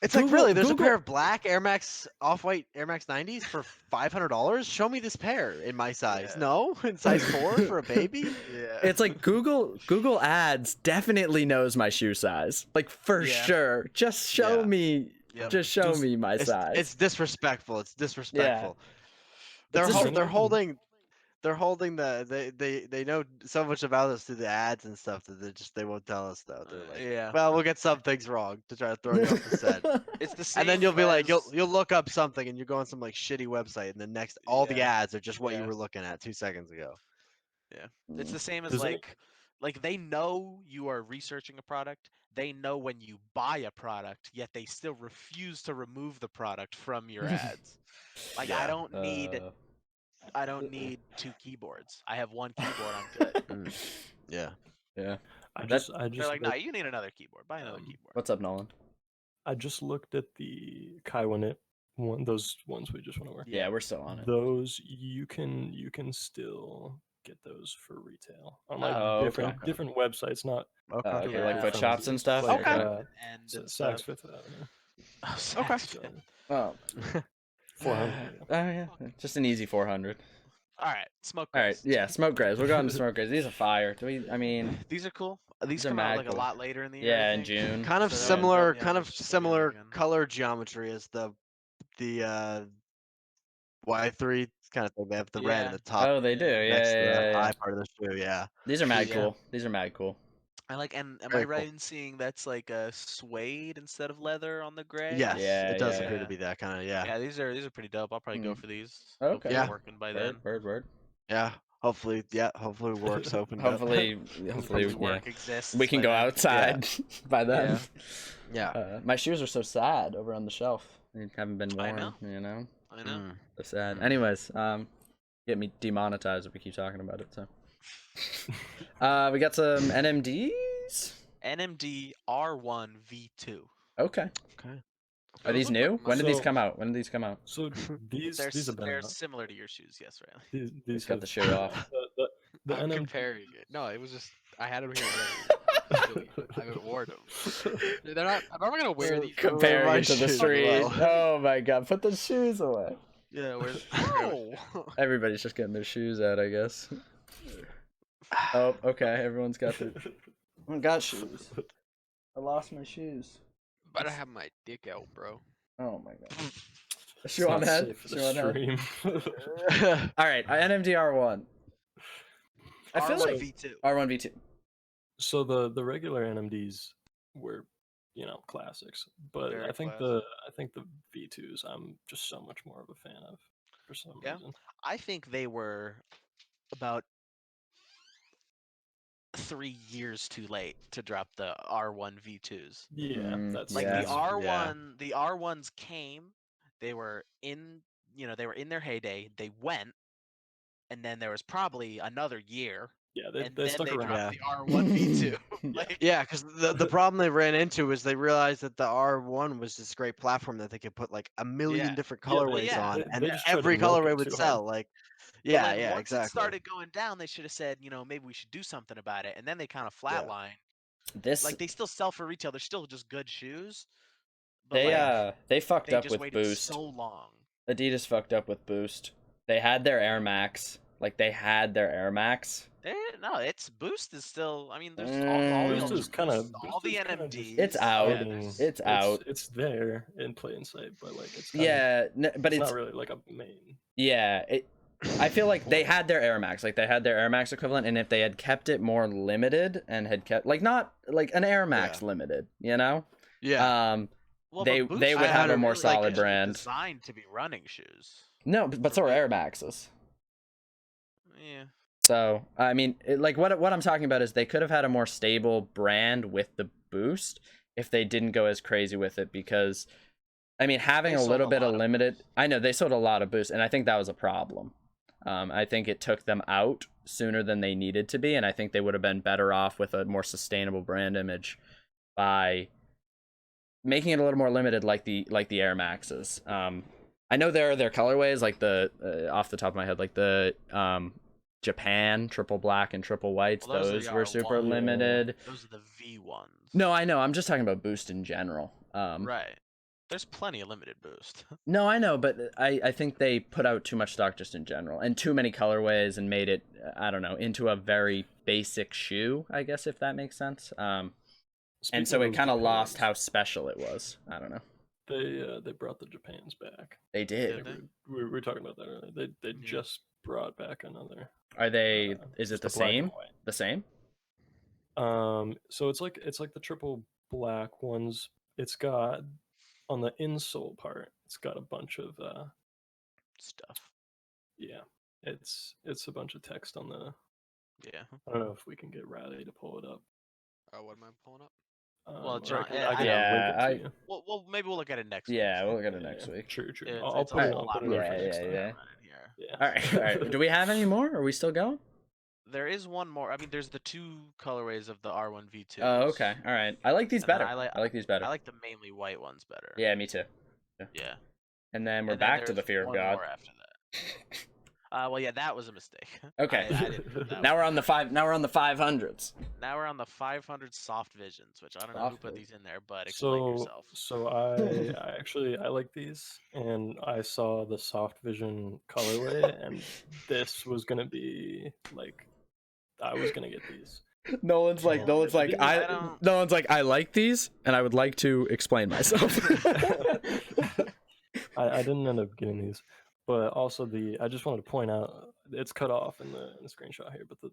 It's like Google- really, there's Google- a pair of black Air Max off-white Air Max 90s for $500. Show me this pair in my size. Yeah. No, in size 4 for a baby. Yeah. it's like Google Ads definitely knows my shoe size, like for Yeah. sure. Just show Yeah. me, Yep. just show Just- me my size. It's disrespectful. It's disrespectful. They're It's hol- just- they're holding. They're holding they know so much about us through the ads and stuff that they won't tell us though. They're like, Yeah. well, we'll get some things wrong to try to throw you off the set. It's the same And then you'll be like, as- you'll look up something and you go on some like shitty website, and the next all the Yeah. ads are just what you Yeah. were looking at 2 seconds ago. It's the same as Does it- like they know you are researching a product. They know when you buy a product, yet they still refuse to remove the product from your ads. Like I don't need 2 keyboards. I have 1 keyboard. I'm good. Yeah. yeah. I That- just They're like, looked- nah, you need another keyboard. Buy another keyboard. What's up, Nolan? I just looked at the Kaiwanit one, those ones we just went over. Yeah, we're still on it. Those you can still get those for retail on like Oh, different okay. different websites, not Okay. Okay, Yeah. like foot shops and stuff. like, Okay. And Saks stuff. Fifth Avenue. Oh, Okay. Saks. Oh, 400. yeah, just an easy 400. All right, smoke. All right, Ghosts. yeah, smoke grays. We're going to smoke grays. These are fire. I mean, These are cool. These are come out mad like cool. a lot later in the year. yeah, I in think. June. Kind of So they're similar, probably kind on of the just similar again. color geometry as the Y3 kind of thing. They have the red Yeah. at the top. Oh, they do. Yeah, next to the yeah, yeah. high part of the shoe. Yeah. These are mad Yeah. cool. These are mad cool. I like, and am Very I cool. right in seeing that's like a suede instead of leather on the gray? Yes, Yeah, it does yeah, appear yeah. to be that kind of. Yeah. Yeah, these are pretty dope. I'll probably go Mm. for these. Okay. Hopefully Yeah. they're working by then. Word. Yeah. Hopefully it works. Open. Hopefully, Hopefully yeah. work exists. We can by go then. outside by then. Yeah. My shoes are so sad over on the shelf. They haven't been worn. I know. You know, I know. Mm. so sad. Mm. Anyways, get me demonetized if we keep talking about it. So, we got some NMDs. NMD R1 V2. Okay. Okay. Are these look new? like When did these So- come out? When did these come out? So these They're have been they're out. similar to your shoes, yes, Riley. These got have the shoe off. The I'm NMD comparing it. No, it was just I had them here already. I haven't worn them. They're not. I'm not gonna wear these. Comparing my it to the shoes street. well. Oh my god! Put the shoes away. Yeah, where's No. Everybody's just getting their shoes out, I guess. Oh, okay. Everyone's got their. I got shoes. I lost my shoes. Better have my dick out, bro. Oh my god. It's Shoe on not head. safe for Shoe the on head. stream. All right, NMDR1. I feel R1 like V2. R1V2. So the regular NMDs were, classics, but Very I think classic. the V2s I'm just so much more of a fan of for some Yeah. reason. I think they were about 3 years too late to drop the R1 V2s. Yeah, Mm, that's Like Yeah. the R1, the R1s came, they were in, they were in their heyday. They went, and then there was probably another year, Yeah, and they then stuck they around. dropped the R1 V2. Like, Yeah, because the problem they ran into was they realized that the R1 was this great platform that they could put like a million Yeah. different Yeah, they- colorways yeah, on, they and just tried to every milk colorway it would too sell. hard. Like, but, yeah, like, yeah, once exactly. it started going down, they should have said, maybe we should do something about it, and then they kind of flatlined. This Like they still sell for retail. They're still just good shoes. But they fucked they up just with waited Boost. so long. Adidas fucked up with Boost. They had their Air Max. Like they had their Air Max. No, it's Boost is still. I mean, there's Mm. all the Boost Ultra is kinda- Boosts, all Boost the is kinda NMDs. just It's out. there's- It's out. It's there in plain sight, but like it's kinda, Yeah, but it's it's not really like a main. yeah. I feel like they had their Air Max. Like they had their Air Max equivalent, and if they had kept it more limited and had kept like not like an Air Max limited, Yeah. Well, they but Boost would was have a more really solid actually brand. designed to be running shoes. No, but so are Air Maxes. Yeah. So like what I'm talking about is they could have had a more stable brand with the Boost if they didn't go as crazy with it, because I mean, having They a sold little a bit lot of of limited, boosts. I know they sold a lot of boosts, and I think that was a problem. I think it took them out sooner than they needed to be, and I think they would have been better off with a more sustainable brand image by making it a little more limited, like the Air Maxes. I know there are their colorways, like the off the top of my head, like the Japan triple black and triple whites. Well, those are Those the were R1. super Yeah. limited. Those are the V ones. No, I know. I'm just talking about Boost in general. Right. There's plenty of limited boost. No, I know, but I think they put out too much stock just in general, and too many colorways, and made it, I don't know, into a very basic shoe, I guess, if that makes sense. And Speaking so it those kind of lost Japans, how special it was. I don't know. they brought the Japans back. They did. Did they? We were talking about that earlier. They Mhm. just brought back another. Are they? Is it just the a black and same? white. The same? So it's like the triple black ones. It's got on the insole part. It's got a bunch of Stuff. yeah. It's a bunch of text on the. Yeah. I don't know if we can get Riley to pull it up. What am I pulling up? Well, Or John, I can yeah, link it to you. Well, maybe we'll look at it next week. Yeah, we'll look at it Yeah, next week. True. It's, I'll it's put a it whole on. lot Put it more on for Yeah, next yeah, time. yeah. right in here. Yeah. All right, all right. Do we have any more? Are we still going? There is one more. I mean, there's the two colorways of the R1V2. Oh, okay. All right. I like these And then better. I I like- like these better. I like the mainly white ones better. Yeah, me too. Yeah. And then we're And then back to the there's fear of one God. more after that. Well, yeah, that was a mistake. Okay. I didn't put that Now one. we're on the five. Now we're on the 500s. Now we're on the 500 soft visions, which I don't know who Soft put vision. these in there, but explain yourself. So I like these, and I saw the soft vision colorway, and this was gonna be like, I was gonna get these. Nolan's like, I like these, and I would like to explain myself. I didn't end up getting these, but also I just wanted to point out it's cut off in the screenshot here, but the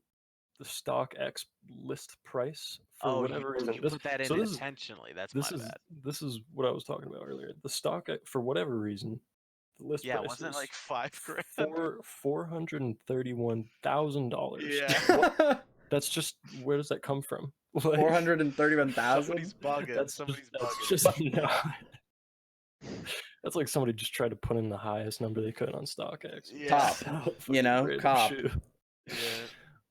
stock X list price for whatever reason. You put that in so this is- intentionally. That's This my is bad. this is what I was talking about earlier. The stock for whatever reason, the list Yeah, price wasn't it is like $5,000? $431,000. Yeah. That's just, where does that come from? Like, 431,000. Somebody's bugging. That's Somebody's just, bugging. that's just not. That's like somebody just tried to put in the highest number they could on StockX. Yeah. Top. Fucking You know, random cop. shoe. Yeah.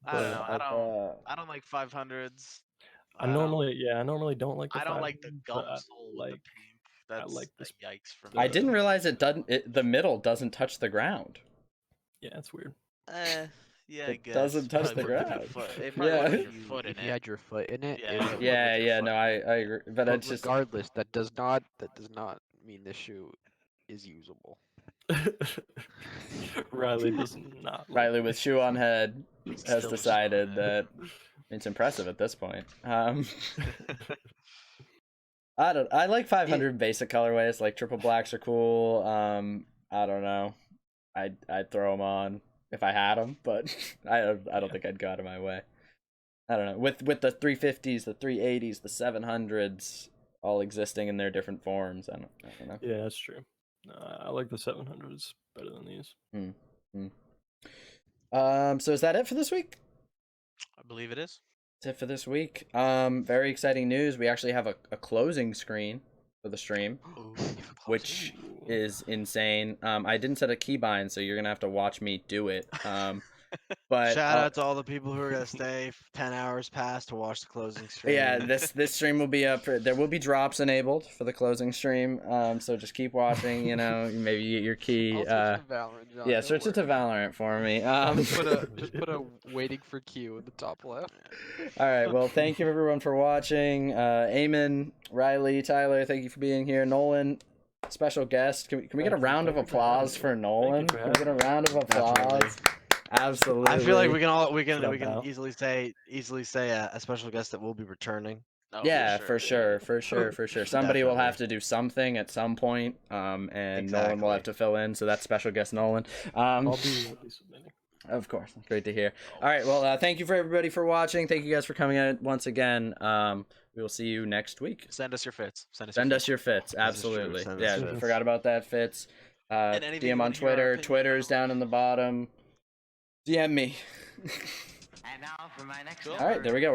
I don't But, know. I don't like 500s. I normally don't like the I don't like the 500, gum but I sole with like the pink. That's like this- a yikes for me. I didn't realize it doesn't. The middle doesn't touch the ground. yeah, it's weird. Yeah, I It guess. doesn't touch Probably the put your ground. foot- It Yeah. probably put your If foot in if you it. had your foot in it, Yeah. it would Yeah, with your yeah, foot. no, I agree, but But it's just regardless, that does not mean this shoe is usable. Riley does not. like Riley with this. shoe on head has Still with shoe on decided head. that it's impressive at this point. I like 500 basic colorways, like triple blacks are cool. I don't know, I'd throw them on if I had them, but I don't think I'd go out of my way. I don't know, with the 350s, the 380s, the 700s all existing in their different forms. I don't know. Yeah, that's true. I like the 700s better than these. So is that it for this week? I believe it is. That's it for this week. Very exciting news. We actually have a closing screen for the stream, which is insane. I didn't set a keybind, so you're gonna have to watch me do it. But Shout out to all the people who are gonna stay 10 hours past to watch the closing stream. yeah, this stream will be up. There will be drops enabled for the closing stream. So just keep watching. You know, maybe you get your key. I'll switch to Valorant, John, Yeah, don't switch it to worry. Valorant for me. Just put a waiting for Q in the top left. All right. Well, thank you everyone for watching. Eamon, Riley, Tyler, thank you for being here. Nolan, special guest. Can we get a round of applause for Nolan? for Can we get a round of applause? Absolutely. I feel like we Should I can bow? easily say a special guest that will be returning. No, Yeah, for sure. Somebody will have Definitely. to do something at some point, and Nolan will Exactly. have to fill in. So that's special guest Nolan. I'll be submitting. Of course, great to hear. All right, well, thank you for everybody for watching. Thank you guys for coming out once again. We will see you next week. Send us your fits. Send us your fits. This is true. Absolutely. Send us Yeah, your fits. forgot about that, fits. And anything you DM on wanna hear our Twitter. opinion Twitter's about. down in the bottom. DM me. And now for my next Cool. All right, there we go.